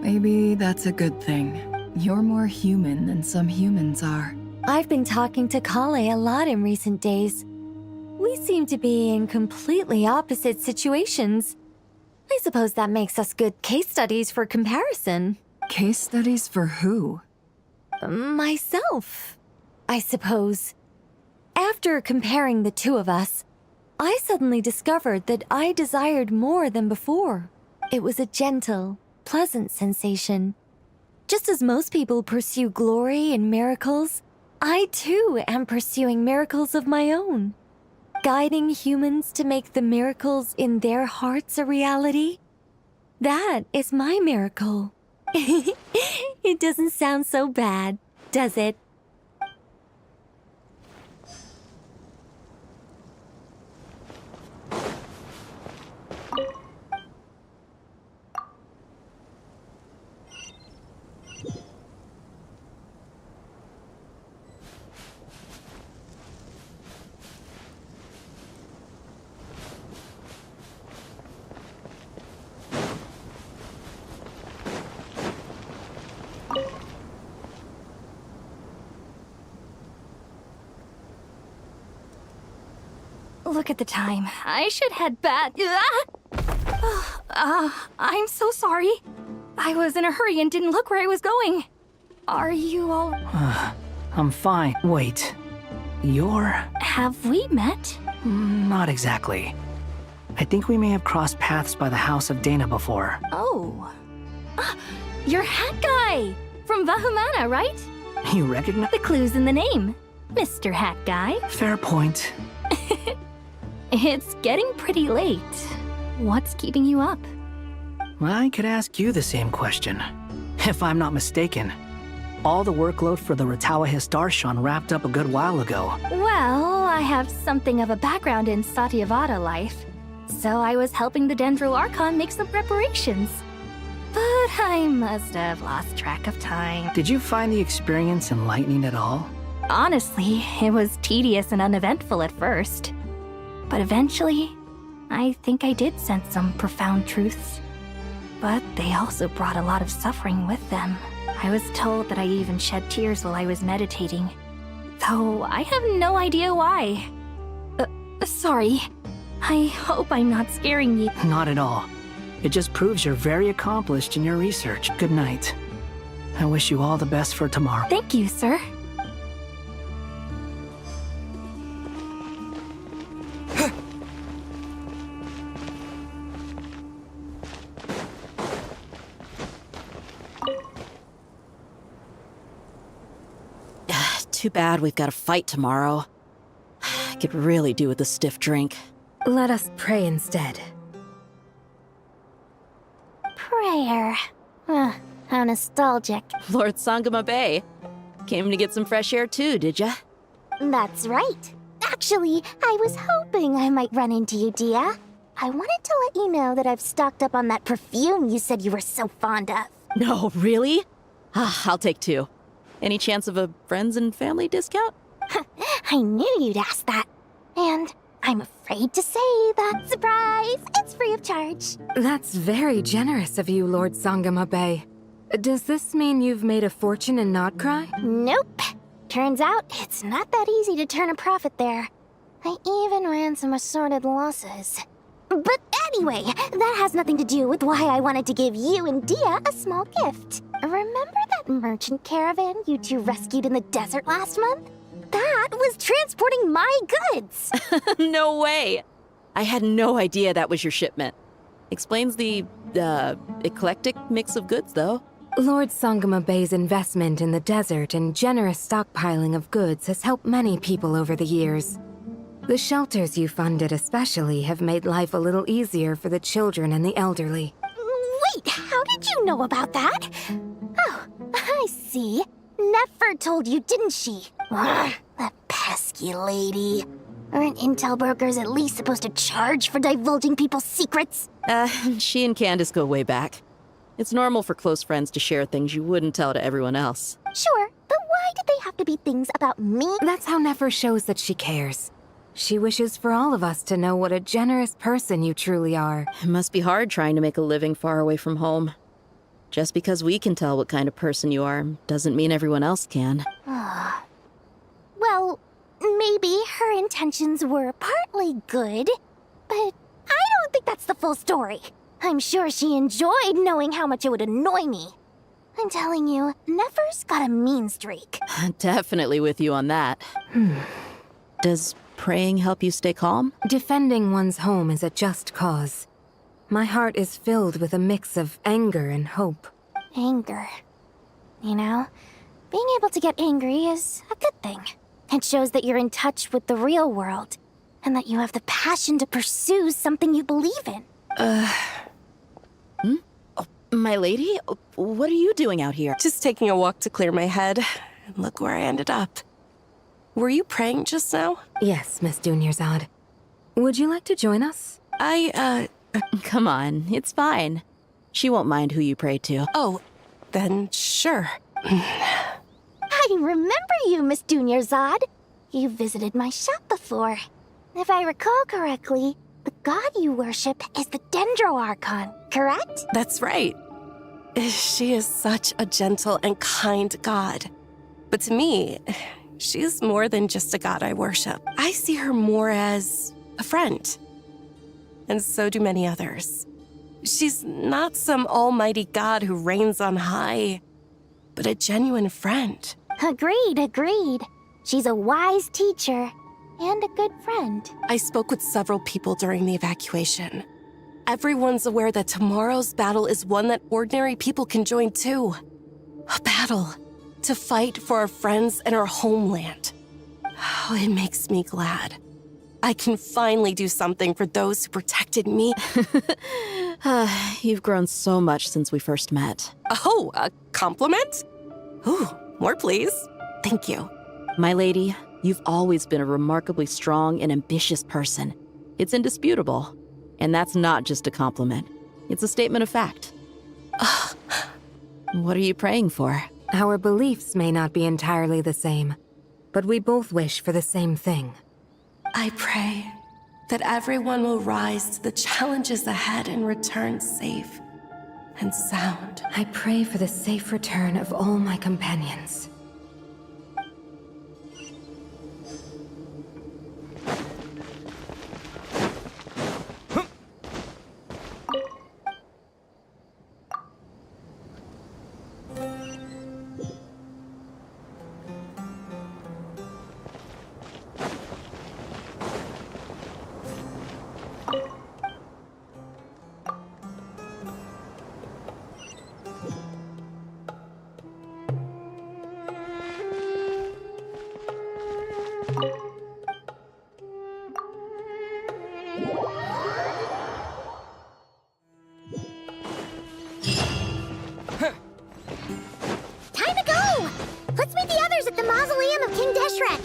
Maybe that's a good thing. You're more human than some humans are. I've been talking to Kale a lot in recent days. We seem to be in completely opposite situations. I suppose that makes us good case studies for comparison. Case studies for who? Myself, I suppose. After comparing the two of us, I suddenly discovered that I desired more than before. It was a gentle, pleasant sensation. Just as most people pursue glory and miracles, I too am pursuing miracles of my own. Guiding humans to make the miracles in their hearts a reality. That is my miracle. It doesn't sound so bad, does it? Look at the time. I should head back. I'm so sorry. I was in a hurry and didn't look where I was going. Are you all... I'm fine. Wait. You're... Have we met? Not exactly. I think we may have crossed paths by the house of Dana before. Oh. You're Hat Guy! From Vahumana, right? You recognize... The clue's in the name. Mr. Hat Guy. Fair point. It's getting pretty late. What's keeping you up? I could ask you the same question. If I'm not mistaken, all the workload for the Ratawa Histarshan wrapped up a good while ago. Well, I have something of a background in Satyavada life, so I was helping the Dendro Archon make some preparations. But I must have lost track of time. Did you find the experience enlightening at all? Honestly, it was tedious and uneventful at first. But eventually, I think I did sense some profound truths. But they also brought a lot of suffering with them. I was told that I even shed tears while I was meditating. Though I have no idea why. Sorry. I hope I'm not scaring you. Not at all. It just proves you're very accomplished in your research. Good night. I wish you all the best for tomorrow. Thank you, sir. Too bad we've got a fight tomorrow. I could really do with a stiff drink. Let us pray instead. Prayer. How nostalgic. Lord Sangama Bay. Came to get some fresh air too, did ya? That's right. Actually, I was hoping I might run into you, Dia. I wanted to let you know that I've stocked up on that perfume you said you were so fond of. No, really? I'll take 2. Any chance of a friends and family discount? I knew you'd ask that. And I'm afraid to say that, surprise, it's free of charge. That's very generous of you, Lord Sangama Bay. Does this mean you've made a fortune in Notcry? Nope. Turns out it's not that easy to turn a profit there. I even ran some assorted losses. But anyway, that has nothing to do with why I wanted to give you and Dia a small gift. Remember that merchant caravan you two rescued in the desert last month? That was transporting my goods! No way! I had no idea that was your shipment. Explains the, eclectic mix of goods, though. Lord Sangama Bay's investment in the desert and generous stockpiling of goods has helped many people over the years. The shelters you funded especially have made life a little easier for the children and the elderly. Wait, how did you know about that? Oh, I see. Nefer told you, didn't she? Ugh, that pesky lady. Aren't intel brokers at least supposed to charge for divulging people's secrets? She and Candace go way back. It's normal for close friends to share things you wouldn't tell to everyone else. Sure, but why why did they have to be things about me? That's how Nefer shows that she cares. She wishes for all of us to know what a generous person you truly are. It must be hard trying to make a living far away from home. Just because we can tell what kind of person you are doesn't mean everyone else can. Well, maybe her intentions were partly good, but I don't think that's the full story. I'm sure she enjoyed knowing how much it would annoy me. I'm telling you, Nefer's got a mean streak. Definitely with you on that. Does praying help you stay calm? Defending one's home is a just cause. My heart is filled with a mix of anger and hope. Anger. You know, being able to get angry is a good thing. It shows that you're in touch with the real world, and that you have the passion to pursue something you believe in. My lady? What are you doing out here? Just taking a walk to clear my head. And look where I ended up. Were you praying just now? Yes, Miss Dunyarzad. Would you like to join us? Come on, it's fine. She won't mind who you pray to. Oh, then sure. I remember you, Miss Dunyarzad. You visited my shop before. If I recall correctly, the god you worship is the Dendro Archon, correct? That's right. She is such a gentle and kind god. But to me, she's more than just a god I worship. I see her more as a friend. And so do many others. She's not some almighty god who reigns on high, but a genuine friend. Agreed. She's a wise teacher and a good friend. I spoke with several people during the evacuation. Everyone's aware that tomorrow's battle is one that ordinary people can join too. A battle to fight for our friends and our homeland. Oh, it makes me glad. I can finally do something for those who protected me. You've grown so much since we first met. Oh, a compliment? Ooh, more please. Thank you. My lady, you've always been a remarkably strong and ambitious person. It's indisputable. And that's not just a compliment. It's a statement of fact. What are you praying for? Our beliefs may not be entirely the same, but we both wish for the same thing. I pray that everyone will rise to the challenges ahead and return safe and sound. I pray for the safe return of all my companions. Time to go! Let's meet the others at the mausoleum of King Deshret.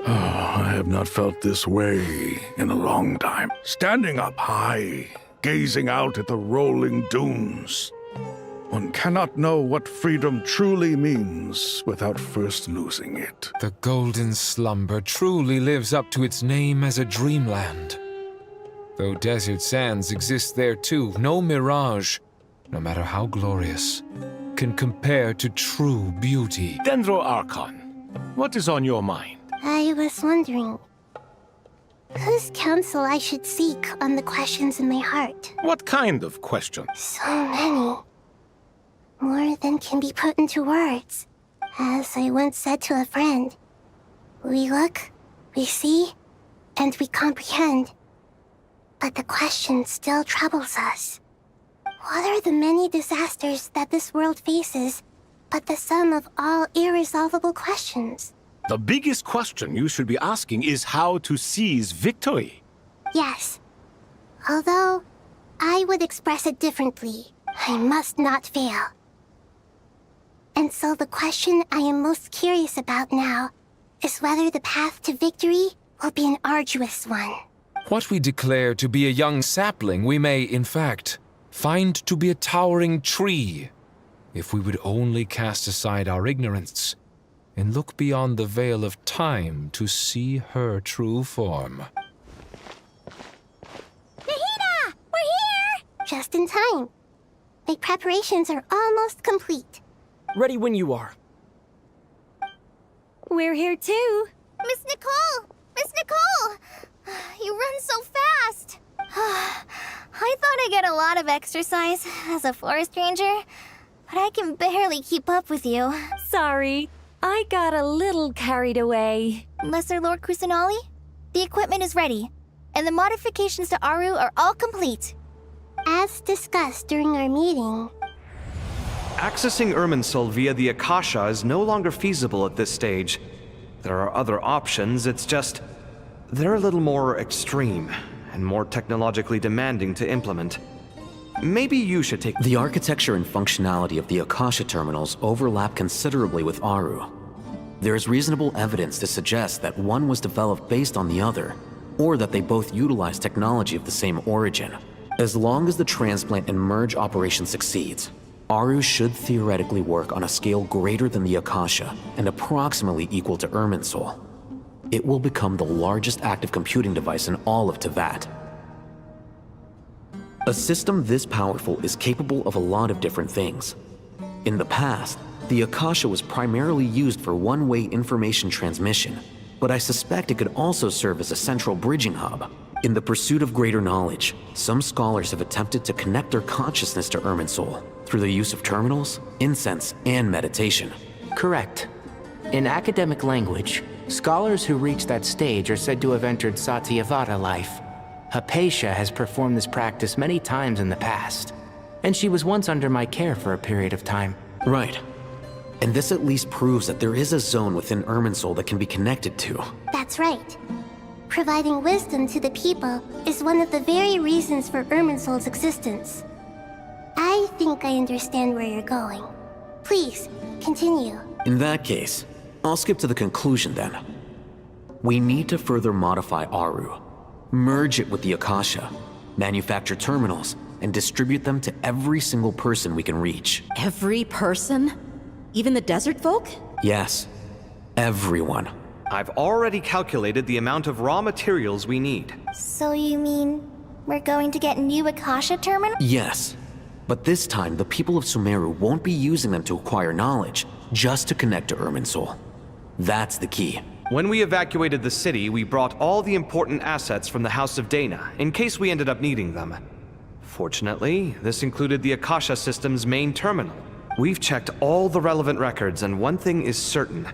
I have not felt this way in a long time. Standing up high, gazing out at the rolling dunes. One cannot know what freedom truly means without first losing it. The golden slumber truly lives up to its name as a dreamland. Though desert sands exist there too, no mirage, no matter how glorious, can compare to true beauty. Dendro Archon, what is on your mind? I was wondering whose counsel I should seek on the questions in my heart. What kind of question? So many. More than can be put into words. As I once said to a friend, we look, we see, and we comprehend. But the question still troubles us. What are the many disasters that this world faces, but the sum of all irresolvable questions? The biggest question you should be asking is how to seize victory. Yes. Although, I would express it differently. I must not fail. And so the question I am most curious about now is whether the path to victory will be an arduous one. What we declare to be a young sapling, we may, in fact, find to be a towering tree, if we would only cast aside our ignorance and look beyond the veil of time to see her true form. Nahida! We're here! Just in time. The preparations are almost complete. Ready when you are. We're here too. Miss Nicole! Miss Nicole! You run so fast! I thought I'd get a lot of exercise as a forest ranger, but I can barely keep up with you. Sorry, I got a little carried away. Lesser Lord Kusanali, the equipment is ready, and the modifications to Aru are all complete. As discussed during our meeting, Accessing Irminsul via the Akasha is no longer feasible at this stage. There are other options, it's just... they're a little more extreme, and more technologically demanding to implement. Maybe you should take... The architecture and functionality of the Akasha terminals overlap considerably with Aru. There is reasonable evidence to suggest that one was developed based on the other, or that they both utilize technology of the same origin. As long as the transplant and merge operation succeeds, Aru should theoretically work on a scale greater than the Akasha and approximately equal to Irminsul. It will become the largest active computing device in all of Teyvat. A system this powerful is capable of a lot of different things. In the past, the Akasha was primarily used for one-way information transmission, but I suspect it could also serve as a central bridging hub. In the pursuit of greater knowledge, some scholars have attempted to connect their consciousness to Irminsul through the use of terminals, incense, and meditation. Correct. In academic language, scholars who reach that stage are said to have entered Satyavada life. Hypatia has performed this practice many times in the past, and she was once under my care for a period of time. Right. And this at least proves that there is a zone within Irminsul that can be connected to. that's right. Providing wisdom to the people is one of the very reasons for Irminsul's existence. I think I understand where you're going. Please, continue. In that case, I'll skip to the conclusion then. We need to further modify Aru, merge it with the Akasha, manufacture terminals, and distribute them to every single person we can reach. Every person? Even the desert folk? Yes, everyone. I've already calculated the amount of raw materials we need. So you mean we're going to get new Akasha terminals? Yes, but this time the people of Sumeru won't be using them to acquire knowledge, just to connect to Irminsul. That's the key. When we evacuated the city, we brought all the important assets from the House of Dana, in case we ended up needing them. Fortunately, this included the Akasha system's main terminal. We've checked all the relevant records, and one thing is certain.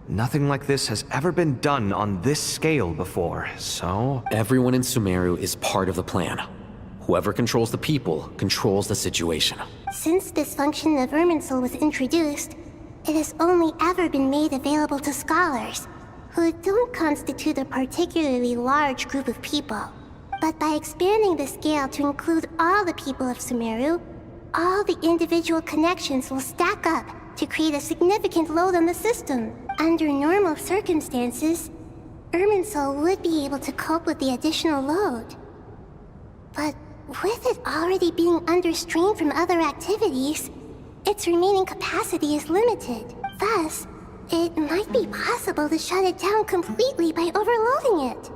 Nothing like this has ever been done on this scale before, so... Everyone in Sumeru is part of the plan. Whoever controls the people controls the situation. Since this function of Irminsul was introduced, it has only ever been made available to scholars, who don't constitute a particularly large group of people. But by expanding the scale to include all the people of Sumeru, all the individual connections will stack up to create a significant load on the system. Under normal circumstances, Irminsul would be able to cope with the additional load. But with it already being under strain from other activities, its remaining capacity is limited. Thus, it might be possible to shut it down completely by overloading it.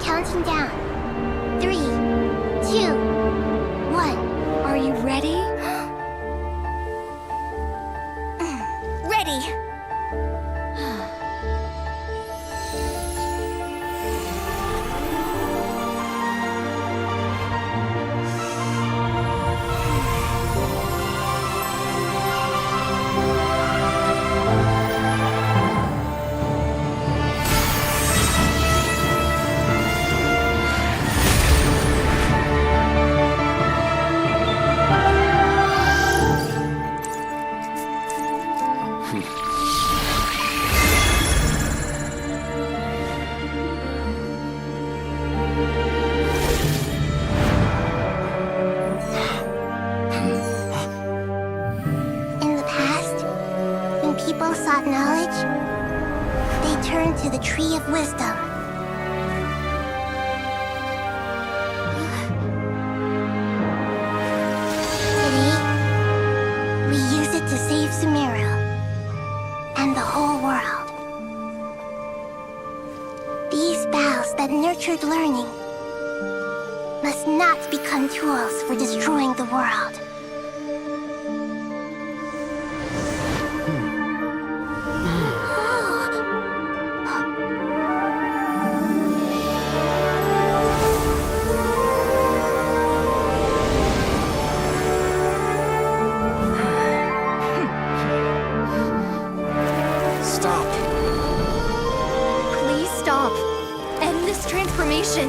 Counting down. 3, 2, 1. Are you ready? Ready! knowledge, they turn to the Tree of Wisdom. Today, we use it to save Sumeru and the whole world. These boughs that nurtured learning must not become tools for destroying the world. Stop. Please stop. End this transformation.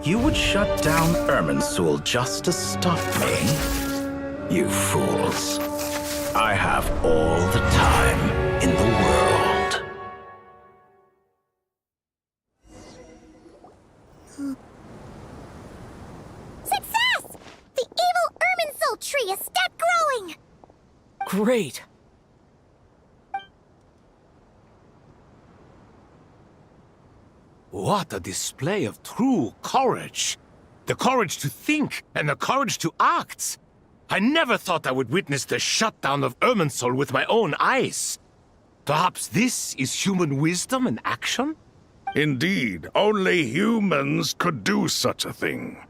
You would shut down Irminsul just to stop me? You fools. I have all the time in the world. Success! The evil Irminsul tree has stopped growing! Great! What a display of true courage! The courage to think and the courage to act! I never thought I would witness the shutdown of Irminsul with my own eyes. Perhaps this is human wisdom in action? Indeed, only humans could do such a thing.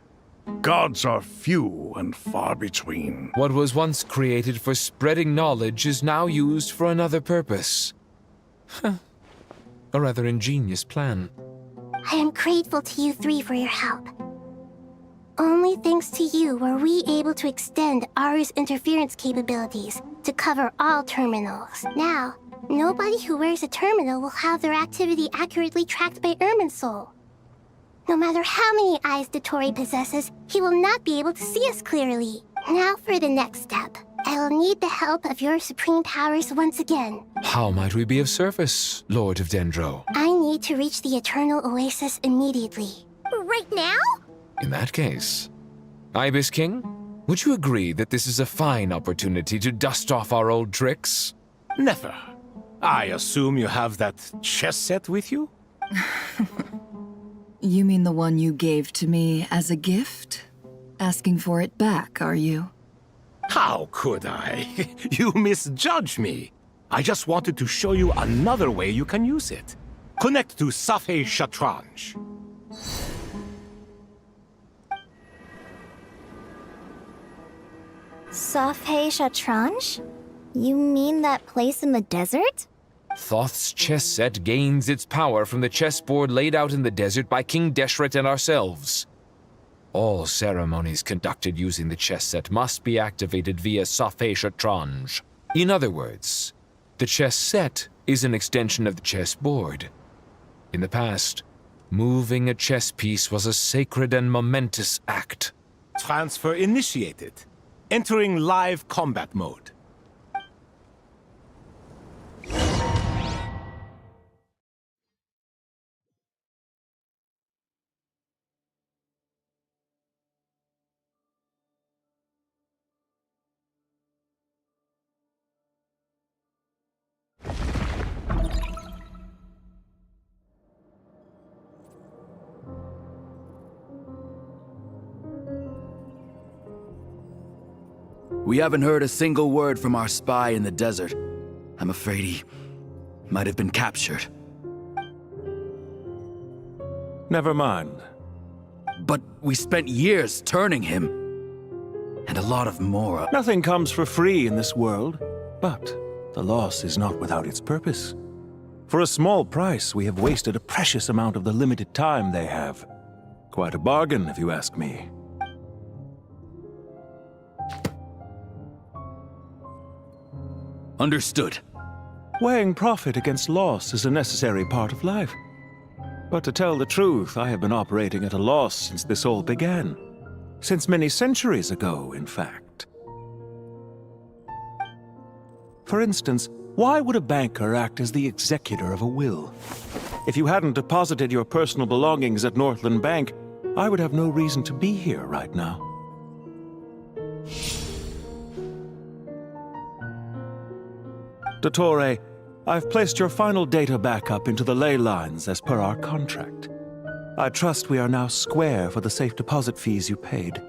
Gods are few and far between. What was once created for spreading knowledge is now used for another purpose. A rather ingenious plan. I am grateful to you three for your help. Only thanks to you were we able to extend Aru's interference capabilities to cover all terminals. Now, nobody who wears a terminal will have their activity accurately tracked by Irminsul. No matter how many eyes dotorre possesses, he will not be able to see us clearly. Now for the next step. I will need the help of your supreme powers once again. How might we be of service, Lord of Dendro? I need to reach the Eternal Oasis immediately. Right now? In that case, Ibis King, would you agree that this is a fine opportunity to dust off our old tricks? Never. I assume you have that chess set with you? You mean the one you gave to me as a gift? Asking for it back, are you? How could I? You misjudge me. I just wanted to show you another way you can use it. Connect to Safhe Shatranj. Safhe Shatranj? You mean that place in the desert? Thoth's chess set gains its power from the chessboard laid out in the desert by King Deshret and ourselves. All ceremonies conducted using the chess set must be activated via Safhe Shatranj. In other words, the chess set is an extension of the chessboard. In the past, moving a chess piece was a sacred and momentous act. Transfer initiated. Entering live combat mode. We haven't heard a single word from our spy in the desert. I'm afraid he might have been captured. Never mind. But we spent years turning him. And a lot of more. Nothing comes for free in this world, but the loss is not without its purpose. For a small price, we have wasted a precious amount of the limited time they have. Quite a bargain, if you ask me. Understood. Weighing profit against loss is a necessary part of life. But to tell the truth, I have been operating at a loss since this all began. Since many centuries ago, in fact. For instance, why would a banker act as the executor of a will? If you hadn't deposited your personal belongings at Northland Bank, I would have no reason to be here right now. Dotorre, I've placed your final data backup into the ley lines as per our contract. I trust we are now square for the safe deposit fees you paid.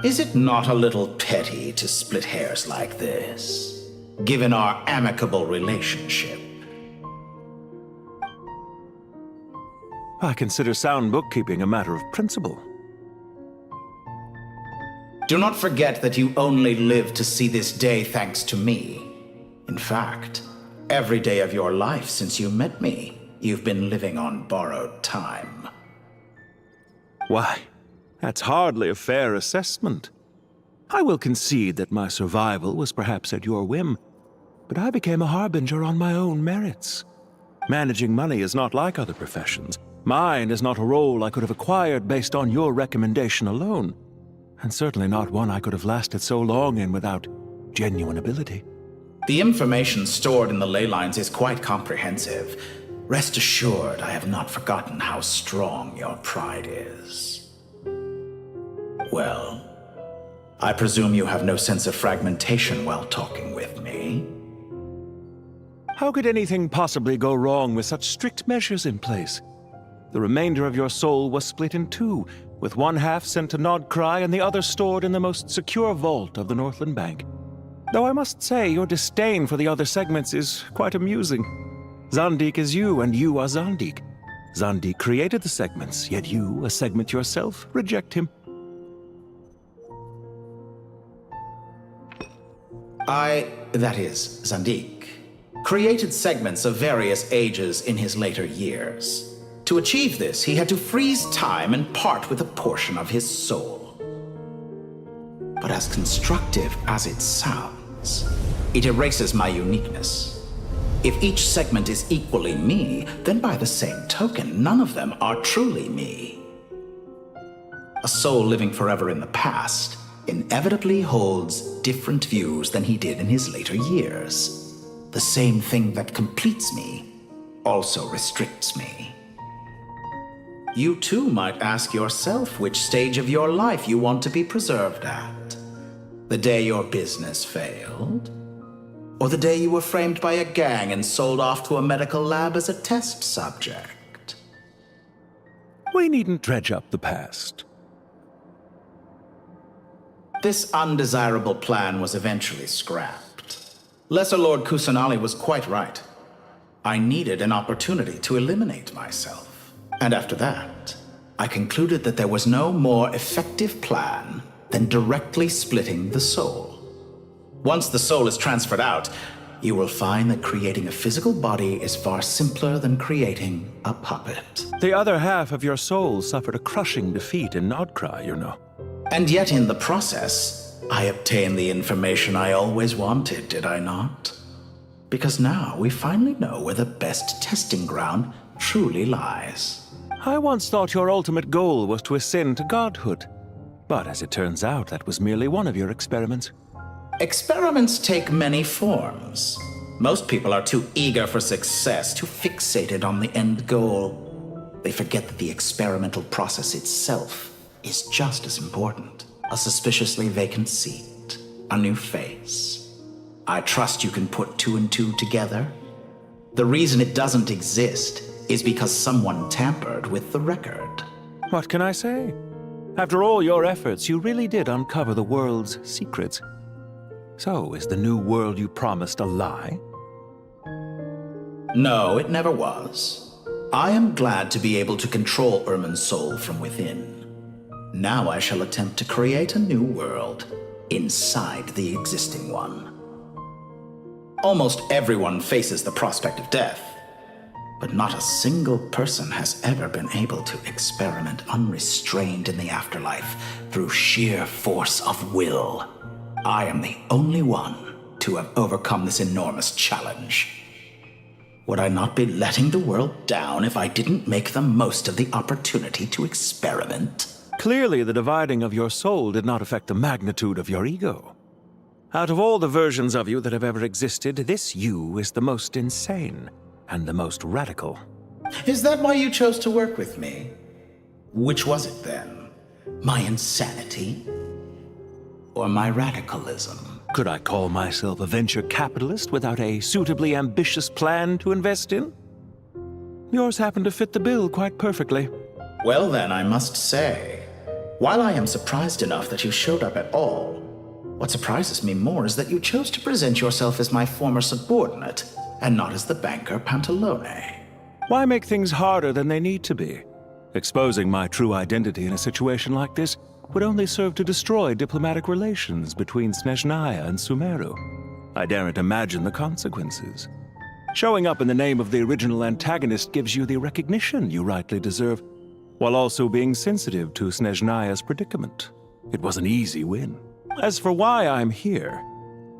Is it not a little petty to split hairs like this, given our amicable relationship? I consider sound bookkeeping a matter of principle. Do not forget that you only live to see this day thanks to me. In fact, every day of your life since you met me, you've been living on borrowed time. Why, that's hardly a fair assessment. I will concede that my survival was perhaps at your whim, but I became a harbinger on my own merits. Managing money is not like other professions. Mine is not a role I could have acquired based on your recommendation alone, and certainly not one I could have lasted so long in without genuine ability. The information stored in the ley lines is quite comprehensive. Rest assured, I have not forgotten how strong your pride is. Well, I presume you have no sense of fragmentation while talking with me. How could anything possibly go wrong with such strict measures in place? The remainder of your soul was split in two, with one half sent to Nodcry and the other stored in the most secure vault of the Northland Bank. Though I must say, your disdain for the other segments is quite amusing. Zandik is you, and you are Zandik. Zandik created the segments, yet you, a segment yourself, reject him. That is, Zandik, created segments of various ages in his later years. To achieve this, he had to freeze time and part with a portion of his soul. But as constructive as it sounds, it erases my uniqueness. If each segment is equally me, then by the same token, none of them are truly me. A soul living forever in the past inevitably holds different views than he did in his later years. The same thing that completes me also restricts me. You too might ask yourself which stage of your life you want to be preserved at. The day your business failed? Or the day you were framed by a gang and sold off to a medical lab as a test subject? We needn't dredge up the past. This undesirable plan was eventually scrapped. Lesser Lord Kusanali was quite right. I needed an opportunity to eliminate myself. And after that, I concluded that there was no more effective plan than directly splitting the soul. Once the soul is transferred out, you will find that creating a physical body is far simpler than creating a puppet. The other half of your soul suffered a crushing defeat in Nodcry, you know. And yet in the process, I obtained the information I always wanted, did I not? Because now we finally know where the best testing ground truly lies. I once thought your ultimate goal was to ascend to godhood. But as it turns out, that was merely one of your experiments. Experiments take many forms. Most people are too eager for success, too fixated on the end goal. They forget that the experimental process itself is just as important. A suspiciously vacant seat, a new face. I trust you can put two and two together. The reason it doesn't exist is because someone tampered with the record. What can I say? After all your efforts, you really did uncover the world's secrets. So, is the new world you promised a lie? No, it never was. I am glad to be able to control Irmin's soul from within. Now I shall attempt to create a new world inside the existing one. Almost everyone faces the prospect of death. But not a single person has ever been able to experiment unrestrained in the afterlife through sheer force of will. I am the only one to have overcome this enormous challenge. Would I not be letting the world down if I didn't make the most of the opportunity to experiment? Clearly, the dividing of your soul did not affect the magnitude of your ego. Out of all the versions of you that have ever existed, this you is the most insane and the most radical. Is that why you chose to work with me? Which was it then? My insanity? Or my radicalism? Could I call myself a venture capitalist without a suitably ambitious plan to invest in? Yours happened to fit the bill quite perfectly. Well then, I must say, while I am surprised enough that you showed up at all, what surprises me more is that you chose to present yourself as my former subordinate, and not as the banker Pantalone. Why make things harder than they need to be? Exposing my true identity in a situation like this would only serve to destroy diplomatic relations between Snezhnaya and Sumeru. I daren't imagine the consequences. Showing up in the name of the original antagonist gives you the recognition you rightly deserve, while also being sensitive to Snezhnaya's predicament. It was an easy win. As for why I'm here,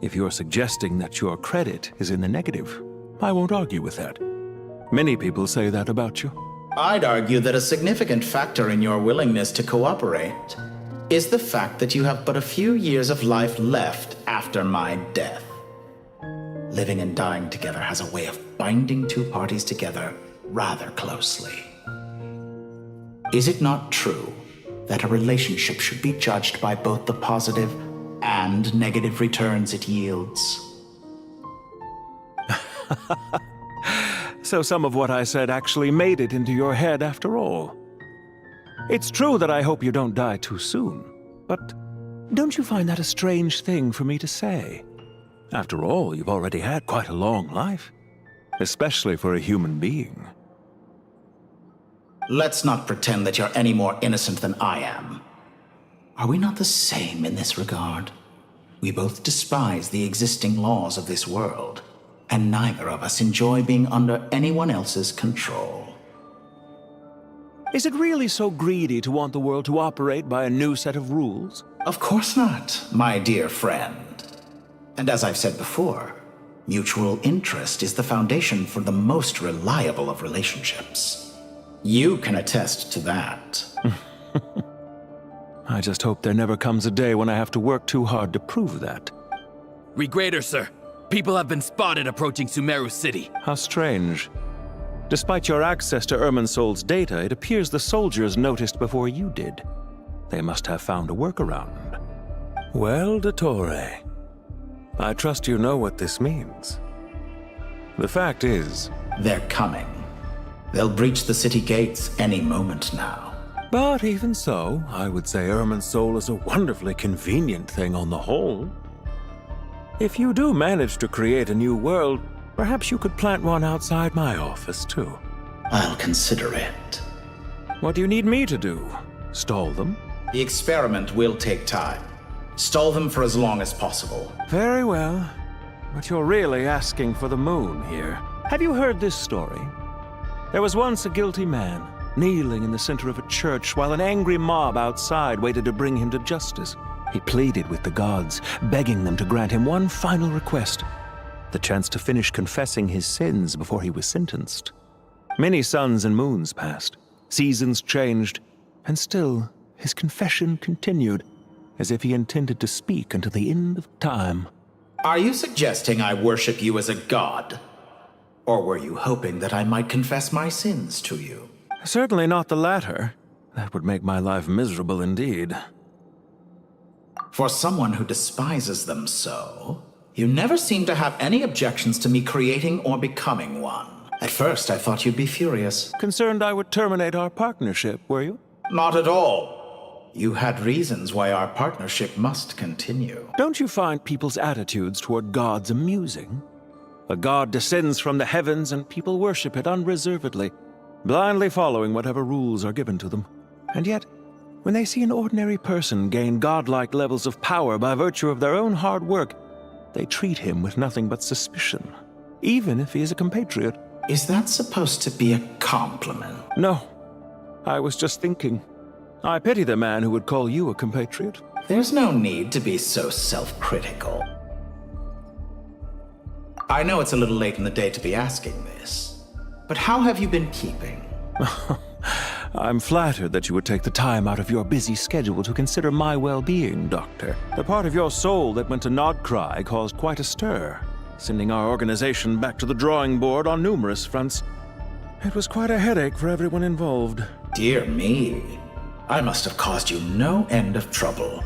if you're suggesting that your credit is in the negative, I won't argue with that. Many people say that about you. I'd argue that a significant factor in your willingness to cooperate is the fact that you have but a few years of life left after my death. Living and dying together has a way of binding two parties together rather closely. Is it not true that a relationship should be judged by both the positive and negative returns it yields? So some of what I said actually made it into your head after all. It's true that I hope you don't die too soon, but don't you find that a strange thing for me to say? After all, you've already had quite a long life, especially for a human being. Let's not pretend that you're any more innocent than I am. Are we not the same in this regard? We both despise the existing laws of this world, and neither of us enjoy being under anyone else's control. Is it really so greedy to want the world to operate by a new set of rules? Of course not, my dear friend. And as I've said before, mutual interest is the foundation for the most reliable of relationships. You can attest to that. I just hope there never comes a day when I have to work too hard to prove that. Regrader, sir. People have been spotted approaching Sumeru City. How strange. Despite your access to Irminsol's data, it appears the soldiers noticed before you did. They must have found a workaround. Well, dotorre, I trust you know what this means. The fact is... They're coming. They'll breach the city gates any moment now. But even so, I would say Irminsol is a wonderfully convenient thing on the whole. If you do manage to create a new world, perhaps you could plant one outside my office, too. I'll consider it. What do you need me to do? Stall them? The experiment will take time. Stall them for as long as possible. Very well. But you're really asking for the moon here. Have you heard this story? There was once a guilty man, kneeling in the center of a church while an angry mob outside waited to bring him to justice. He pleaded with the gods, begging them to grant him one final request: the chance to finish confessing his sins before he was sentenced. Many suns and moons passed, seasons changed, and still his confession continued, as if he intended to speak until the end of time. Are you suggesting I worship you as a god? Or were you hoping that I might confess my sins to you? Certainly not the latter. That would make my life miserable indeed. For someone who despises them so, you never seem to have any objections to me creating or becoming one. At first, I thought you'd be furious. Concerned I would terminate our partnership, were you? Not at all. You had reasons why our partnership must continue. Don't you find people's attitudes toward gods amusing? A god descends from the heavens and people worship it unreservedly, blindly following whatever rules are given to them. And yet, when they see an ordinary person gain godlike levels of power by virtue of their own hard work, they treat him with nothing but suspicion, even if he is a compatriot. Is that supposed to be a compliment? No. I was just thinking. I pity the man who would call you a compatriot. There's no need to be so self-critical. I know it's a little late in the day to be asking this, but how have you been keeping? I'm flattered that you would take the time out of your busy schedule to consider my well-being, Doctor. The part of your soul that went to Nodcry caused quite a stir, sending our organization back to the drawing board on numerous fronts. It was quite a headache for everyone involved. Dear me. I must have caused you no end of trouble.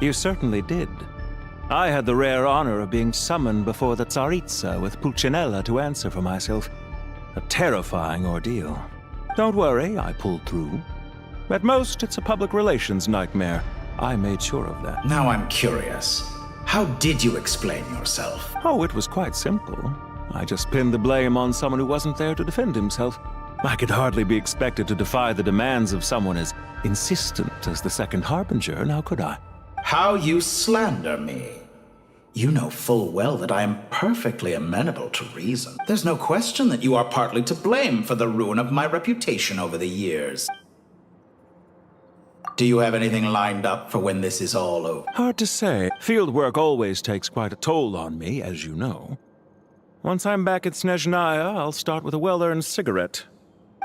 You certainly did. I had the rare honor of being summoned before the Tsaritsa with Pulcinella to answer for myself. A terrifying ordeal. Don't worry, I pulled through. At most, it's a public relations nightmare. I made sure of that. Now I'm curious. How did you explain yourself? Oh, it was quite simple. I just pinned the blame on someone who wasn't there to defend himself. I could hardly be expected to defy the demands of someone as insistent as the Second Harbinger, now could I? How you slander me. You know full well that I am perfectly amenable to reason. There's no question that you are partly to blame for the ruin of my reputation over the years. Do you have anything lined up for when this is all over? Hard to say. Field work always takes quite a toll on me, as you know. Once I'm back at Snezhnaya, I'll start with a well-earned cigarette.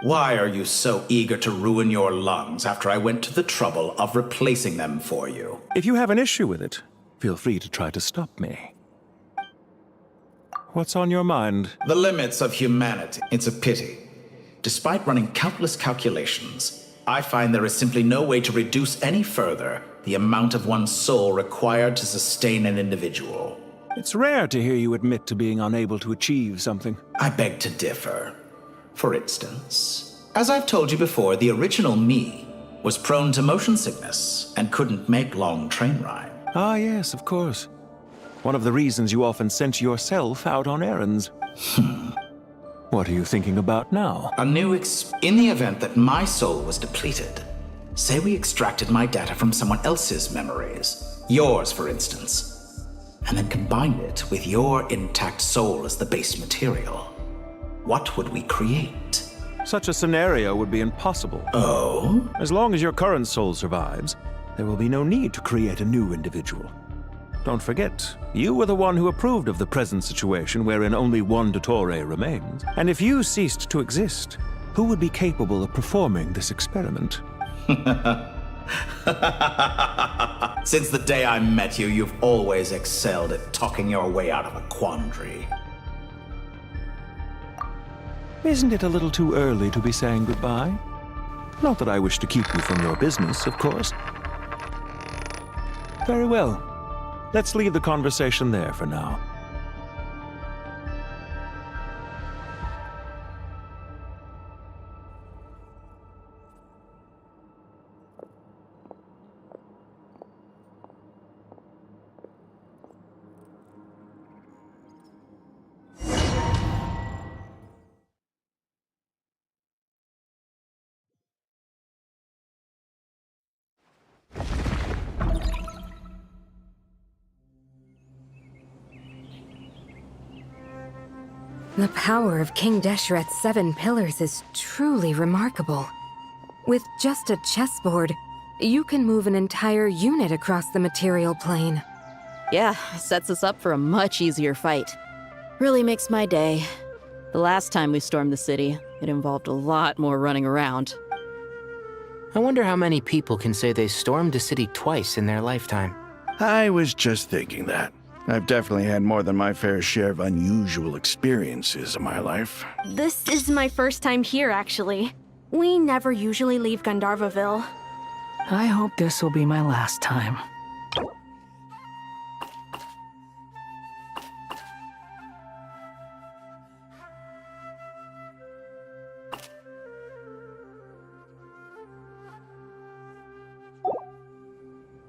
Why are you so eager to ruin your lungs after I went to the trouble of replacing them for you? If you have an issue with it, feel free to try to stop me. What's on your mind? The limits of humanity. It's a pity. Despite running countless calculations, I find there is simply no way to reduce any further the amount of one's soul required to sustain an individual. It's rare to hear you admit to being unable to achieve something. I beg to differ. For instance, as I've told you before, the original me was prone to motion sickness and couldn't make long train rides. Ah, yes, of course. One of the reasons you often sent yourself out on errands. What are you thinking about now? A new in the event that my soul was depleted, say we extracted my data from someone else's memories, yours for instance, and then combined it with your intact soul as the base material. What would we create? Such a scenario would be impossible. Oh? As long as your current soul survives, there will be no need to create a new individual. Don't forget, you were the one who approved of the present situation wherein only one dotorre remains. And if you ceased to exist, who would be capable of performing this experiment? Since the day I met you, you've always excelled at talking your way out of a quandary. Isn't it a little too early to be saying goodbye? Not that I wish to keep you from your business, of course. Very well. Let's leave the conversation there for now. The power of King Deshret's 7 pillars is truly remarkable. With just a chessboard, you can move an entire unit across the material plane. Yeah, sets us up for a much easier fight. Really makes my day. The last time we stormed the city, it involved a lot more running around. I wonder how many people can say they stormed a city twice in their lifetime. I was just thinking that. I've definitely had more than my fair share of unusual experiences in my life. This is my first time here, actually. We never usually leave Gandharvaville. I hope this will be my last time.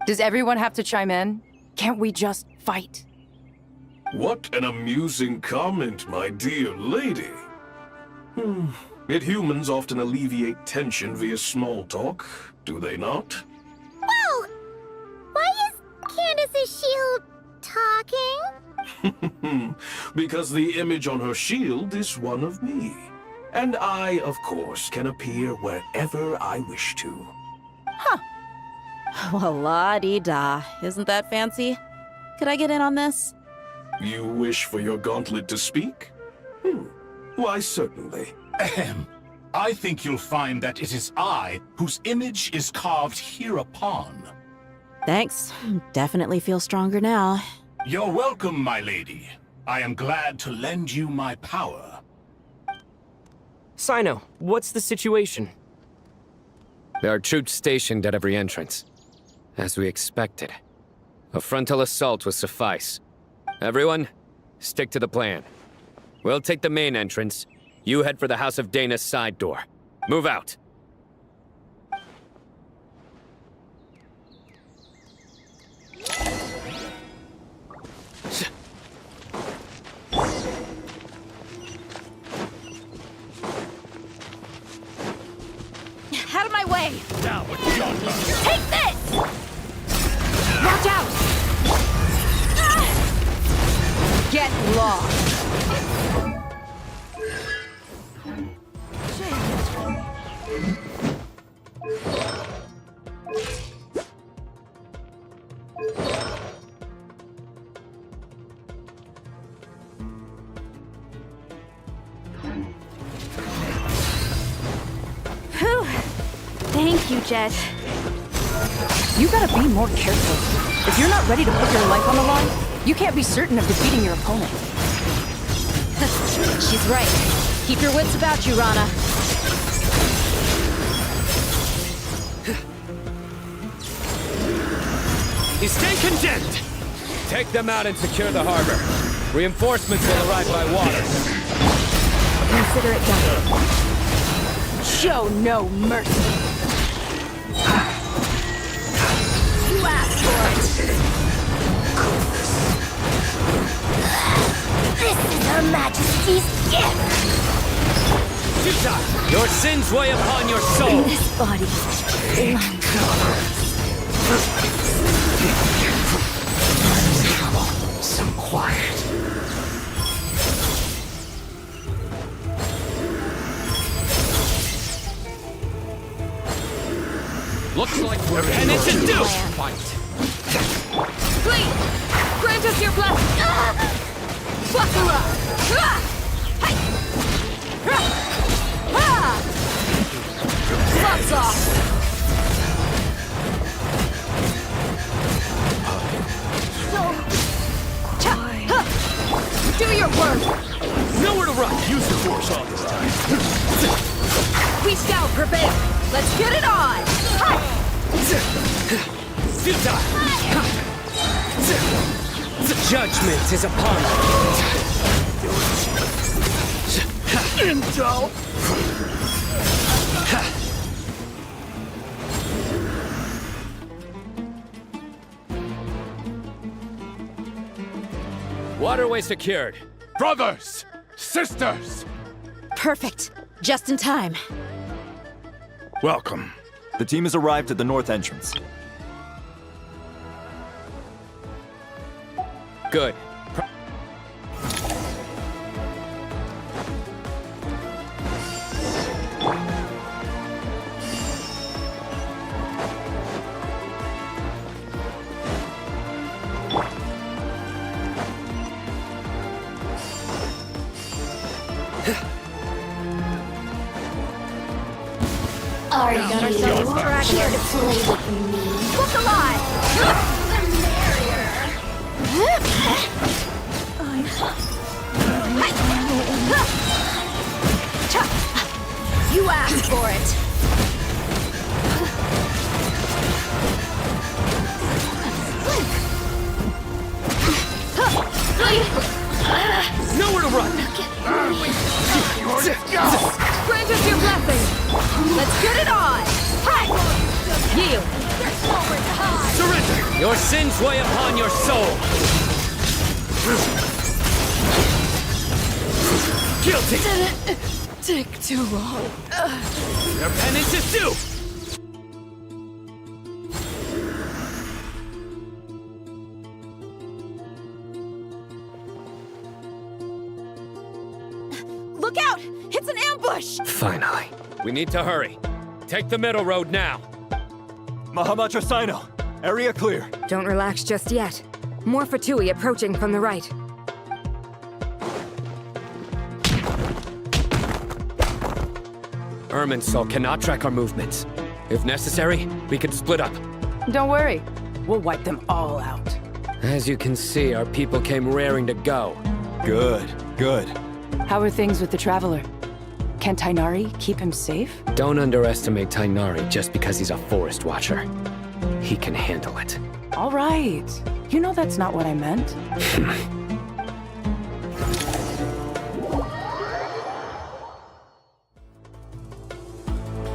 Does everyone have to chime in? Can't we just fight? What an amusing comment, my dear lady. Yet humans often alleviate tension via small talk, do they not? Whoa! Why is Candace's shield talking? Because the image on her shield is one of me. And I, of course, can appear wherever I wish to. Well, la-dee-da. Isn't that fancy? Could I get in on this? You wish for your gauntlet to speak? Why, certainly. I think you'll find that it is I whose image is carved hereupon. Thanks. Definitely feel stronger now. You're welcome, my lady. I am glad to lend you my power. Sino, what's the situation? There are troops stationed at every entrance. As we expected. A frontal assault will suffice. Everyone, stick to the plan. We'll take the main entrance. You head for the House of Dana's side door. Move out. Out of my way! Now with your turn. Take this! Watch out! Get lost! Whew. Thank you, Jet. You gotta be more careful. If you're not ready to put your life on the line, you can't be certain of defeating your opponent. She's right. Keep your wits about you, Rana. Stay condemned! Take them out and secure the harbor. Reinforcements will arrive by water. Consider it done. Show no mercy. You asked for it. This is Her Majesty's gift. Your sins weigh upon your soul. This body Some quiet. Looks like we're headed to do. Please, grant us your blessing. Bakura! Gloves off! Do your work! Nowhere to run! Use the force all this time. We shall prevail! Let's get it on! Judgment is upon Intel! Waterway secured. Brothers! Sisters! Perfect. Just in time. Welcome. The team has arrived at the north entrance. Good. Are you here to play with me? Look alive! The merrier. You asked for it! Nowhere to run! Grant us your blessing! Let's get it on! Yield! Surrender! Your sins weigh upon your soul! Guilty! Did it take too long? Your penance is due! Look out! It's an ambush! Finally. We need to hurry. Take the middle road now. Mahamacha Sino, area clear. Don't relax just yet. More Fatui approaching from the right. Irminsul cannot track our movements. If necessary, we can split up. Don't worry. We'll wipe them all out. As you can see, our people came raring to go. Good, good. How are things with the Traveler? Can Tainari keep him safe? Don't underestimate Tainari just because he's a forest watcher. He can handle it. All right. You know that's not what I meant.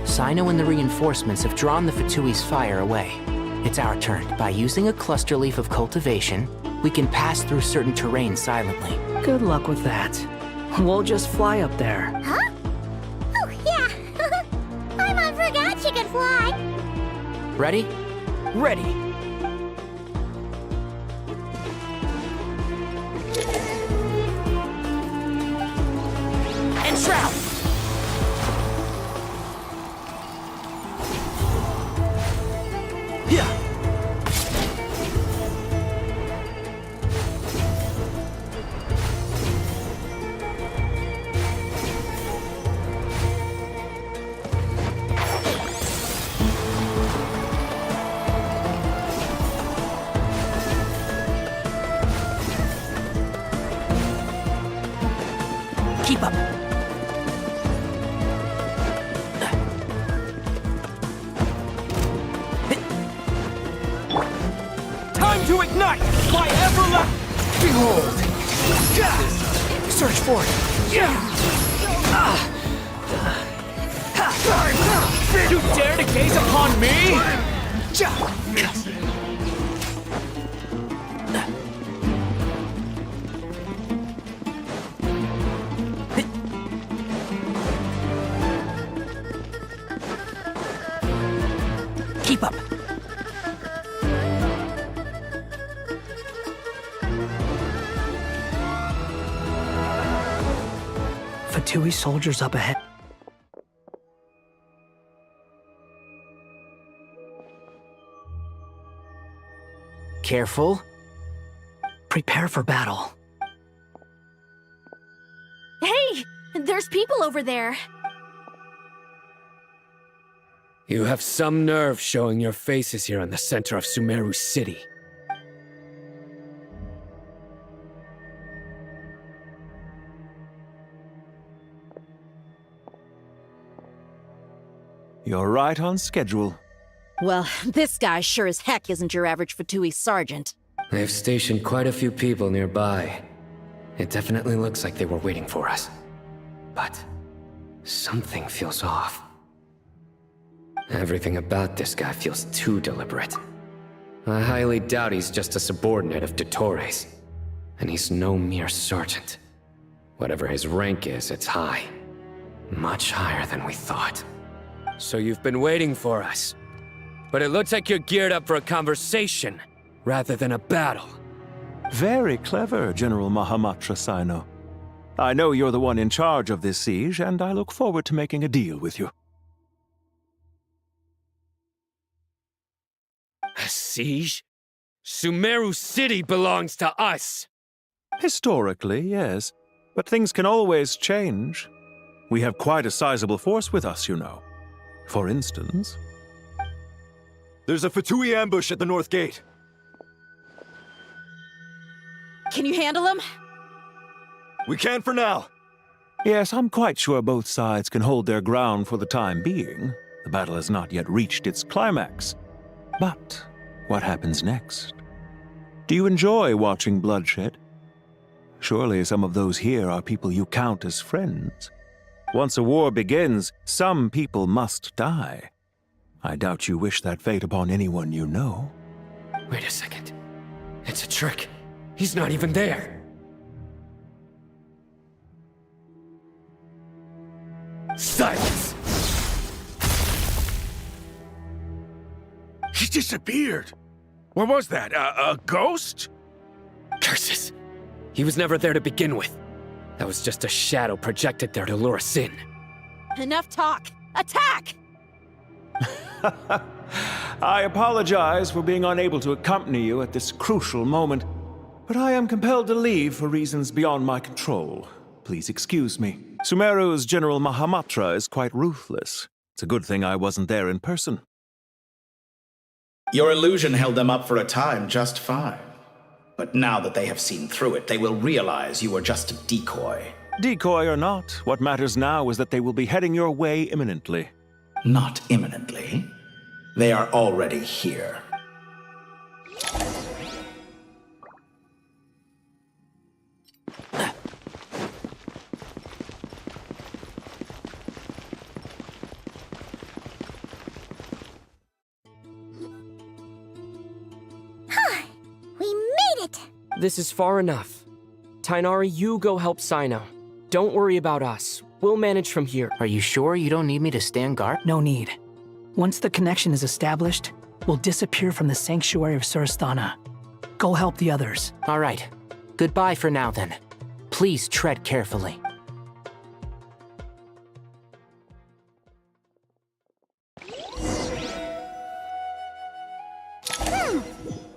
Sino and the reinforcements have drawn the Fatui's fire away. It's our turn. By using a cluster leaf of cultivation, we can pass through certain terrain silently. Good luck with that. We'll just fly up there. Huh? Oh, yeah. I forgot you could fly. Ready? Ready. And shroud! Yeah. Keep up. Time to ignite! My everlasting... Behold! Search for it! You dare to gaze upon me? Keep up. Fatui soldiers up ahead. Careful. Prepare for battle. Hey! There's people over there. You have some nerve showing your faces here in the center of Sumeru City. You're right on schedule. Well, this guy sure as heck isn't your average Fatui sergeant. They've stationed quite a few people nearby. It definitely looks like they were waiting for us. But something feels off. Everything about this guy feels too deliberate. I highly doubt he's just a subordinate of dotorre's. And he's no mere sergeant. Whatever his rank is, it's high. Much higher than we thought. So you've been waiting for us. But it looks like you're geared up for a conversation, rather than a battle. Very clever, General Mahamatra Sino. I know you're the one in charge of this siege, and I look forward to making a deal with you. A siege? Sumeru City belongs to us! Historically, yes. But things can always change. We have quite a sizable force with us, you know. For instance... There's a Fatui ambush at the north gate. Can you handle him? We can for now. Yes, I'm quite sure both sides can hold their ground for the time being. The battle has not yet reached its climax. But what happens next? Do you enjoy watching bloodshed? Surely some of those here are people you count as friends. Once a war begins, some people must die. I doubt you wish that fate upon anyone you know. Wait a second. It's a trick. He's not even there. Silence! He disappeared. What was that? A ghost? Curses! He was never there to begin with. That was just a shadow projected there to lure us in. Enough talk! Attack! I apologize for being unable to accompany you at this crucial moment, but I am compelled to leave for reasons beyond my control. please excuse me. Sumeru's General Mahamatra is quite ruthless. It's a good thing I wasn't there in person. Your illusion held them up for a time just fine. But now that they have seen through it, they will realize you were just a decoy. Decoy or not, what matters now is that they will be heading your way imminently. Not imminently. They are already here. We made it! This is far enough. Tighnari, you go help Sino. Don't worry about us. We'll manage from here. Are you sure you don't need me to stand guard? No need. Once the connection is established, we'll disappear from the sanctuary of Surasthana. Go help the others. All right. Goodbye for now, then. Please tread carefully.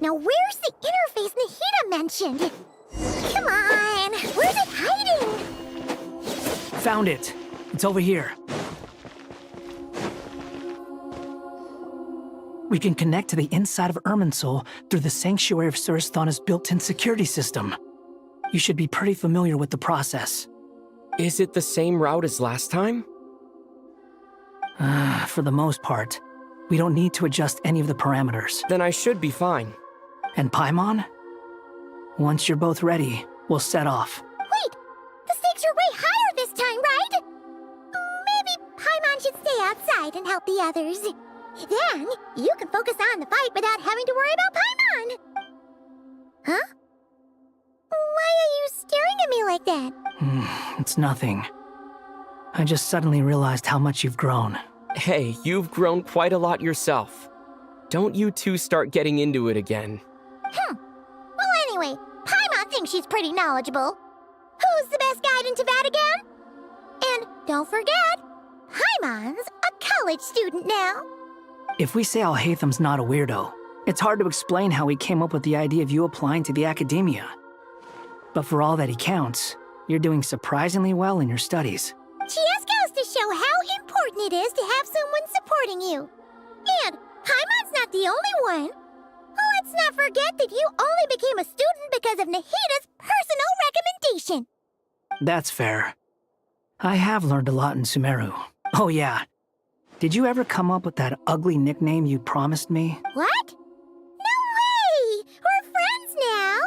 Now where's the interface Nahida mentioned? Come on! Where's it hiding? Found it. It's over here. We can connect to the inside of Irminsul through the Sanctuary of Surasthana's built-in security system. You should be pretty familiar with the process. Is it the same route as last time? For the most part. We don't need to adjust any of the parameters. Then I should be fine. And Paimon? Once you're both ready, we'll set off. Wait! The stakes are way higher this time, right? Maybe Paimon should stay outside and help the others. Then, you can focus on the fight without having to worry about Paimon. Huh? Why are you staring at me like that? It's nothing. I just suddenly realized how much you've grown. Hey, you've grown quite a lot yourself. Don't you two start getting into it again. Well, anyway, Paimon thinks she's pretty knowledgeable. Who's the best guide in Tavatigan? And don't forget, Paimon's a college student now. If we say Alhatham's not a weirdo, it's hard to explain how he came up with the idea of you applying to the academia. But for all that he counts, you're doing surprisingly well in your studies. Just goes to show how important it is to have someone supporting you. And Paimon's not the only one. Let's not forget that you only became a student because of Nahida's personal recommendation. That's fair. I have learned a lot in Sumeru. Oh yeah. Did you ever come up with that ugly nickname you promised me? What? No way! We're friends now!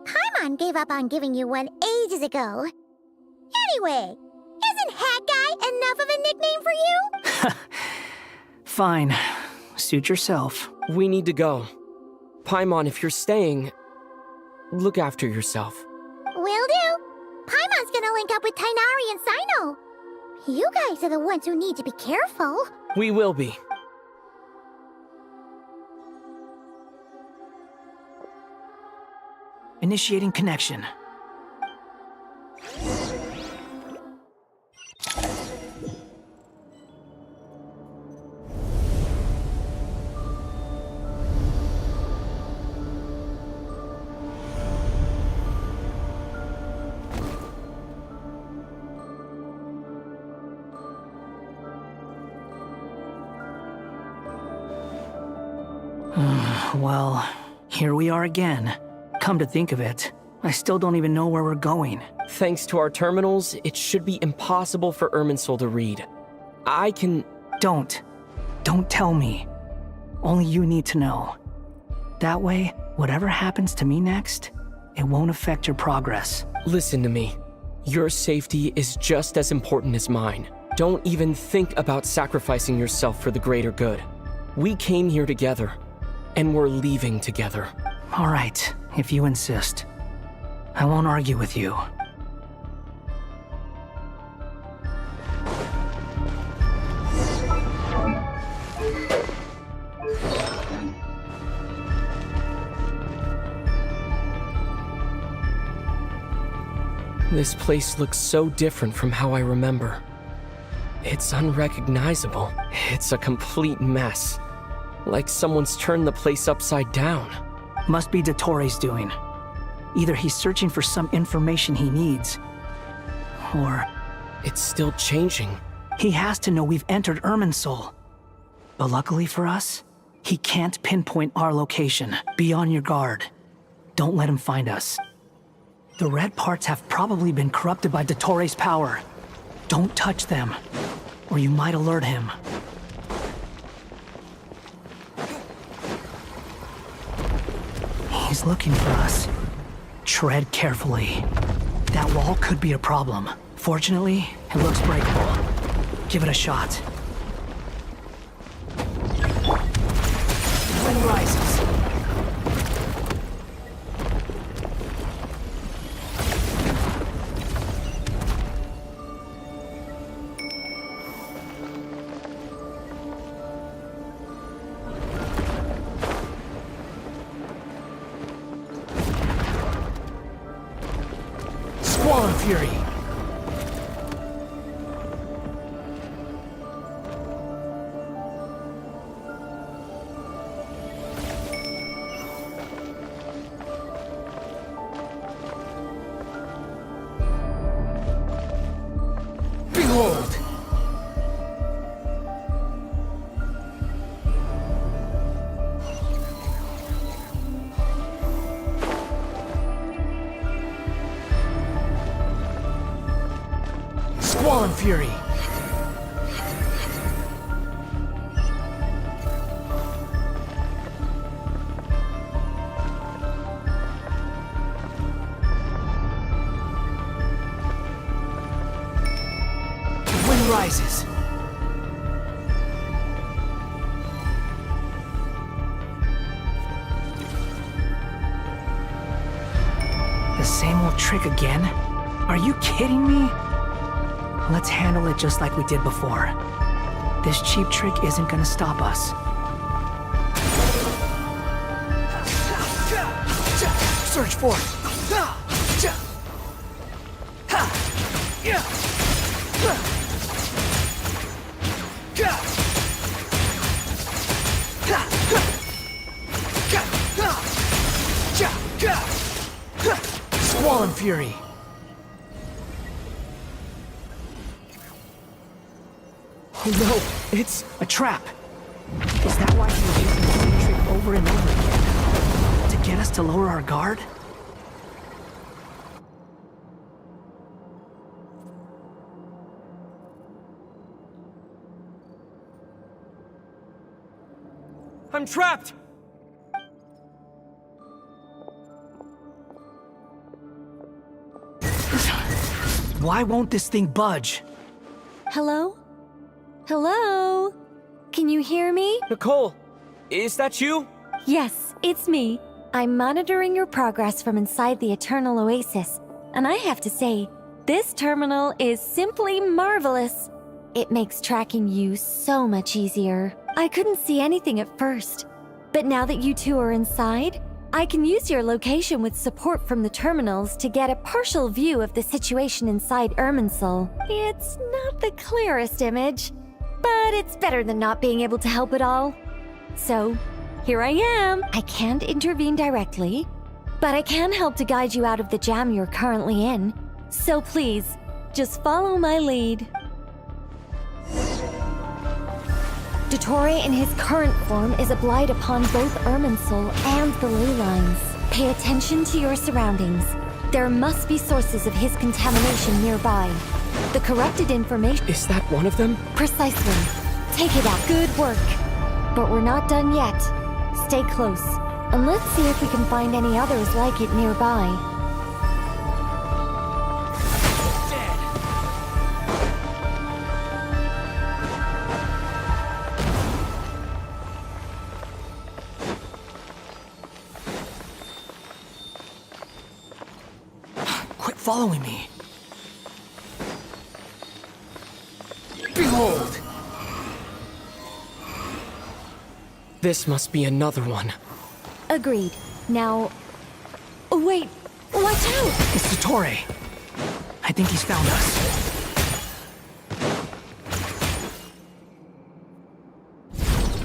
Paimon gave up on giving you one ages ago. Anyway, isn't Hat Guy enough of a nickname for you? Fine. Suit yourself. We need to go. Paimon, if you're staying, look after yourself. Will do. Paimon's gonna link up with Tighnari and Sino. You guys are the ones who need to be careful. We will be. Initiating connection. Well, here we are again. Come to think of it, I still don't even know where we're going. Thanks to our terminals, it should be impossible for Irminsul to read. I can... Don't tell me. Only you need to know. That way, whatever happens to me next, it won't affect your progress. Listen to me. Your safety is just as important as mine. Don't even think about sacrificing yourself for the greater good. We came here together, and we're leaving together. All right, if you insist. I won't argue with you. This place looks so different from how I remember. It's unrecognizable. It's a complete mess. Like someone's turned the place upside down. Must be dotorre's doing. Either he's searching for some information he needs, or... It's still changing. He has to know we've entered Irminsul. But luckily for us, he can't pinpoint our location. Be on your guard. Don't let him find us. The red parts have probably been corrupted by dotorre's power. Don't touch them, or you might alert him. He's looking for us. Tread carefully. That wall could be a problem. Fortunately, it looks breakable. Give it a shot. Wind rises. Squall and Fury. Behold! Squall and Fury. The wind rises. The same old trick again? Are you kidding me? Let's handle it just like we did before. This cheap trick isn't gonna stop us. Search for it. Squall and Fury. Oh no, it's a trap. Is that why he was using the same trick over and over again? To get us to lower our guard? I'm trapped! Why won't this thing budge? Hello? Hello? Can you hear me? Nicole, is that you? Yes, it's me. I'm monitoring your progress from inside the Eternal Oasis, and I have to say, this terminal is simply marvelous. It makes tracking you so much easier. I couldn't see anything at first, but now that you two are inside, I can use your location with support from the terminals to get a partial view of the situation inside Irminsul. It's not the clearest image, but it's better than not being able to help at all. So, here I am. I can't intervene directly, but I can help to guide you out of the jam you're currently in. So please, just follow my lead. Dotorre in his current form is a blight upon both Irminsul and the ley lines. Pay attention to your surroundings. There must be sources of his contamination nearby. The corrupted information— Is that one of them? Precisely. Take it out. Good work. But we're not done yet. Stay close, and let's see if we can find any others like it nearby. Quit following me. Behold! This must be another one. Agreed. Now... Wait! Watch out! It's Dotorre. I think he's found us.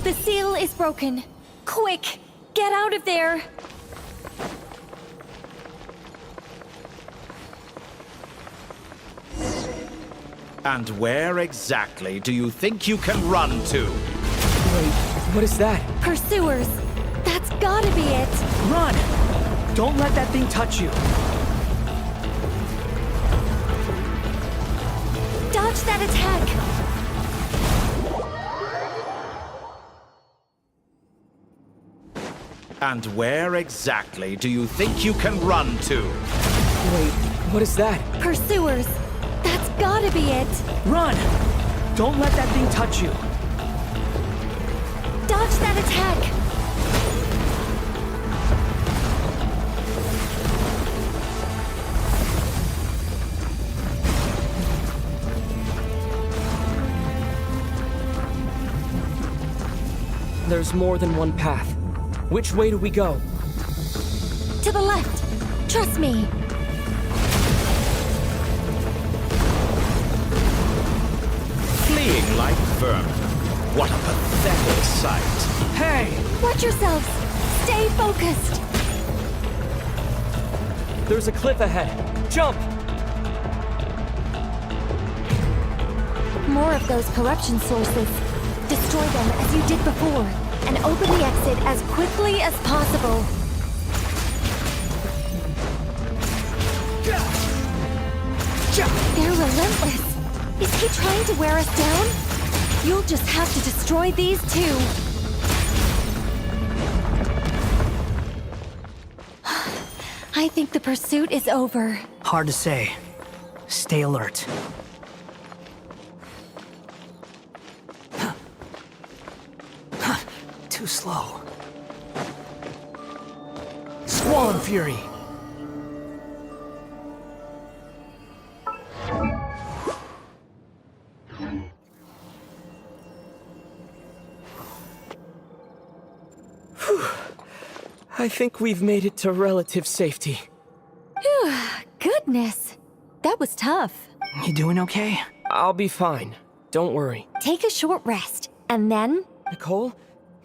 The seal is broken. Quick! Get out of there! And where exactly do you think you can run to? Wait, what is that? Pursuers! That's gotta be it! Run! Don't let that thing touch you. Dodge that attack! And where exactly do you think you can run to? Wait, what is that? Pursuers! That's gotta be it! Run! Don't let that thing touch you. Dodge that attack! There's more than one path. Which way do we go? To the left! Trust me! Fleeing like vermin. What a pathetic sight. Hey! Watch yourselves! Stay focused! There's a cliff ahead. Jump! More of those corruption sources. Destroy them as you did before, and open the exit as quickly as possible. They're relentless. Is he trying to wear us down? You'll just have to destroy these too. I think the pursuit is over. Hard to say. Stay alert. Too slow. Squall Fury! I think we've made it to relative safety. Phew, goodness. That was tough. You doing okay? I'll be fine. Don't worry. Take a short rest, and then... Nicole?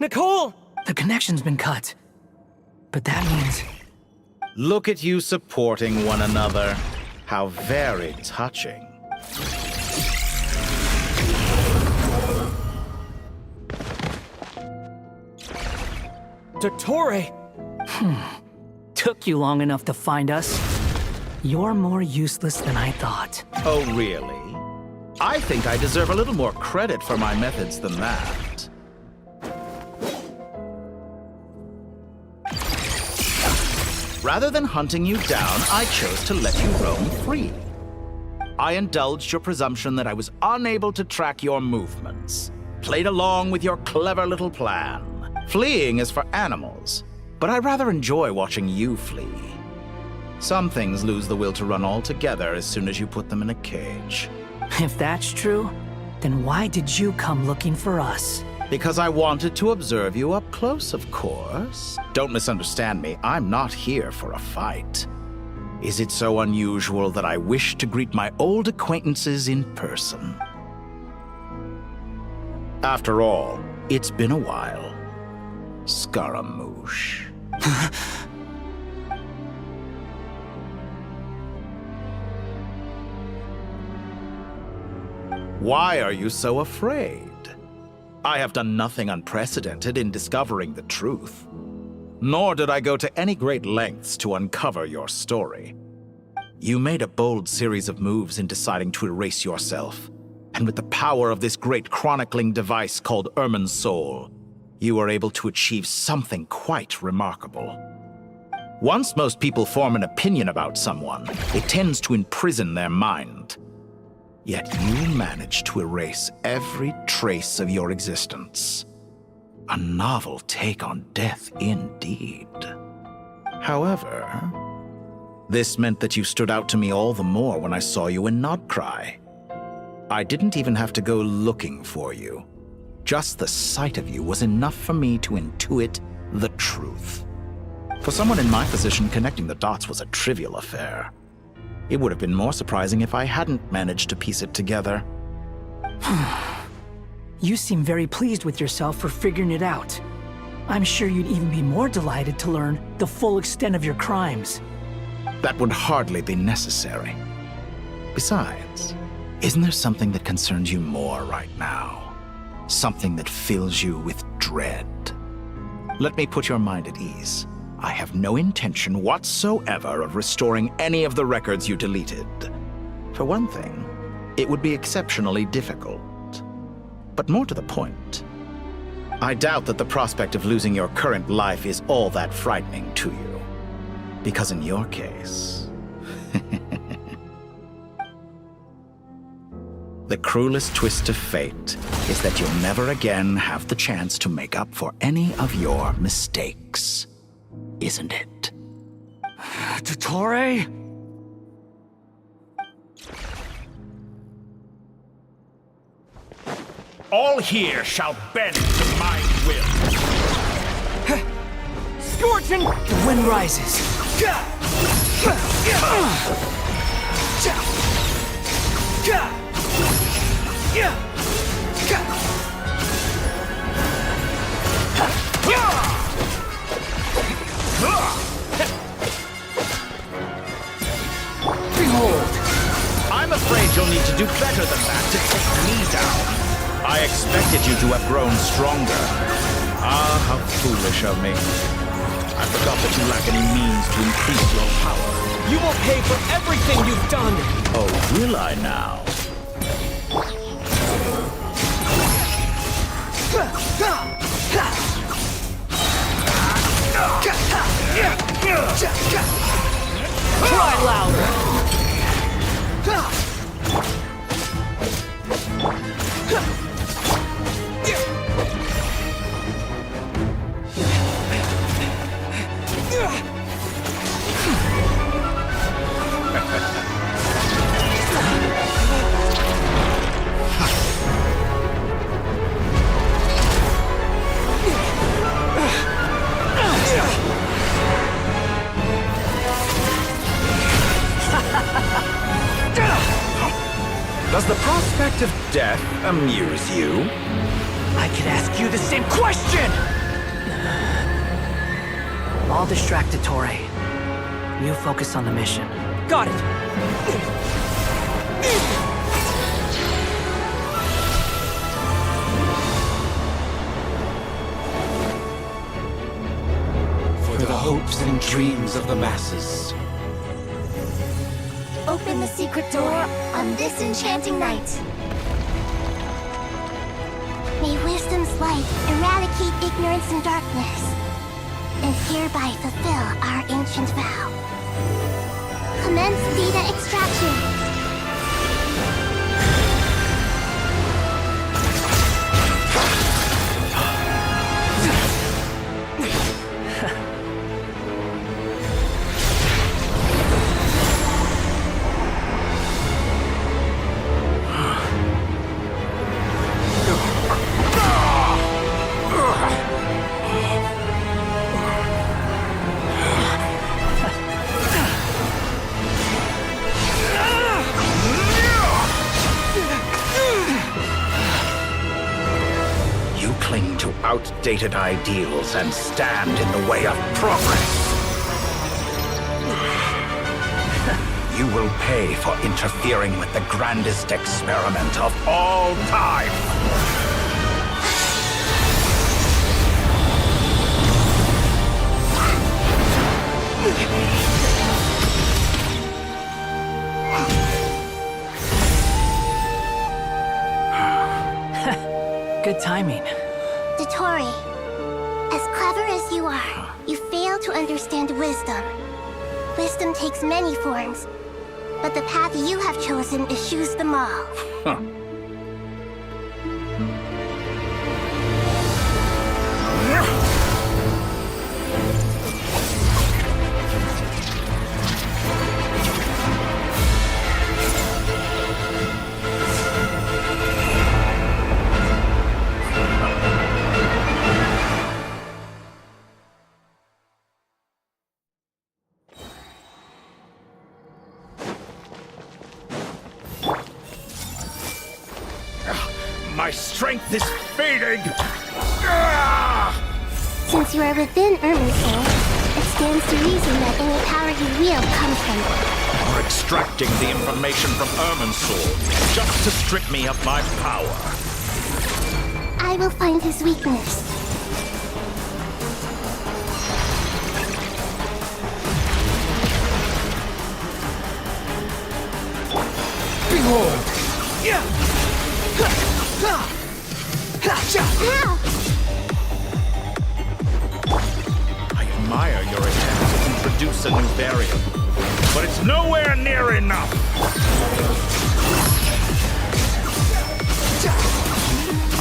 Nicole! The connection's been cut. But that means... Look at you supporting one another. How very touching. Dotorre! Took you long enough to find us. You're more useless than I thought. Oh, really? I think I deserve a little more credit for my methods than that. Rather than hunting you down, I chose to let you roam free. I indulged your presumption that I was unable to track your movements. Played along with your clever little plan. Fleeing is for animals, but I rather enjoy watching you flee. Some things lose the will to run altogether as soon as you put them in a cage. If that's true, then why did you come looking for us? Because I wanted to observe you up close, of course. Don't misunderstand me, I'm not here for a fight. Is it so unusual that I wish to greet my old acquaintances in person? After all, it's been a while. Scaramouche. Why are you so afraid? I have done nothing unprecedented in discovering the truth. Nor did I go to any great lengths to uncover your story. You made a bold series of moves in deciding to erase yourself. And with the power of this great chronicling device called Ermin's Soul, you were able to achieve something quite remarkable. Once most people form an opinion about someone, it tends to imprison their mind. Yet you managed to erase every trace of your existence. A novel take on death indeed. However, this meant that you stood out to me all the more when I saw you in Nodcry. I didn't even have to go looking for you. Just the sight of you was enough for me to intuit the truth. For someone in my position, connecting the dots was a trivial affair. It would have been more surprising if I hadn't managed to piece it together. You seem very pleased with yourself for figuring it out. I'm sure you'd even be more delighted to learn the full extent of your crimes. That would hardly be necessary. Besides, Isn't there something that concerns you more right now? Something that fills you with dread? Let me put your mind at ease. I have no intention whatsoever of restoring any of the records you deleted. For one thing, it would be exceptionally difficult. But more to the point, I doubt that the prospect of losing your current life is all that frightening to you. Because in your case, the cruelest twist of fate is that you'll never again have the chance to make up for any of your mistakes. Isn't it? Dotorre? All here shall bend to my will. Scorching! The wind rises. Behold! I'm afraid you'll need to do better than that to take me down. I expected you to have grown stronger. Ah, how foolish of me. I forgot that you lack any means to increase your power. You will pay for everything you've done! Oh, will I now? Cry louder! Does the prospect of death amuse you? I could ask you the same question! I'll distract Dotorre. You focus on the mission. Got it! For the hopes and dreams of the masses. Open the secret door on this enchanting night. May wisdom's light eradicate ignorance and darkness, and hereby fulfill our ancient vow. Commence data extraction. Outdated ideals and stand in the way of progress. You will pay for interfering with the grandest experiment of all time. Good timing. Dotorre, as clever as you are, you fail to understand wisdom. Wisdom takes many forms, but the path you have chosen eschews them all. Huh. My strength is fading! Since you are within Irmin's soul, it stands to reason that any power you wield comes from it. More extracting the information from Irminsul just to strip me of my power. I will find his weakness. Behold! I admire your attempt to introduce a new variant, but it's nowhere near enough.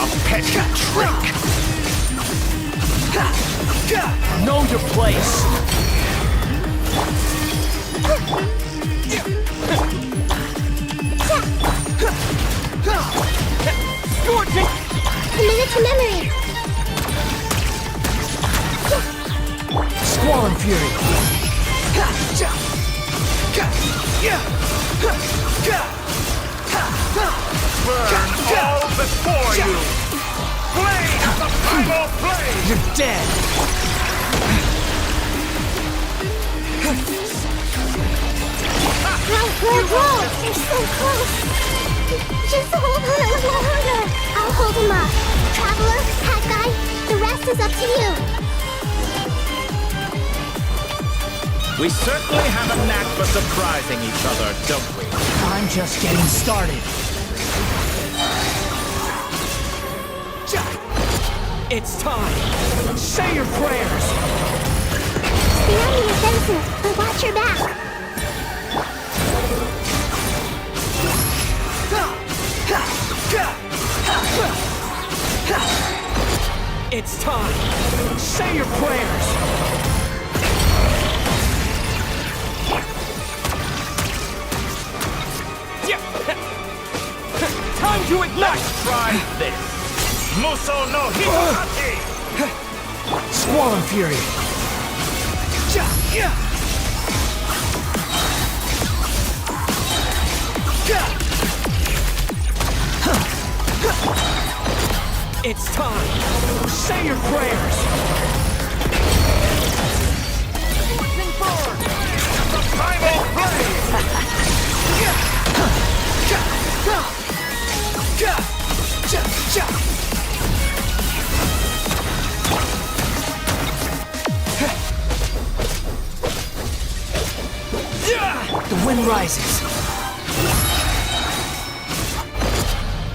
A petty trick. Know your place! Scorching! Commit to memory! Squall and Fury! Burn all before you! Blade the final blade! You're dead! Whoa! They're so close! Just hold on a little longer! I'll hold him up. Traveler, Hat Guy, the rest is up to you. We certainly have a knack for surprising each other, don't we? I'm just getting started. It's time! Say your prayers! The enemy is innocent, but watch your back. It's time! Say your prayers! Time to ignite! Let's try this! Muso no Hitohachi! Squall and Fury! It's time! Say your prayers! Pushing forward! The final blade! The wind rises.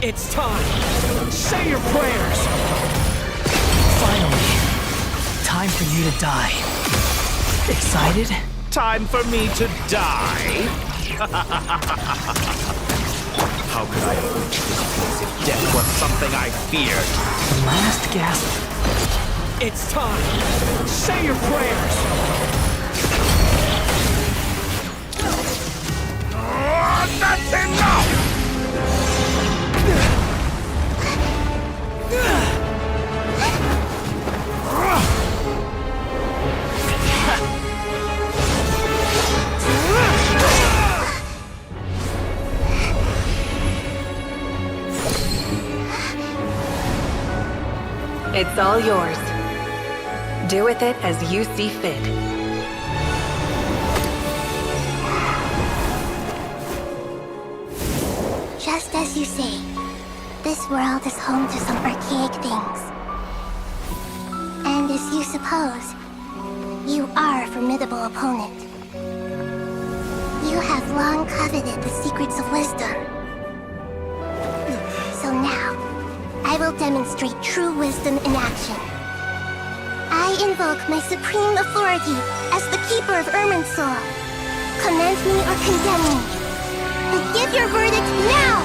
It's time. Say your prayers. Finally. Time for you to die. Excited? Time for me to die? How could I have reached this place if death was something I feared? The last gasp. It's time. Say your prayers. That's enough! It's all yours. Do with it as you see fit. Just as you say, this world is home to some archaic things. And as you suppose, you are a formidable opponent. You have long coveted the secrets of wisdom. So now, I will demonstrate true wisdom in action. I invoke my supreme authority as the keeper of Irminsul. Commend me or condemn me. But give your verdict now!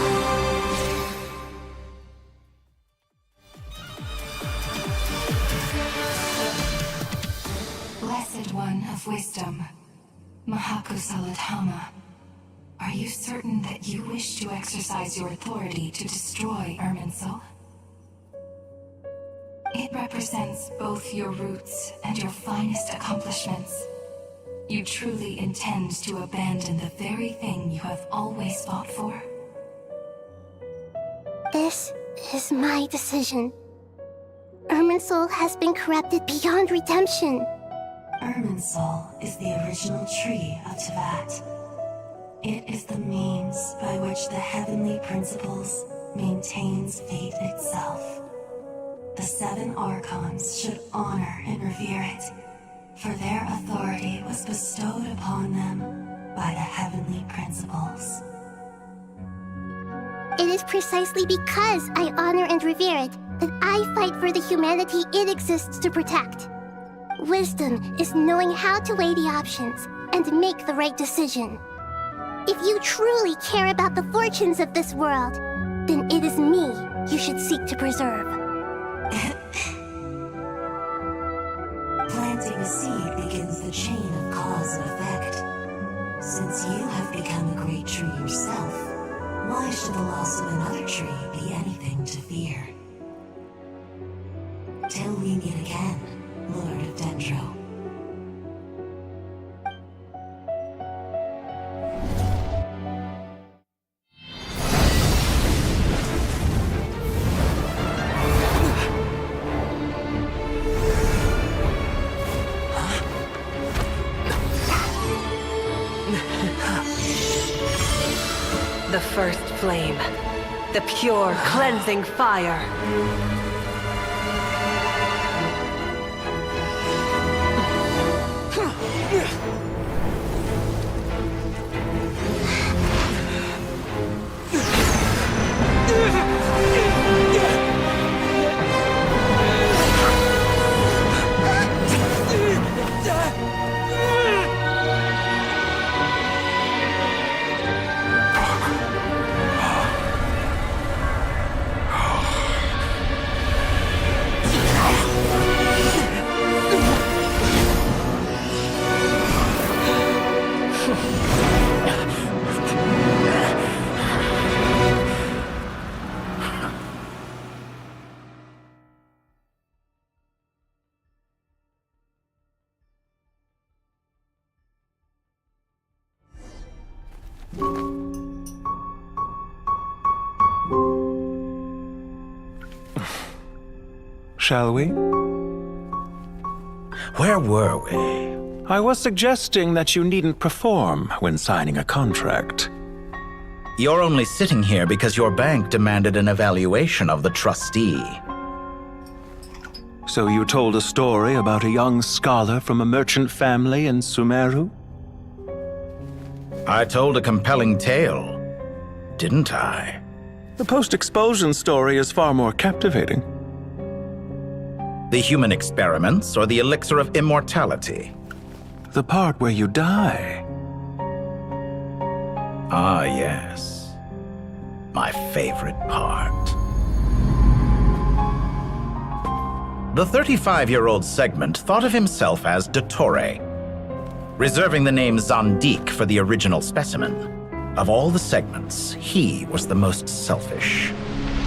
Blessed One of Wisdom, Mahakusaladhama, are you certain that you wish to exercise your authority to destroy Irminsul? It represents both your roots and your finest accomplishments. You truly intend to abandon the very thing you have always fought for? This is my decision. Irminsul has been corrupted beyond redemption. Irminsul is the original tree of Tevat. It is the means by which the heavenly principles maintains fate itself. The 7 Archons should honor and revere it, for their authority was bestowed upon them by the heavenly principles. It is precisely because I honor and revere it that I fight for the humanity it exists to protect. Wisdom is knowing how to weigh the options and make the right decision. If you truly care about the fortunes of this world, then it is me you should seek to preserve. Planting a seed begins the chain of cause and effect. Since you have become a great tree yourself, why should the loss of another tree be anything to fear? Till we meet again, Lord of Dendro. The first flame. The pure, cleansing fire. Shall we? Where were we? I was suggesting that you needn't perform when signing a contract. You're only sitting here because your bank demanded an evaluation of the trustee. So you told a story about a young scholar from a merchant family in Sumeru? I told a compelling tale, didn't I? The post-expulsion story is far more captivating. The human experiments or the elixir of immortality? The part where you die. Ah, yes. My favorite part. The 35-year-old Segment thought of himself as dotorre, reserving the name Zandik for the original specimen. Of all the Segments, he was the most selfish.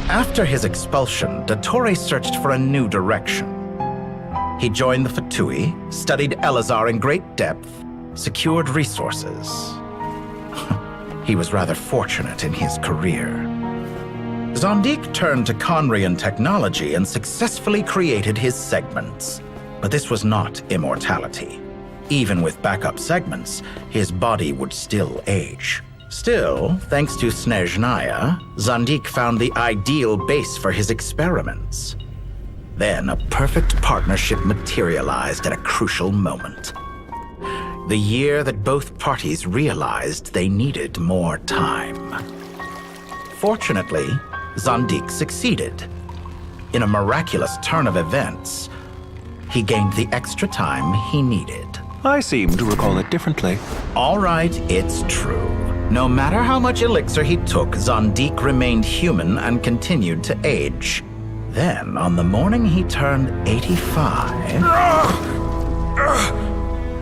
After his expulsion, dotorre searched for a new direction. He joined the Fatui, studied Elazar in great depth, secured resources. He was rather fortunate in his career. Zandik turned to Conrian technology and successfully created his segments. But this was not immortality. Even with backup segments, his body would still age. Still, thanks to Snezhnaya, Zandik found the ideal base for his experiments. Then a perfect partnership materialized at a crucial moment. The year that both parties realized they needed more time. Fortunately, Zandik succeeded. In a miraculous turn of events, he gained the extra time he needed. I seem to recall it differently. All right, it's true. No matter how much elixir he took, Zandik remained human and continued to age. Then, on the morning he turned 85...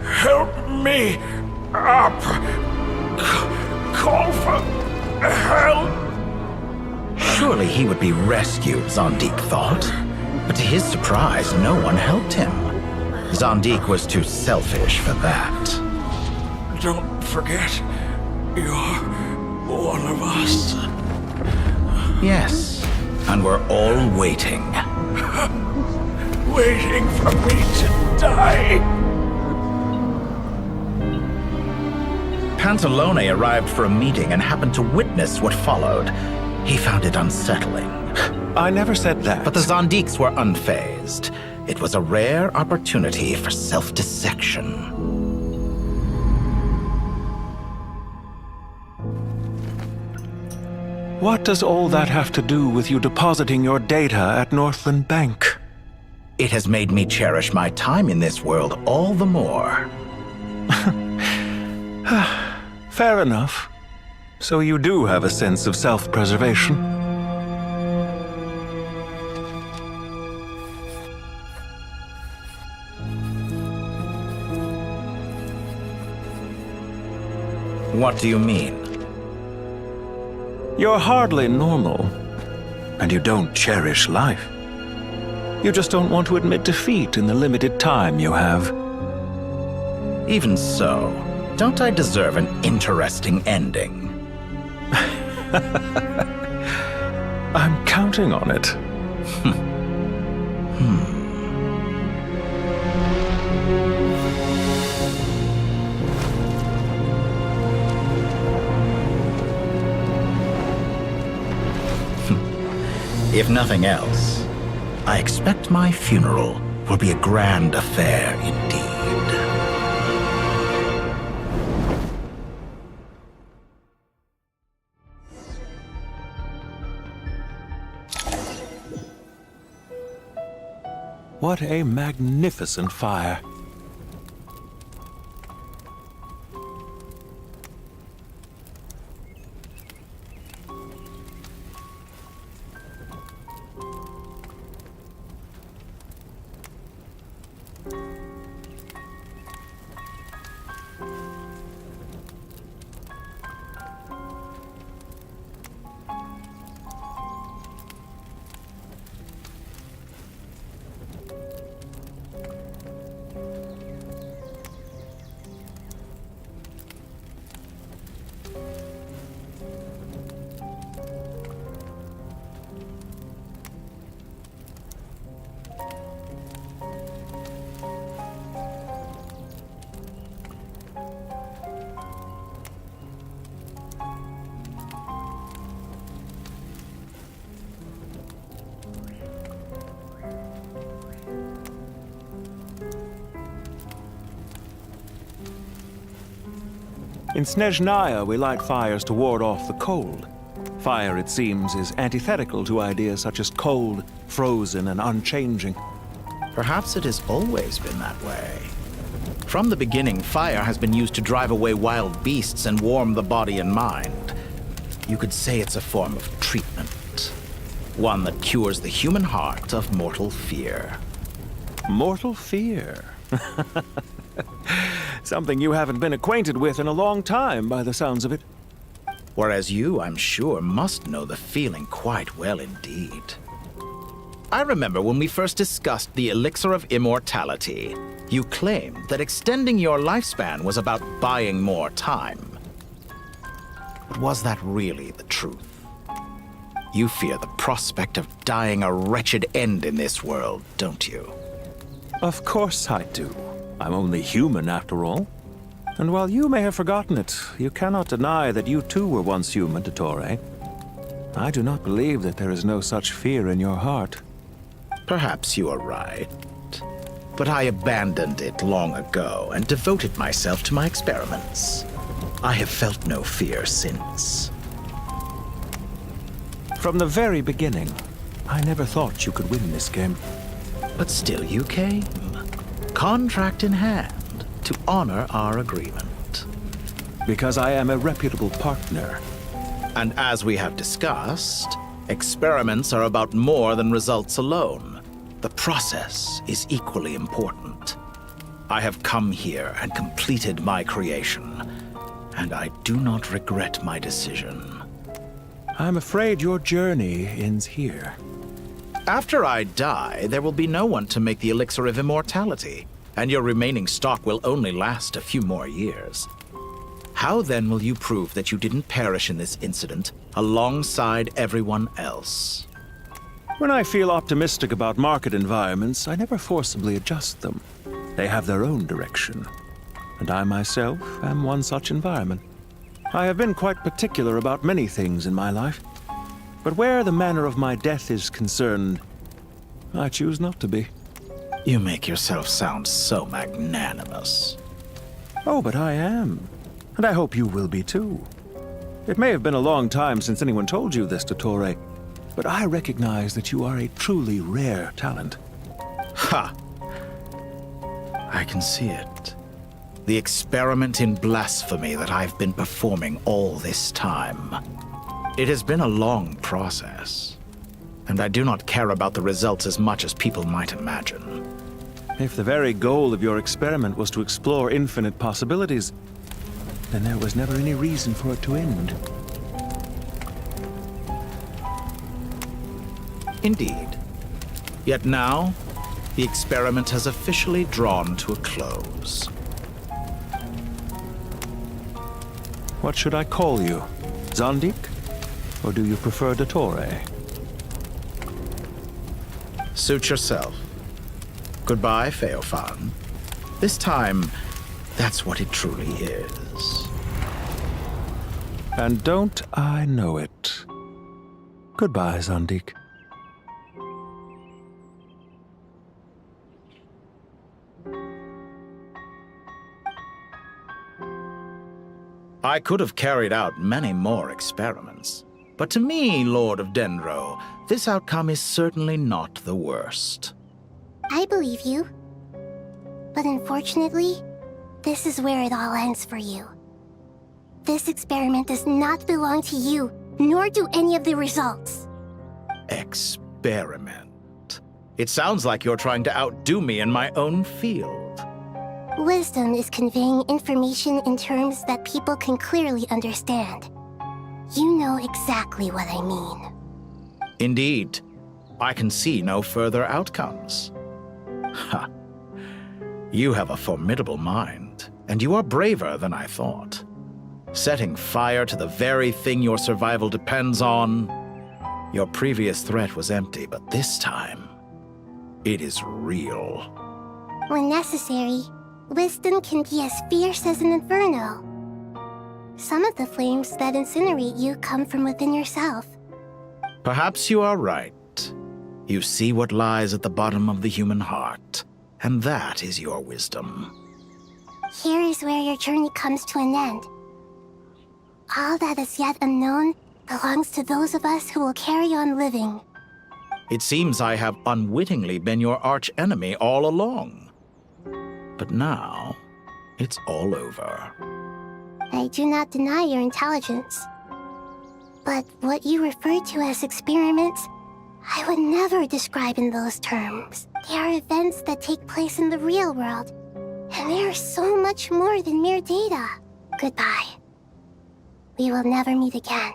Help me up! Call for help! Surely he would be rescued, Zandik thought. But to his surprise, no one helped him. Zandik was too selfish for that. Don't forget, you're one of us. Yes, and we're all waiting. Waiting for me to die. Pantalone arrived for a meeting and happened to witness what followed. He found it unsettling. I never said that. But the Zondiques were unfazed. It was a rare opportunity for self-dissection. What does all that have to do with you depositing your data at Northland Bank? It has made me cherish my time in this world all the more. Fair enough. So you do have a sense of self-preservation. What do you mean? You're hardly normal, and you don't cherish life. You just don't want to admit defeat in the limited time you have. Even so, don't I deserve an interesting ending? I'm counting on it. If nothing else, I expect my funeral will be a grand affair indeed. What a magnificent fire. In Snezhnaya, we light fires to ward off the cold. Fire, it seems, is antithetical to ideas such as cold, frozen, and unchanging. Perhaps it has always been that way. From the beginning, fire has been used to drive away wild beasts and warm the body and mind. You could say it's a form of treatment. One that cures the human heart of mortal fear. Mortal fear? Something you haven't been acquainted with in a long time, by the sounds of it. Whereas you, I'm sure, must know the feeling quite well indeed. I remember when we first discussed the elixir of immortality, you claimed that extending your lifespan was about buying more time. But was that really the truth? You fear the prospect of dying a wretched end in this world, don't you? Of course I do. I'm only human, after all. And while you may have forgotten it, you cannot deny that you too were once human, dotorre. I do not believe that there is no such fear in your heart. Perhaps you are right. But I abandoned it long ago and devoted myself to my experiments. I have felt no fear since. From the very beginning, I never thought you could win this game. But still you came. Contract in hand, to honor our agreement. Because I am a reputable partner. And as we have discussed, experiments are about more than results alone. The process is equally important. I have come here and completed my creation, and I do not regret my decision. I'm afraid your journey ends here. After I die, there will be no one to make the elixir of immortality, and your remaining stock will only last a few more years. How then will you prove that you didn't perish in this incident alongside everyone else? When I feel optimistic about market environments, I never forcibly adjust them. They have their own direction. And I myself am one such environment. I have been quite particular about many things in my life. But where the manner of my death is concerned, I choose not to be. You make yourself sound so magnanimous. Oh, but I am. And I hope you will be too. It may have been a long time since anyone told you this, dotorre, but I recognize that you are a truly rare talent. Ha! I can see it. The experiment in blasphemy that I've been performing all this time. It has been a long process, and I do not care about the results as much as people might imagine. If the very goal of your experiment was to explore infinite possibilities, then there was never any reason for it to end. Indeed. Yet now, the experiment has officially drawn to a close. What should I call you? Zandik? Or do you prefer dotorre? Suit yourself. Goodbye, Feofan. This time, that's what it truly is. And don't I know it? Goodbye, Zandik. I could have carried out many more experiments. But to me, Lord of Dendro, this outcome is certainly not the worst. I believe you. But unfortunately, this is where it all ends for you. This experiment does not belong to you, nor do any of the results. Experiment? It sounds like you're trying to outdo me in my own field. Wisdom is conveying information in terms that people can clearly understand. You know exactly what I mean. Indeed. I can see no further outcomes. Ha. You have a formidable mind, and you are braver than I thought. Setting fire to the very thing your survival depends on. Your previous threat was empty, but this time, it is real. When necessary, wisdom can be as fierce as an inferno. Some of the flames that incinerate you come from within yourself. Perhaps you are right. You see what lies at the bottom of the human heart, and that is your wisdom. Here is where your journey comes to an end. All that is yet unknown belongs to those of us who will carry on living. It seems I have unwittingly been your arch-enemy all along. But now, it's all over. I do not deny your intelligence. But what you refer to as experiments, I would never describe in those terms. They are events that take place in the real world, and they are so much more than mere data. Goodbye. We will never meet again.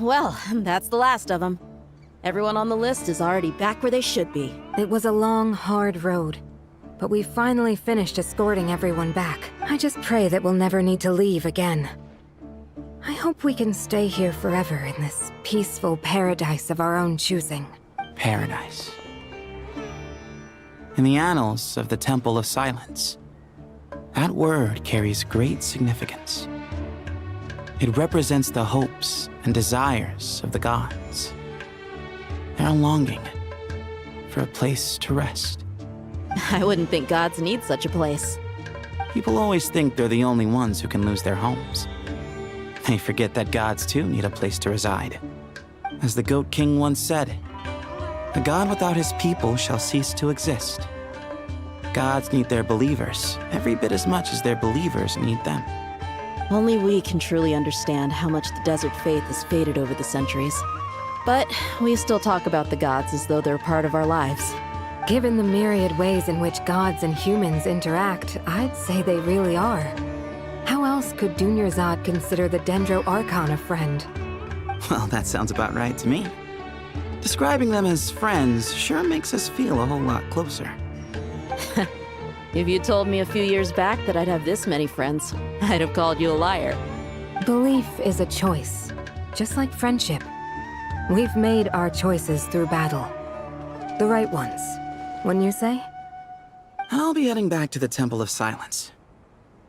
Well, that's the last of them. Everyone on the list is already back where they should be. It was a long, hard road, but we finally finished escorting everyone back. I just pray that we'll never need to leave again. I hope we can stay here forever in this peaceful paradise of our own choosing. Paradise. In the annals of the Temple of Silence, that word carries great significance. It represents the hopes and desires of the gods. Their longing for a place to rest. I wouldn't think gods need such a place. People always think they're the only ones who can lose their homes. They forget that gods too need a place to reside. As the Goat King once said, "A god without his people shall cease to exist." Gods need their believers every bit as much as their believers need them. Only we can truly understand how much the desert faith has faded over the centuries. But we still talk about the gods as though they're part of our lives. Given the myriad ways in which gods and humans interact, I'd say they really are. How else could Dunyarzad consider the Dendro Archon a friend? Well, that sounds about right to me. Describing them as friends sure makes us feel a whole lot closer. If you told me a few years back that I'd have this many friends, I'd have called you a liar. Belief is a choice, just like friendship. We've made our choices through battle. The right ones, wouldn't you say? I'll be heading back to the Temple of Silence.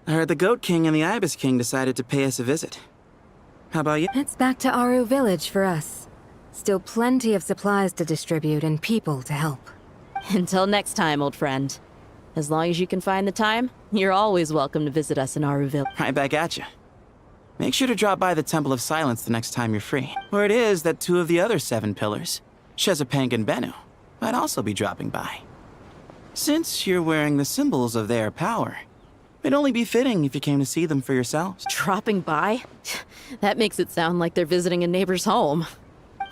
I heard the Goat King and the Ibis King decided to pay us a visit. How about you? It's back to Aru Village for us. Still plenty of supplies to distribute and people to help. Until next time, old friend. As long as you can find the time, you're always welcome to visit us in Aruville. Right back at you. Make sure to drop by the Temple of Silence the next time you're free. Where it is that 2 of the other 7 pillars, Shezapang and Bennu, might also be dropping by. Since you're wearing the symbols of their power, it'd only be fitting if you came to see them for yourselves. Dropping by? That makes it sound like they're visiting a neighbor's home.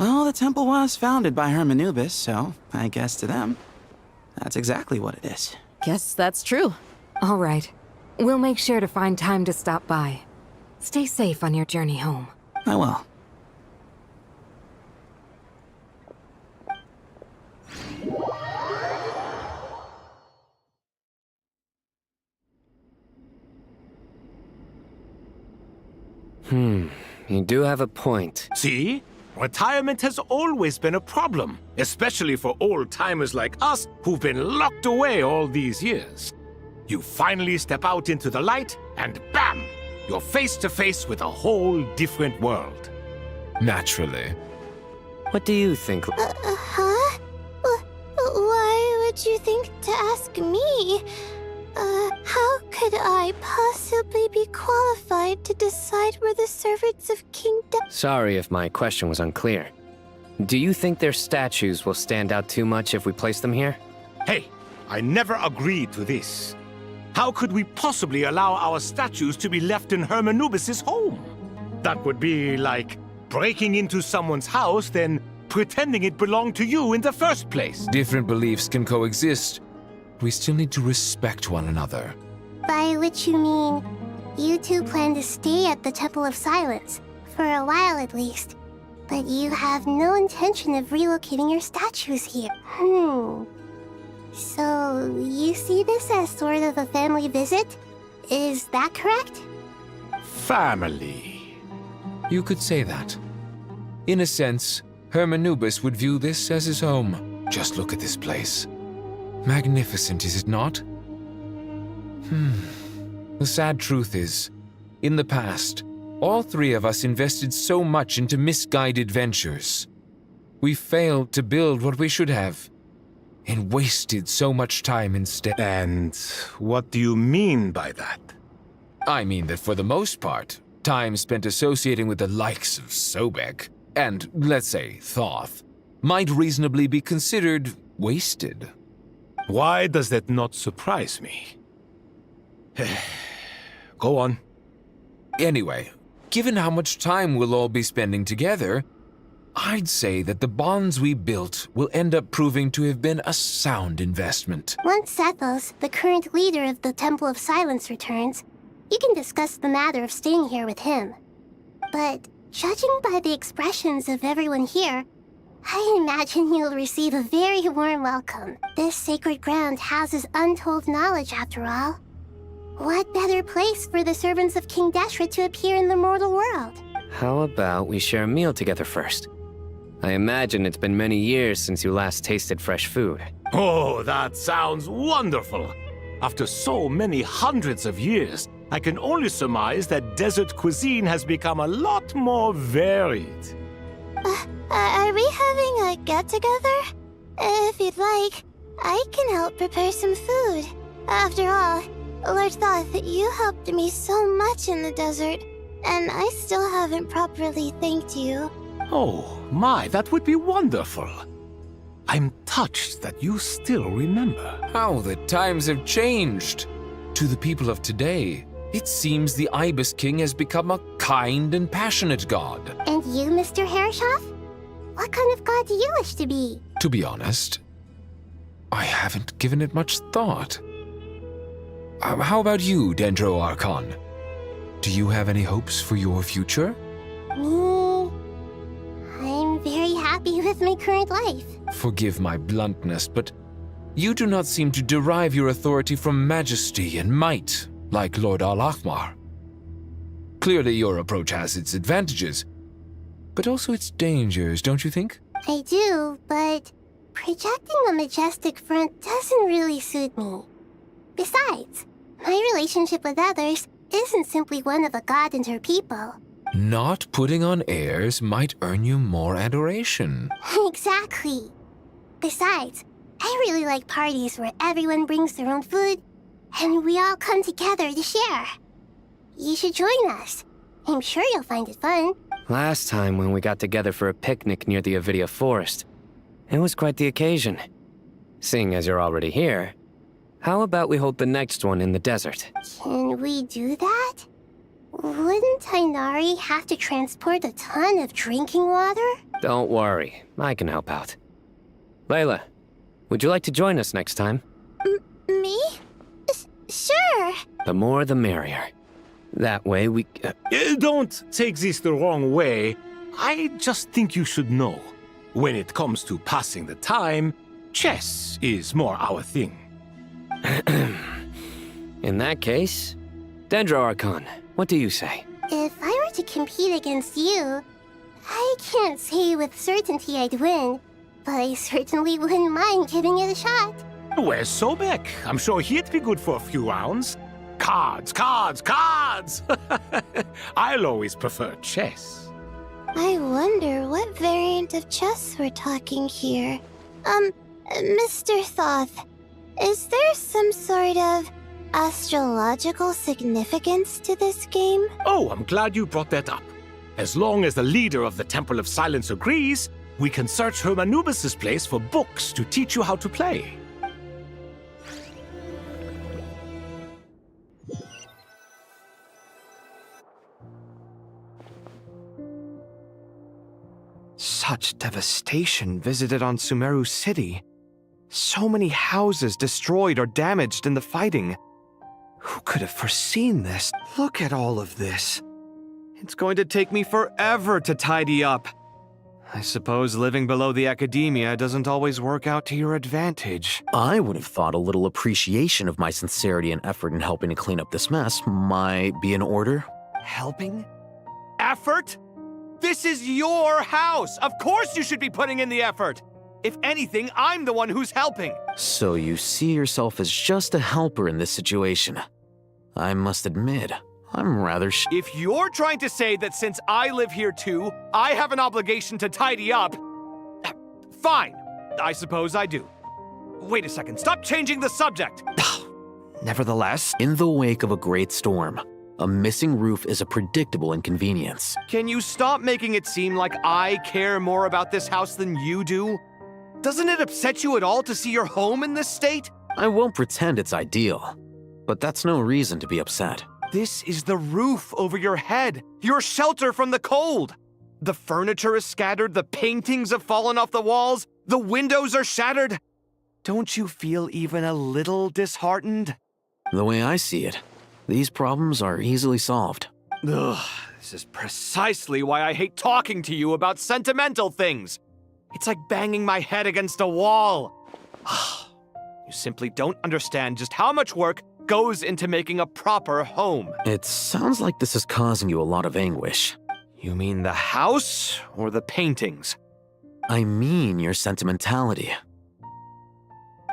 Well, the temple was founded by Hermanubis, so I guess to them, that's exactly what it is. Guess that's true. All right. We'll make sure to find time to stop by. Stay safe on your journey home. I will. You do have a point. See? Retirement has always been a problem, especially for old-timers like us who've been locked away all these years. You finally step out into the light, and bam! You're face to face with a whole different world. Naturally. What do you think? Huh? Why would you think to ask me? How could I possibly be qualified to decide where the servants of King Sorry if my question was unclear. Do you think their statues will stand out too much if we place them here? Hey, I never agreed to this. How could we possibly allow our statues to be left in Hermanubis' home? That would be like breaking into someone's house, then pretending it belonged to you in the first place. Different beliefs can coexist. We still need to respect one another. By which you mean, you two plan to stay at the Temple of Silence, for a while at least. But you have no intention of relocating your statues here. So, you see this as sort of a family visit? Is that correct? Family. You could say that. In a sense, Hermanubis would view this as his home. Just look at this place. Magnificent, is it not? The sad truth is, in the past, all 3 of us invested so much into misguided ventures. We failed to build what we should have, and wasted so much time instead. And what do you mean by that? I mean that for the most part, time spent associating with the likes of Sobek, and, let's say, Thoth, might reasonably be considered wasted. Why does that not surprise me? Go on. Anyway, given how much time we'll all be spending together, I'd say that the bonds we built will end up proving to have been a sound investment. Once Sethos, the current leader of the Temple of Silence, returns, you can discuss the matter of staying here with him. But judging by the expressions of everyone here, I imagine you'll receive a very warm welcome. This sacred ground houses untold knowledge, after all. What better place for the servants of King Deshret to appear in the mortal world? How about we share a meal together first? I imagine it's been many years since you last tasted fresh food. Oh, that sounds wonderful! After so many hundreds of years, I can only surmise that desert cuisine has become a lot more varied. Are we having a get-together? If you'd like, I can help prepare some food. After all, Lord Thoth, you helped me so much in the desert, and I still haven't properly thanked you. Oh, my, that would be wonderful. I'm touched that you still remember. How the times have changed. To the people of today, it seems the Ibis King has become a kind and passionate god. And you, Mr. Herreshoff? What kind of god do you wish to be? To be honest, I haven't given it much thought. How about you, Dendro Archon? Do you have any hopes for your future? Me? I'm very happy with my current life. Forgive my bluntness, but you do not seem to derive your authority from majesty and might, like Lord Al-Ahmar. Clearly, your approach has its advantages, but also its dangers, don't you think? I do, but projecting a majestic front doesn't really suit me. Besides, my relationship with others isn't simply one of a god and her people. Not putting on airs might earn you more adoration. Exactly. Besides, I really like parties where everyone brings their own food and we all come together to share. You should join us. I'm sure you'll find it fun. Last time when we got together for a picnic near the Avidia Forest, it was quite the occasion. Seeing as you're already here, how about we hold the next one in the desert? Can we do that? Wouldn't Tainari have to transport a ton of drinking water? Don't worry, I can help out. Layla, would you like to join us next time? Me? Sure. The more the merrier. That way we... Don't take this the wrong way. I just think you should know. When it comes to passing the time, chess is more our thing. In that case, Dendro Archon, what do you say? If I were to compete against you, I can't say with certainty I'd win, but I certainly wouldn't mind giving it a shot. Where's Sobek? I'm sure he'd be good for a few rounds. Cards, cards, cards! I'll always prefer chess. I wonder what variant of chess we're talking here. Mr. Thoth, is there some sort of astrological significance to this game? Oh, I'm glad you brought that up. As long as the leader of the Temple of Silence agrees, we can search Hermanubis' place for books to teach you how to play. Such devastation visited on Sumeru City. So many houses destroyed or damaged in the fighting. Who could have foreseen this? Look at all of this. It's going to take me forever to tidy up. I suppose living below the academia doesn't always work out to your advantage. I would have thought a little appreciation of my sincerity and effort in helping to clean up this mess might be in order. Helping? Effort? This is your house! Of course you should be putting in the effort! If anything, I'm the one who's helping! So you see yourself as just a helper in this situation. I must admit, I'm rather If you're trying to say that since I live here too, I have an obligation to tidy up, fine. I suppose I do. Wait a second, stop changing the subject! Nevertheless, in the wake of a great storm, a missing roof is a predictable inconvenience. Can you stop making it seem like I care more about this house than you do? Doesn't it upset you at all to see your home in this state? I won't pretend it's ideal, but that's no reason to be upset. This is the roof over your head, your shelter from the cold. The furniture is scattered, the paintings have fallen off the walls, the windows are shattered. Don't you feel even a little disheartened? The way I see it, these problems are easily solved. Ugh, this is precisely why I hate talking to you about sentimental things. It's like banging my head against a wall. You simply don't understand just how much work goes into making a proper home. It sounds like this is causing you a lot of anguish. You mean the house or the paintings? I mean your sentimentality.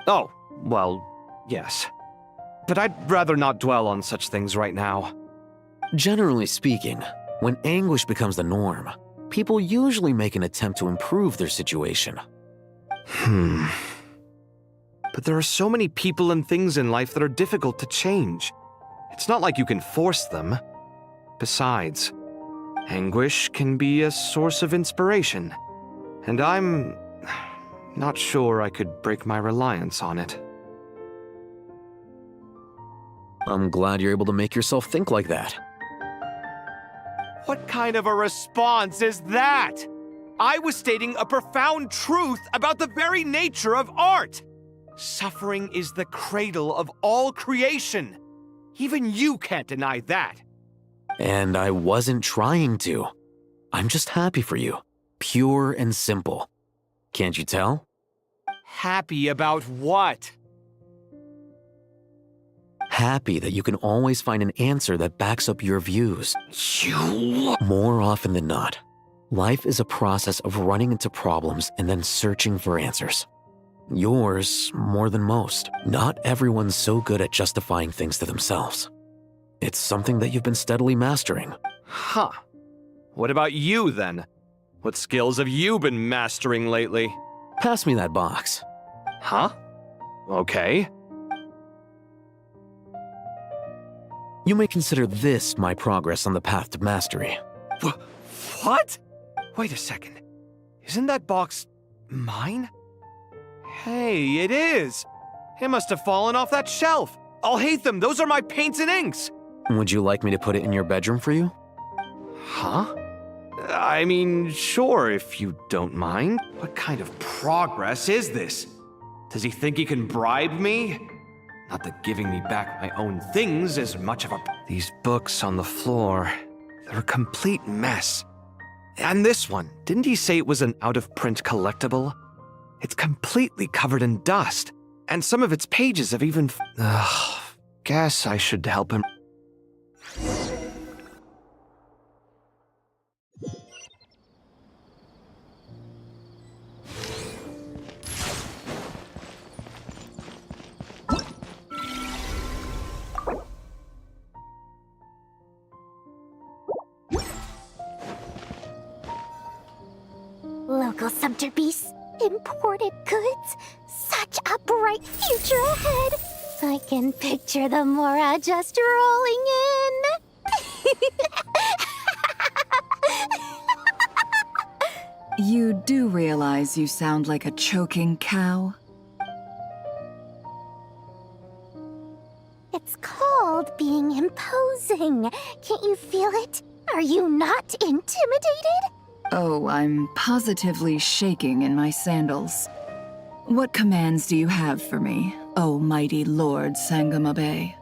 Oh, well, yes. But I'd rather not dwell on such things right now. Generally speaking, when anguish becomes the norm, people usually make an attempt to improve their situation. But there are so many people and things in life that are difficult to change. It's not like you can force them. Besides, anguish can be a source of inspiration, and I'm not sure I could break my reliance on it. I'm glad you're able to make yourself think like that. What kind of a response is that? I was stating a profound truth about the very nature of art. Suffering is the cradle of all creation. Even you can't deny that. And I wasn't trying to. I'm just happy for you. Pure and simple. Can't you tell? Happy about what? happy that you can always find an answer that backs up your views. More often than not, life is a process of running into problems and then searching for answers. Yours more than most. Not everyone's so good at justifying things to themselves. It's something that you've been steadily mastering. Huh. What about you, then? What skills have you been mastering lately? Pass me that box. Huh? Okay. You may consider this my progress on the path to mastery. What? Wait a second. Isn't that box mine? Hey, it is! It must have fallen off that shelf! I'll hate them! Those are my paints and inks! Would you like me to put it in your bedroom for you? Huh? I mean, sure, if you don't mind. What kind of progress is this? Does he think he can bribe me? Not that giving me back my own things is much of a... These books on the floor, they're a complete mess. And this one, didn't he say it was an out-of-print collectible? It's completely covered in dust, and some of its pages have even... Guess I should help him. Local subterbeasts, imported goods, such a bright future ahead. I can picture the Mora just rolling in. You do realize you sound like a choking cow? It's called being imposing. Can't you feel it? Are you not intimidated? Oh, I'm positively shaking in my sandals. What commands do you have for me, oh mighty Lord Sangamabe?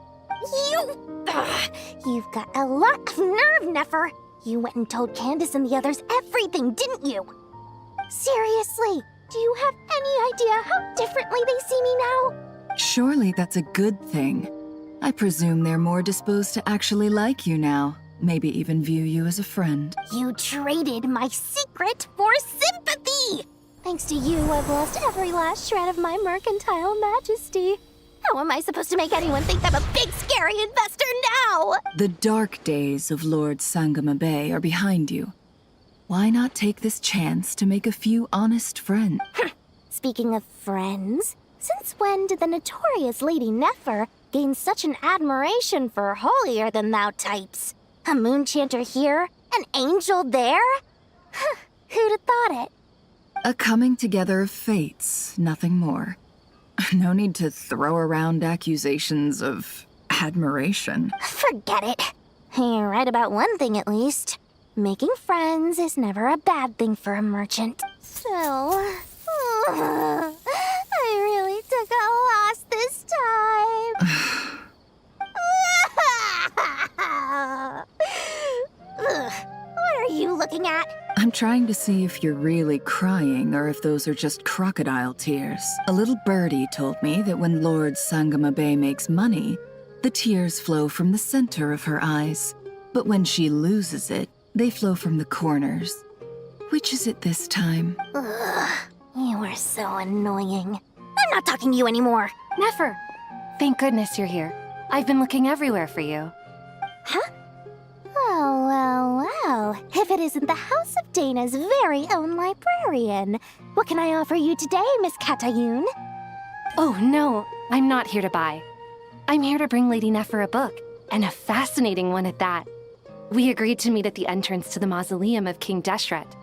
You've got a lot of nerve, Nefer. You went and told Candace and the others everything, didn't you? Seriously, do you have any idea how differently they see me now? Surely that's a good thing. I presume they're more disposed to actually like you now. Maybe even view you as a friend. You traded my secret for sympathy! Thanks to you, I've lost every last shred of my mercantile majesty. How am I supposed to make anyone think I'm a big, scary investor now? The dark days of Lord Sangamabe are behind you. Why not take this chance to make a few honest friends? Speaking of friends, since when did the notorious Lady Nefer gain such an admiration for holier-than-thou types? A moon chanter here? An angel there? Who'd have thought it? A coming together of fates, nothing more. No need to throw around accusations of admiration. Forget it. You're right about one thing at least. Making friends is never a bad thing for a merchant. So... I really took a loss this time. What are you looking at? I'm trying to see if you're really crying or if those are just crocodile tears. A little birdie told me that when Lord Sangamabe makes money, the tears flow from the center of her eyes. But when she loses it, they flow from the corners. Which is it this time? You are so annoying. I'm not talking to you anymore. Nefer, thank goodness you're here. I've been looking everywhere for you. Huh? Well. If it isn't the House of Dana's very own librarian. What can I offer you today, Miss Katayun? Oh, no. I'm not here to buy. I'm here to bring Lady Nefer a book, and a fascinating one at that. We agreed to meet at the entrance to the mausoleum of King Deshret.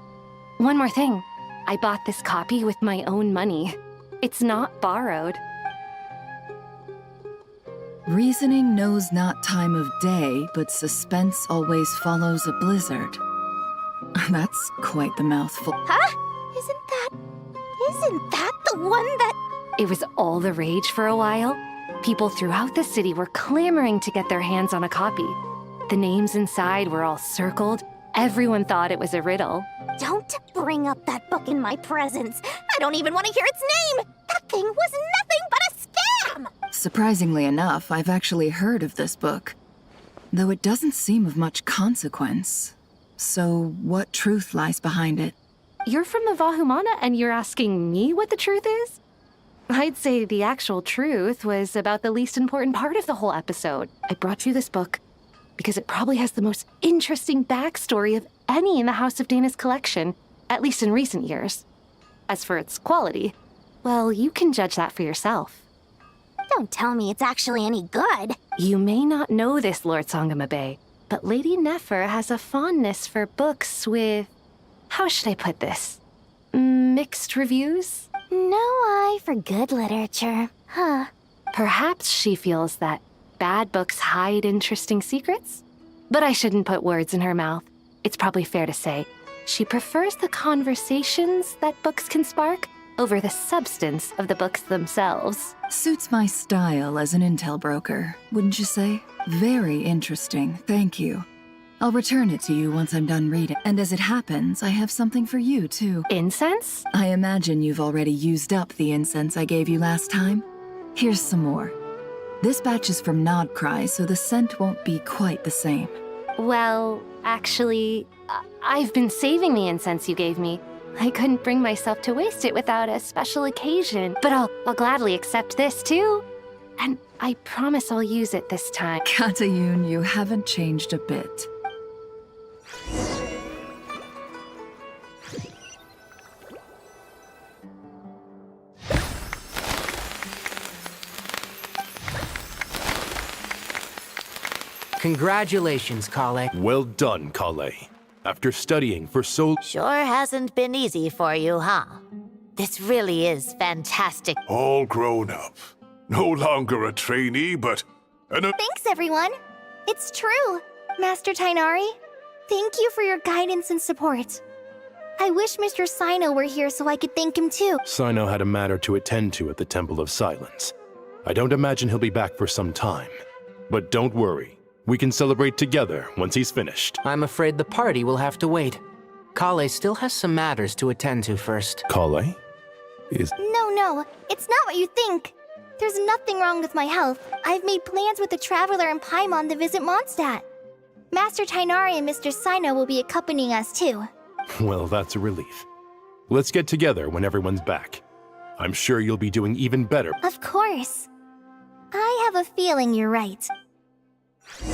One more thing. I bought this copy with my own money. It's not borrowed. Reasoning knows not time of day, but suspense always follows a blizzard. That's quite the mouthful. Huh? Isn't that the one that... It was all the rage for a while. People throughout the city were clamoring to get their hands on a copy. The names inside were all circled. Everyone thought it was a riddle. Don't bring up that book in my presence. I don't even want to hear its name. That thing was nothing but a scam. Surprisingly enough, I've actually heard of this book, though it doesn't seem of much consequence. So, what truth lies behind it? You're from the Vahumana and you're asking me what the truth is? I'd say the actual truth was about the least important part of the whole episode. I brought you this book because it probably has the most interesting backstory of any in the House of Dana's collection, at least in recent years. As for its quality, well, you can judge that for yourself. Don't tell me it's actually any good. You may not know this, Lord Sangamabe, but Lady Nefer has a fondness for books with... how should I put this? Mixed reviews? No eye for good literature, huh? Perhaps she feels that bad books hide interesting secrets? But I shouldn't put words in her mouth. It's probably fair to say she prefers the conversations that books can spark over the substance of the books themselves. Suits my style as an intel broker, wouldn't you say? Very interesting, thank you. I'll return it to you once I'm done reading. And as it happens, I have something for you, too. Incense? I imagine you've already used up the incense I gave you last time. Here's some more. This batch is from Nodcry, so the scent won't be quite the same. Well, actually, I've been saving the incense you gave me. I couldn't bring myself to waste it without a special occasion. But I'll gladly accept this, too. And I promise I'll use it this time. Katayun, you haven't changed a bit. Congratulations, Kale. Well done, Kale. After studying for so... Sure hasn't been easy for you, huh? This really is fantastic. All grown up. No longer a trainee, but Thanks, everyone. It's true. Master Tainari, thank you for your guidance and support. I wish Mr. Sino were here so I could thank him too. Sino had a matter to attend to at the Temple of Silence. I don't imagine he'll be back for some time. But don't worry. We can celebrate together once he's finished. I'm afraid the party will have to wait. Kale still has some matters to attend to first. Kale? Is... No, it's not what you think. There's nothing wrong with my health. I've made plans with the Traveler and Paimon to visit Mondstadt. Master Tainari and Mr. Sino will be accompanying us too. Well, that's a relief. Let's get together when everyone's back. I'm sure you'll be doing even better. Of course. I have a feeling you're right. Phew!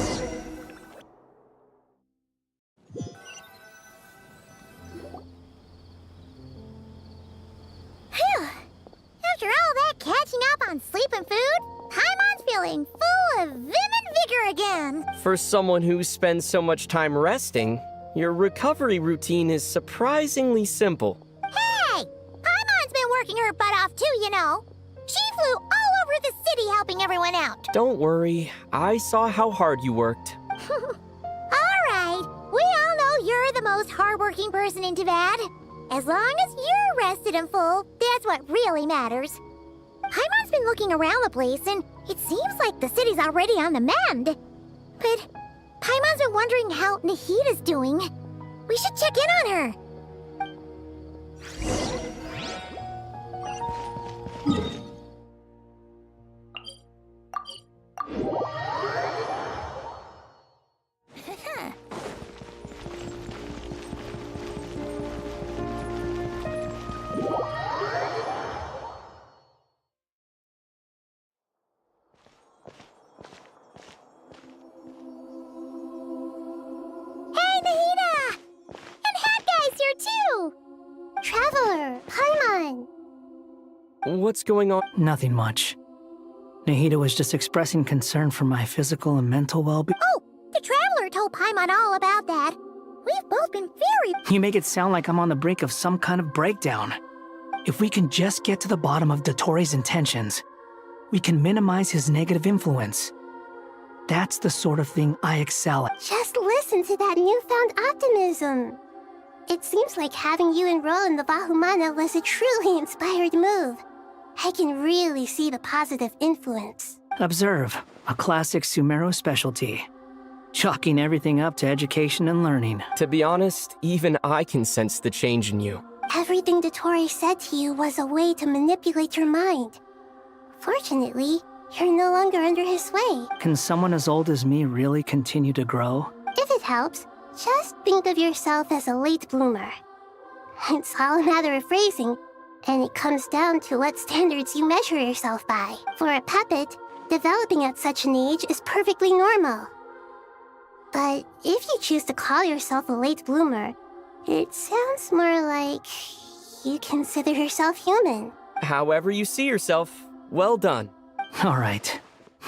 After all that catching up on sleep and food, Paimon's feeling full of vim and vigor again. For someone who spends so much time resting, your recovery routine is surprisingly simple. Hey! Paimon's been working her butt off too, you know. She flew all over the city helping everyone out. Don't worry, I saw how hard you worked. Alright, we all know you're the most hardworking person in Tavad. As long as you're rested and full, that's what really matters. Paimon's been looking around the place, and it seems like the city's already on the mend. But Paimon's been wondering how Nahida's doing. We should check in on her. Hey, Nahida! And Hat Guy's here too! Traveler, Paimon! What's going on? Nothing much. Nahida was just expressing concern for my physical and mental well-being. Oh, the Traveler told Paimon all about that. We've both been very... You make it sound like I'm on the brink of some kind of breakdown. If we can just get to the bottom of dotorre's intentions, we can minimize his negative influence. That's the sort of thing I excel at. Just listen to that newfound optimism. It seems like having you enroll in the Vahumana was a truly inspired move. I can really see the positive influence. Observe, a classic sumeru specialty. Chalking everything up to education and learning. To be honest, even I can sense the change in you. Everything dotorre said to you was a way to manipulate your mind. Fortunately, you're no longer under his sway. Can someone as old as me really continue to grow? If it helps, just think of yourself as a late bloomer. It's all a matter of phrasing, and it comes down to what standards you measure yourself by. For a puppet, developing at such an age is perfectly normal. But if you choose to call yourself a late bloomer, it sounds more like you consider yourself human. However you see yourself, well done. All right.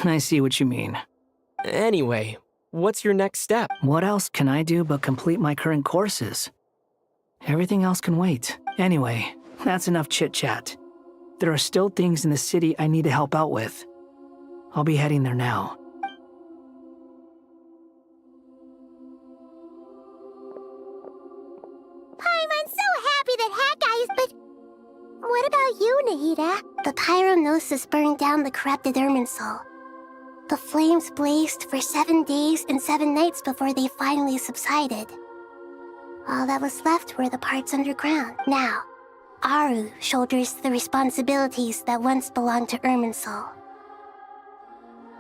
I see what you mean. Anyway, what's your next step? What else can I do but complete my current courses? Everything else can wait. Anyway, that's enough chit-chat. There are still things in the city I need to help out with. I'll be heading there now. I'm so happy that Hawkeye is, but what about you, Nahida? The pyronosis burned down the corrupted Irminsul. The flames blazed for 7 days and 7 nights before they finally subsided. All that was left were the parts underground. Now, Aru shoulders the responsibilities that once belonged to Irminsul.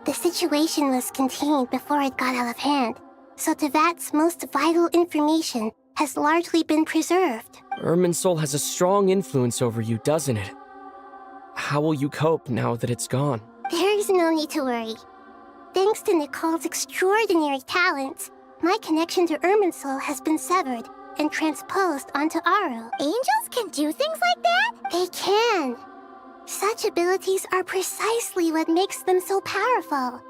The situation was contained before it got out of hand, so Tevat's most vital information has largely been preserved. Irminsul has a strong influence over you, doesn't it? How will you cope now that it's gone? There is no need to worry. Thanks to NICOLE's extraordinary talents, my connection to Irminsul has been severed and transposed onto Aru. Angels can do things like that? They can. Such abilities are precisely what makes them so powerful.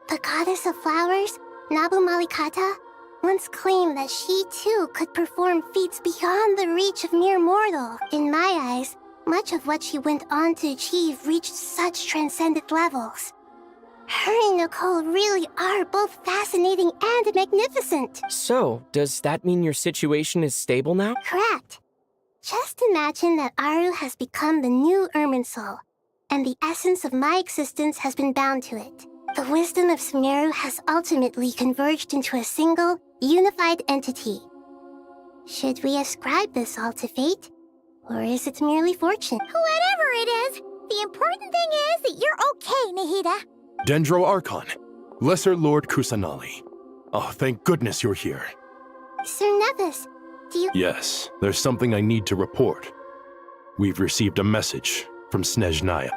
The goddess of flowers, Nabu Malikata, once claimed that she too could perform feats beyond the reach of mere mortal. In my eyes, much of what she went on to achieve reached such transcendent levels. Her and NICOLE really are both fascinating and magnificent. So, does that mean your situation is stable now? Correct. Just imagine that Aru has become the new Irminsul, and the essence of my existence has been bound to it. The wisdom of Sumeru has ultimately converged into a single, unified entity. Should we ascribe this all to fate? Or is it merely fortune? Whatever it is, the important thing is that you're okay, Nahida. Dendro Archon, Lesser Lord Kusanali. Oh, thank goodness you're here. Sir Nevis, do you— Yes, there's something I need to report. We've received a message from Snezhnaya.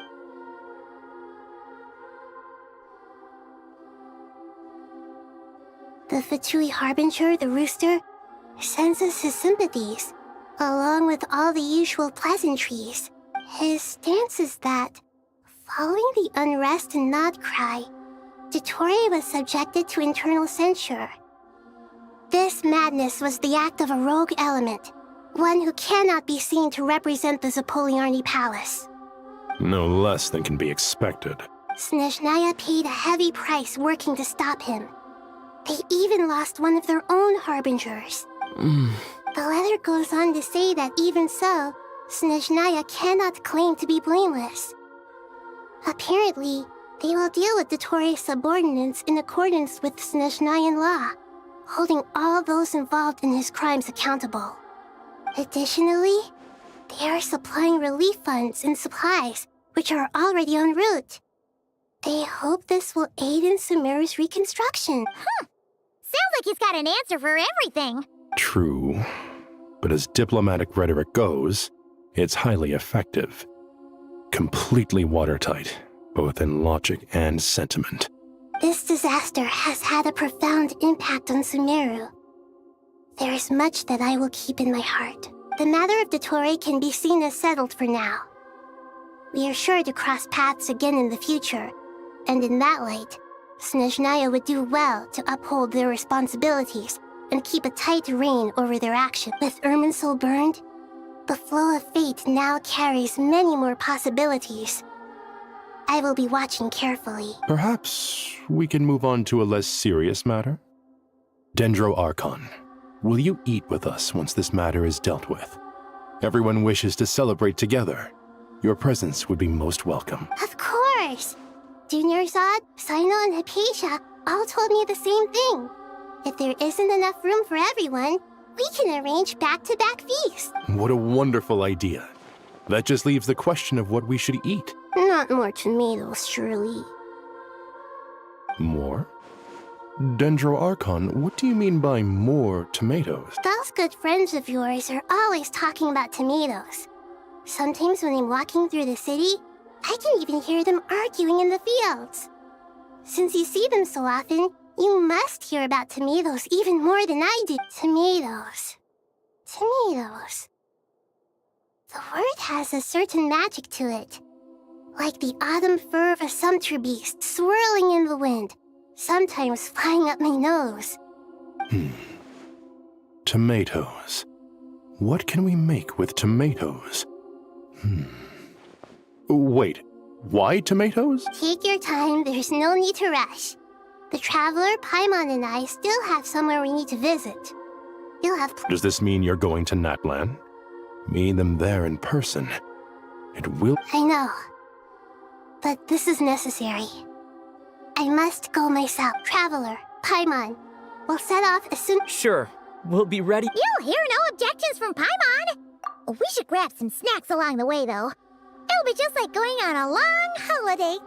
The Fatui Harbinger, the Rooster, sends us his sympathies, along with all the usual pleasantries. His stance is that, following the unrest and Nod Cry, dotorre was subjected to internal censure. This madness was the act of a rogue element, one who cannot be seen to represent the Zapoliarni Palace. No less than can be expected. Snezhnaya paid a heavy price working to stop him. They even lost one of their own harbingers. The letter goes on to say that even so, Snezhnaya cannot claim to be blameless. Apparently, they will deal with dotorre's subordinates in accordance with Snezhnayan law, holding all those involved in his crimes accountable. Additionally, they are supplying relief funds and supplies, which are already en route. They hope this will aid in Sumeru's reconstruction. Sounds like he's got an answer for everything. True. But as diplomatic rhetoric goes, it's highly effective. Completely watertight, both in logic and sentiment. This disaster has had a profound impact on Sumeru. There is much that I will keep in my heart. The matter of dotorre can be seen as settled for now. We are sure to cross paths again in the future, and in that light, Snezhnaya would do well to uphold their responsibilities and keep a tight rein over their actions. With Irminsul burned, the flow of fate now carries many more possibilities. I will be watching carefully. Perhaps we can move on to a less serious matter? Dendro Archon, will you eat with us once this matter is dealt with? Everyone wishes to celebrate together. Your presence would be most welcome. Of course! Junior Zod, Sino, and Hypatia all told me the same thing. If there isn't enough room for everyone, we can arrange back-to-back feasts. What a wonderful idea. That just leaves the question of what we should eat. No want more tomatoes, surely. More? Dendro Archon, what do you mean by more tomatoes? Those good friends of yours are always talking about tomatoes. Sometimes when I'm walking through the city, I can even hear them arguing in the fields. Since you see them so often, you must hear about tomatoes even more than I do. Tomatoes. Tomatoes. The word has a certain magic to it. Like the autumn fur of a sumpter beast swirling in the wind, sometimes flying up my nose. Tomatoes. What can we make with tomatoes? Wait, why tomatoes? Take your time, there's no need to rush. The traveler, Paimon, and I still have somewhere we need to visit. You'll have... Does this mean you're going to Natlan? Meet them there in person. It will... I know. But this is necessary. I must go myself. Traveler, Paimon, we'll set off as soon... Sure, we'll be ready. You'll hear no objections from Paimon! We should grab some snacks along the way, though. It'll be just like going on a long holiday.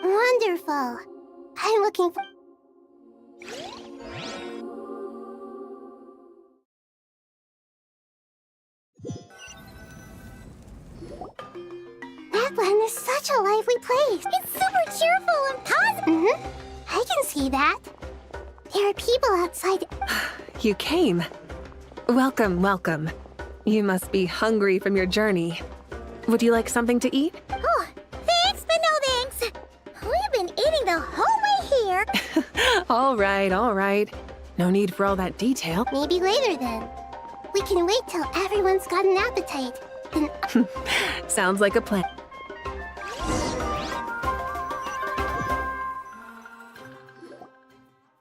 Wonderful. I'm looking for... Natlan is such a lively place. It's super cheerful and positive. I can see that. There are people outside. You came. Welcome, welcome. You must be hungry from your journey. Would you like something to eat? Oh, thanks, but no thanks. We've been eating the whole way here. All right. No need for all that detail. Maybe later then. We can wait till everyone's got an appetite. Then... Sounds like a plan.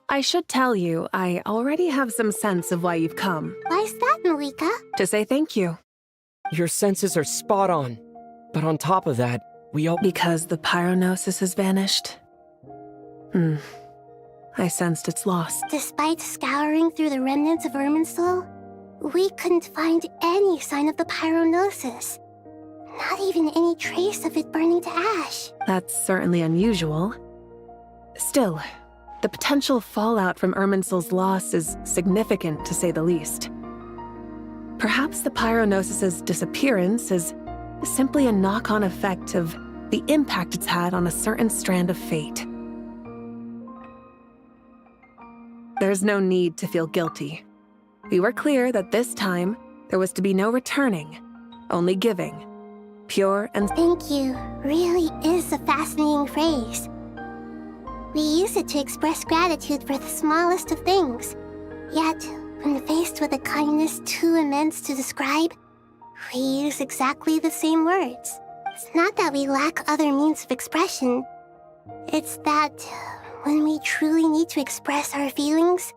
I should tell you, I already have some sense of why you've come. Why's that, Malika? To say thank you. Your senses are spot on. But on top of that, we all... Because the pyronosis has vanished? I sensed its loss. Despite scouring through the remnants of Irminsul, we couldn't find any sign of the pyronosis. Not even any trace of it burning to ash. That's certainly unusual. Still, the potential fallout from Irminsul's loss is significant, to say the least. Perhaps the pyronosis's disappearance is simply a knock-on effect of the impact it's had on a certain strand of fate. There's no need to feel guilty. We were clear that this time, there was to be no returning, only giving. Pure and... Thank you really is a fascinating phrase. We use it to express gratitude for the smallest of things. Yet, when faced with a kindness too immense to describe, we use exactly the same words. It's not that we lack other means of expression. It's that when we truly need to express our feelings,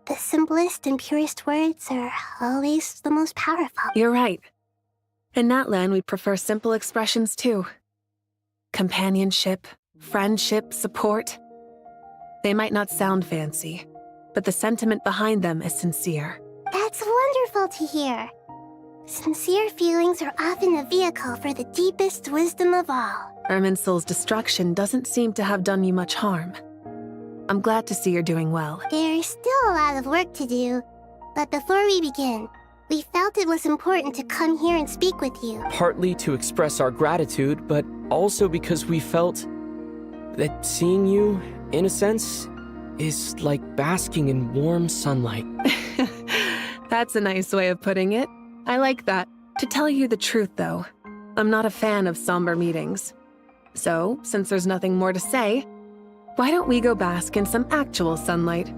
the simplest and purest words are always the most powerful. You're right. In Natlan, we prefer simple expressions too. Companionship, friendship, support. They might not sound fancy, but the sentiment behind them is sincere. That's wonderful to hear. Sincere feelings are often a vehicle for the deepest wisdom of all. Irminsul's destruction doesn't seem to have done you much harm. I'm glad to see you're doing well. There's still a lot of work to do, but before we begin, We felt it was important to come here and speak with you. Partly to express our gratitude, but also because we felt that seeing you, in a sense, is like basking in warm sunlight. That's a nice way of putting it. I like that. To tell you the truth, though, I'm not a fan of somber meetings. So, since there's nothing more to say, why don't we go bask in some actual sunlight?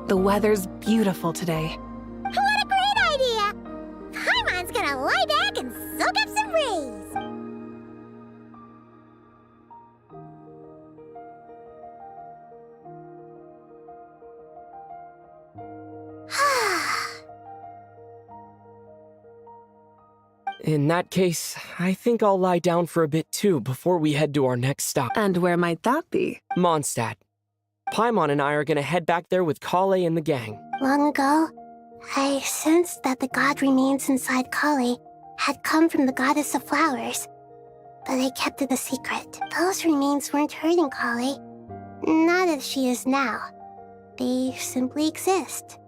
The weather's beautiful today. What a great idea! Paimon's gonna lie back and soak up some rays. In that case, I think I'll lie down for a bit too before we head to our next stop. And where might that be? Mondstadt. Paimon and I are gonna head back there with Kale and the gang. Long ago, I sensed that the god remains inside Kale had come from the goddess of flowers, but I kept it a secret. Those remains weren't hurting Kale, not as she is now. They simply exist.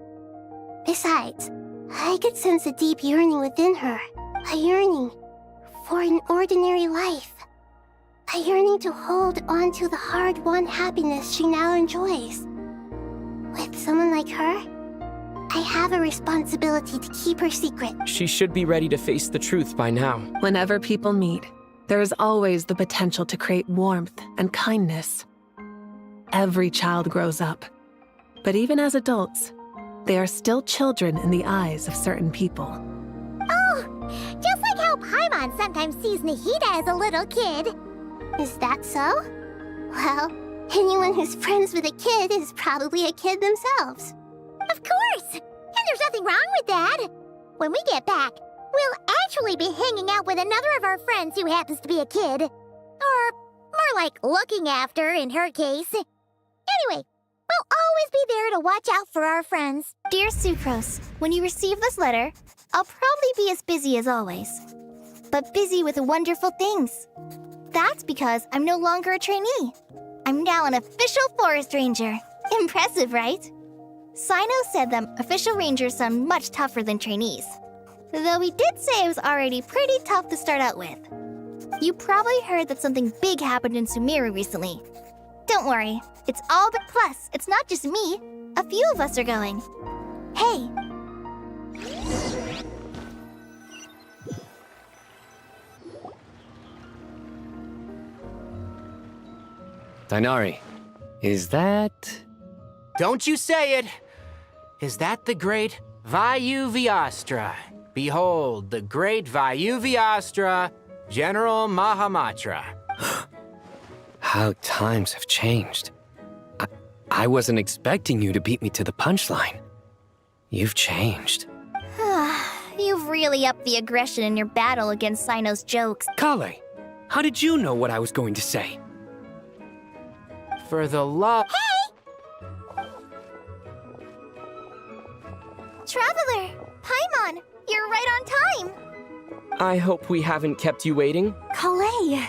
Besides, I could sense a deep yearning within her. A yearning for an ordinary life. A yearning to hold on to the hard-won happiness she now enjoys. With someone like her, I have a responsibility to keep her secret. She should be ready to face the truth by now. Whenever people meet, there is always the potential to create warmth and kindness. Every child grows up, but even as adults, they are still children in the eyes of certain people. Oh, just like how Paimon sometimes sees Nahida as a little kid. Is that so? Well, anyone who's friends with a kid is probably a kid themselves. Of course! And there's nothing wrong with that. When we get back, we'll actually be hanging out with another of our friends who happens to be a kid. Or more like looking after, in her case. Anyway, we'll always be there to watch out for our friends. Dear Sucrose, when you receive this letter, I'll probably be as busy as always. But busy with wonderful things. That's because I'm no longer a trainee. I'm now an official forest ranger. Impressive, right? Sino said that official rangers sound much tougher than trainees. Though he did say it was already pretty tough to start out with. You probably heard that something big happened in Sumeru recently. Don't worry, it's all but plus. It's not just me. A few of us are going. Hey. Dainari, is that... Don't you say it! Is that the great Vayu-Vyastra? Behold, the great Vayu-Vyastra, General Mahamatra. How times have changed. I wasn't expecting you to beat me to the punchline. You've changed. You've really upped the aggression in your battle against Sino's jokes. Kale, how did you know what I was going to say? For the love... Hey! Traveler! Paimon! You're right on time! I hope we haven't kept you waiting. Kale!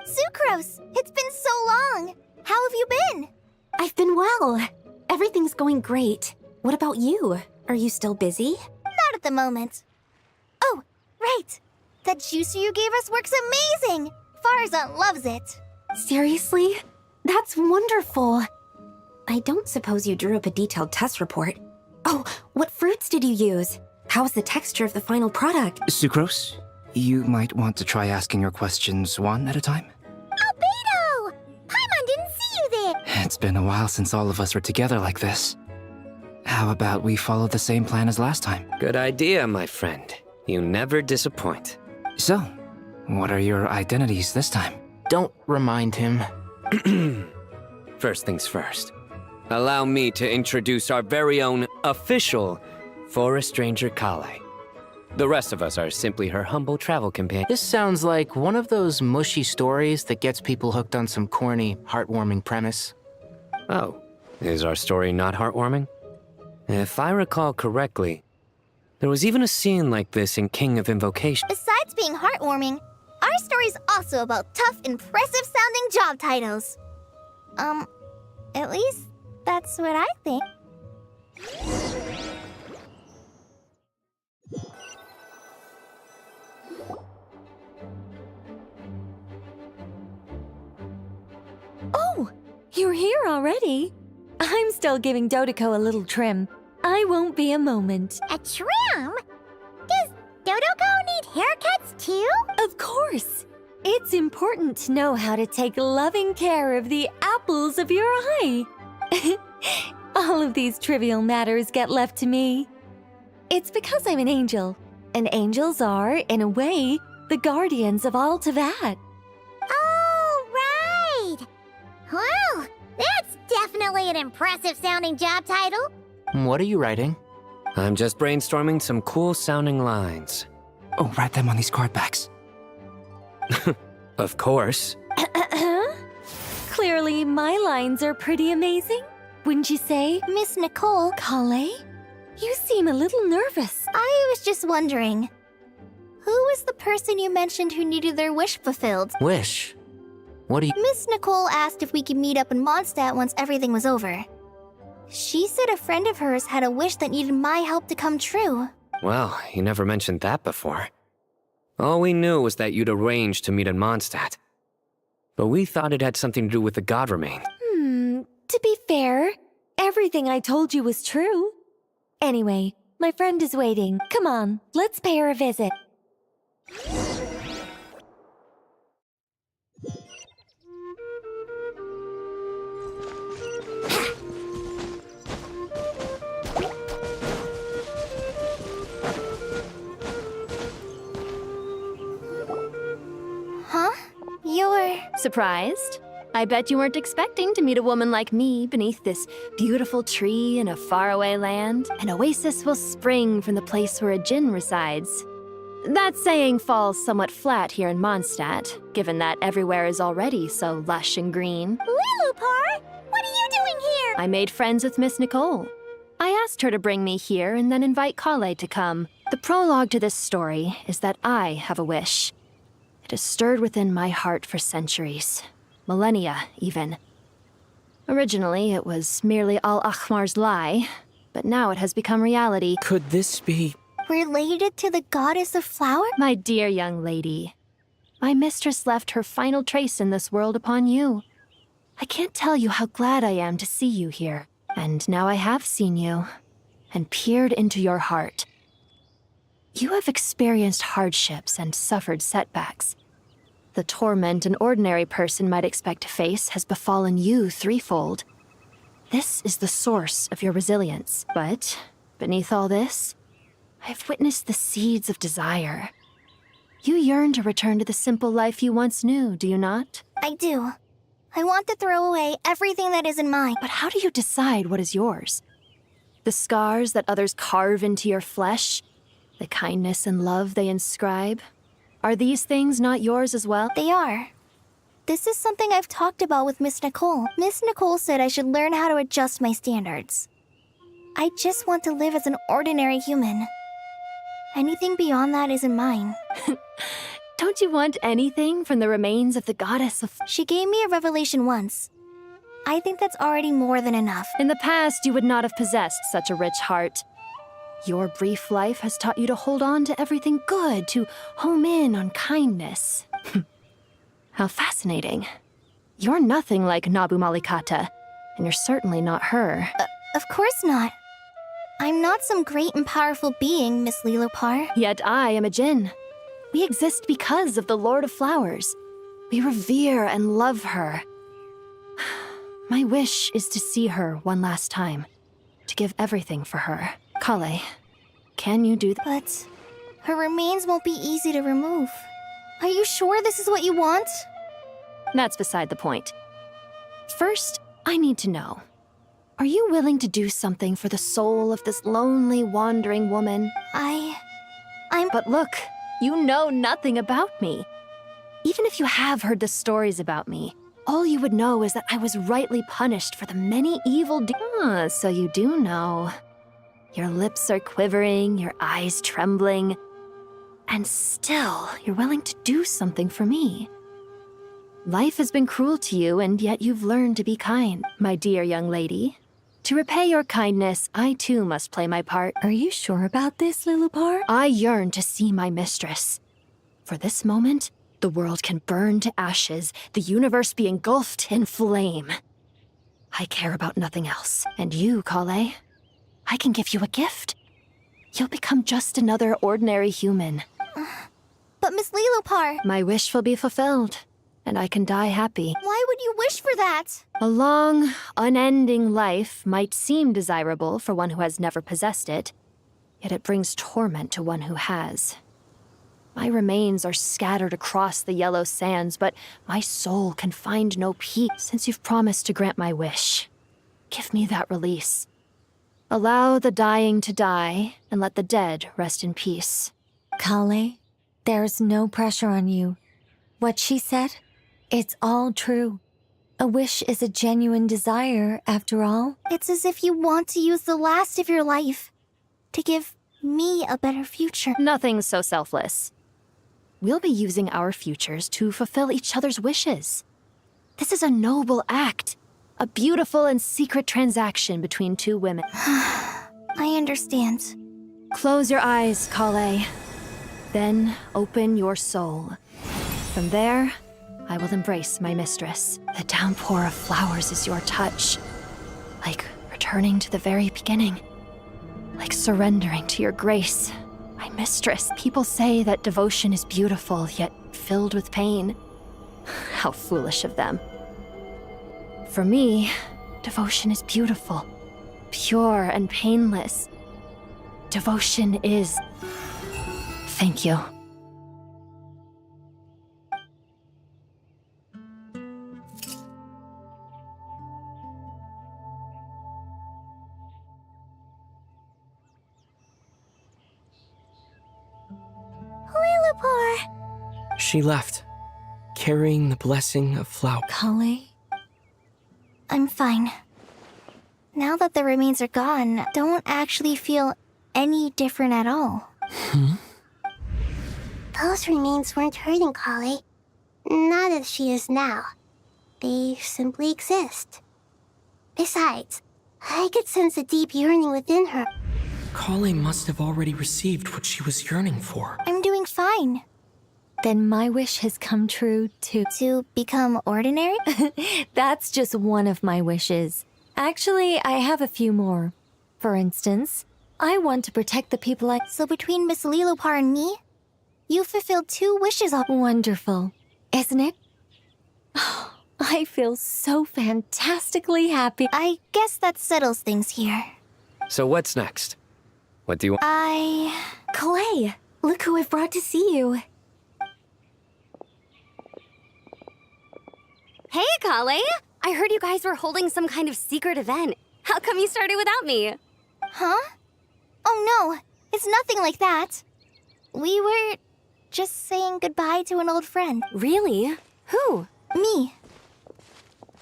Sucrose! It's been so long! How have you been? I've been well. Everything's going great. What about you? Are you still busy? Not at the moment. Oh, right! That juicer you gave us works amazing! Farzan loves it. Seriously? That's wonderful. I don't suppose you drew up a detailed test report. Oh, what fruits did you use? How's the texture of the final product? Sucrose, you might want to try asking your questions one at a time. Albedo! Paimon didn't see you there! It's been a while since all of us were together like this. How about we follow the same plan as last time? Good idea, my friend. You never disappoint. So, what are your identities this time? Don't remind him. First things first. Allow me to introduce our very own official Forest Ranger Kale. The rest of us are simply her humble travel companion. This sounds like one of those mushy stories that gets people hooked on some corny, heartwarming premise. Oh, is our story not heartwarming? If I recall correctly, there was even a scene like this in King of Invocation. Besides being heartwarming, our story's also about tough, impressive-sounding job titles. At least that's what I think. You're here already? I'm still giving Dotoko a little trim. I won't be a moment. A trim? Does Dotoko need haircuts too? Of course. It's important to know how to take loving care of the apples of your eye. All of these trivial matters get left to me. It's because I'm an angel, and angels are, in a way, the guardians of all Teyvat. Oh, right! Well, that's definitely an impressive sounding job title. What are you writing? I'm just brainstorming some cool sounding lines. Oh, write them on these card backs. Of course. Clearly, my lines are pretty amazing, wouldn't you say, Miss Nicole? Kale? You seem a little nervous. I was just wondering, who was the person you mentioned who needed their wish fulfilled? Wish? What do you... Miss Nicole asked if we could meet up in Mondstadt once everything was over. She said a friend of hers had a wish that needed my help to come true. Well, you never mentioned that before. All we knew was that you'd arranged to meet in Mondstadt. But we thought it had something to do with the God Remain. To be fair, everything I told you was true. Anyway, my friend is waiting. Come on, let's pay her a visit. Huh? You're... Surprised? I bet you weren't expecting to meet a woman like me beneath this beautiful tree in a faraway land. An oasis will spring from the place where a djinn resides. That saying falls somewhat flat here in Mondstadt, given that everywhere is already so lush and green. Lilupar, what are you doing here? I made friends with Miss Nicole. I asked her to bring me here and then invite Kale to come. The prologue to this story is that I have a wish. It has stirred within my heart for centuries. Millennia, even. Originally, it was merely Al-Ahmar's lie, but now it has become reality. Could this be... related to the goddess of flower? My dear young lady, my mistress left her final trace in this world upon you. I can't tell you how glad I am to see you here. And now I have seen you, and peered into your heart. You have experienced hardships and suffered setbacks. The torment an ordinary person might expect to face has befallen you threefold. This is the source of your resilience. But beneath all this, I've witnessed the seeds of desire. You yearn to return to the simple life you once knew, do you not? I do. I want to throw away everything that isn't mine. But how do you decide what is yours? The scars that others carve into your flesh? The kindness and love they inscribe? Are these things not yours as well? They are. This is something I've talked about with Miss Nicole. Miss Nicole said I should learn how to adjust my standards. I just want to live as an ordinary human. Anything beyond that isn't mine. Don't you want anything from the remains of the goddess of... She gave me a revelation once. I think that's already more than enough. In the past, you would not have possessed such a rich heart. Your brief life has taught you to hold on to everything good, to home in on kindness. How fascinating. You're nothing like Nabu Malikata, and you're certainly not her. Of course not. I'm not some great and powerful being, Miss Lilopar. Yet I am a djinn. We exist because of the Lord of Flowers. We revere and love her. My wish is to see her one last time, to give everything for her. Kale, can you do that? But her remains won't be easy to remove. Are you sure this is what you want? That's beside the point. First, I need to know. Are you willing to do something for the soul of this lonely, wandering woman? I'm... But look, you know nothing about me. Even if you have heard the stories about me, all you would know is that I was rightly punished for the many evil deeds. So you do know. Your lips are quivering, your eyes trembling, and still you're willing to do something for me. Life has been cruel to you, and yet you've learned to be kind, my dear young lady. To repay your kindness, I too must play my part. Are you sure about this, Lilopar? I yearn to see my mistress. For this moment, the world can burn to ashes, the universe be engulfed in flame. I care about nothing else. And you, Kale, I can give you a gift. You'll become just another ordinary human. But Miss Lilopar... My wish will be fulfilled, and I can die happy. Why would you wish for that? A long, unending life might seem desirable for one who has never possessed it, yet it brings torment to one who has. My remains are scattered across the yellow sands, but my soul can find no peace. Since you've promised to grant my wish, give me that release. Allow the dying to die, and let the dead rest in peace. Kale, there's no pressure on you. What she said, it's all true. A wish is a genuine desire, after all. It's as if you want to use the last of your life to give me a better future. Nothing's so selfless. We'll be using our futures to fulfill each other's wishes. This is a noble act. A beautiful and secret transaction between two women. I understand. Close your eyes, Kale. Then open your soul. From there, I will embrace my mistress. The downpour of flowers is your touch. Like returning to the very beginning. Like surrendering to your grace. My mistress. People say that devotion is beautiful, yet filled with pain. How foolish of them. For me, devotion is beautiful, pure and painless. Devotion is... Thank you. Lilopar! She left, carrying the blessing of flowers. Kale? I'm fine. Now that the remains are gone, I don't actually feel any different at all. Those remains weren't hurting Kale. Not as she is now. They simply exist. Besides, I could sense a deep yearning within her. Kale must have already received what she was yearning for. I'm doing fine. Then my wish has come true, too. To become ordinary? That's just one of my wishes. Actually, I have a few more. For instance, I want to protect the people I... So between Miss Lilopar and me, you fulfilled 2 wishes all... Wonderful, isn't it? Oh, I feel so fantastically happy. I guess that settles things here. So what's next? What do you want? Kale, look who I've brought to see you. Hey, Kale! I heard you guys were holding some kind of secret event. How come you started without me? Huh? Oh no, it's nothing like that. We were just saying goodbye to an old friend. Really? Who? Me.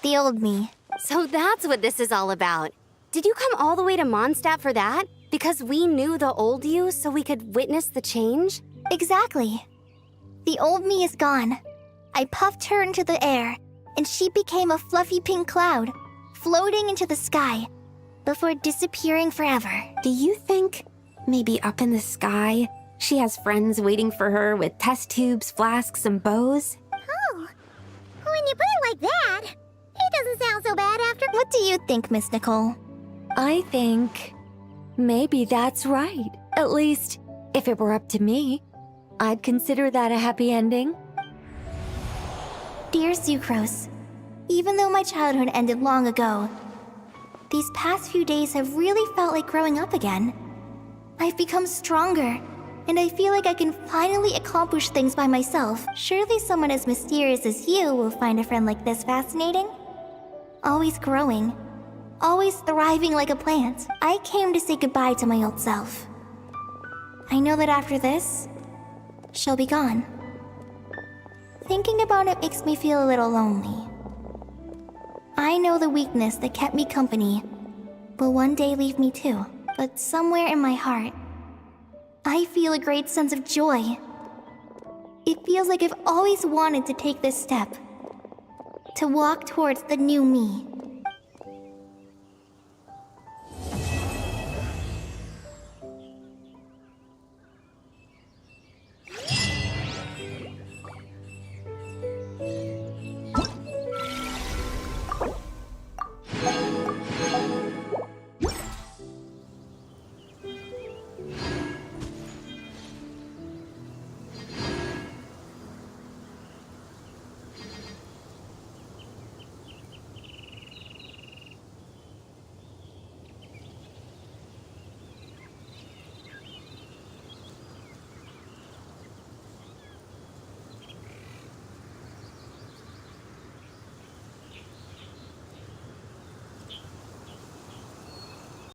The old me. So that's what this is all about. Did you come all the way to Mondstadt for that? Because we knew the old you so we could witness the change? Exactly. The old me is gone. I puffed her into the air, and she became a fluffy pink cloud, floating into the sky, before disappearing forever. Do you think, maybe up in the sky, she has friends waiting for her with test tubes, flasks, and bows? Oh, when you put it like that, it doesn't sound so bad after... What do you think, Miss Nicole? I think maybe that's right. At least, if it were up to me, I'd consider that a happy ending. Dear Sucrose, even though my childhood ended long ago, these past few days have really felt like growing up again. I've become stronger, and I feel like I can finally accomplish things by myself. Surely someone as mysterious as you will find a friend like this fascinating? Always growing, always thriving like a plant. I came to say goodbye to my old self. I know that after this, she'll be gone. Thinking about it makes me feel a little lonely. I know the weakness that kept me company will one day leave me too. But somewhere in my heart, I feel a great sense of joy. It feels like I've always wanted to take this step. To walk towards the new me.